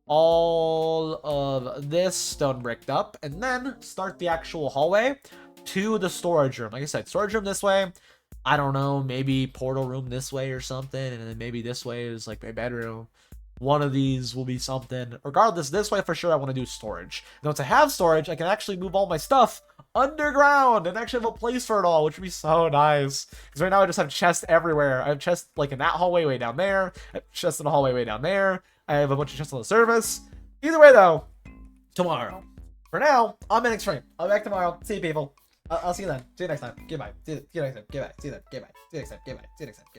all of this stone bricked up, and then start the actual hallway to the storage room. Like I said, storage room this way. I don't know, maybe portal room this way or something, and then maybe this way is like my bedroom. One of these will be something. Regardless, this way for sure I want to do storage. And once I have storage, I can actually move all my stuff underground and actually have a place for it all, which would be so nice. Because right now I just have chests everywhere. I have chests like in that hallway way down there. I have chests in the hallway way down there. I have a bunch of chests on the surface. Either way though, tomorrow. For now, I'm in extreme. I'll be back tomorrow. See you people. I'll see you then. See you next time. Goodbye. See you next time. Goodbye. See you then. Goodbye. See you next time. Goodbye. See you next time.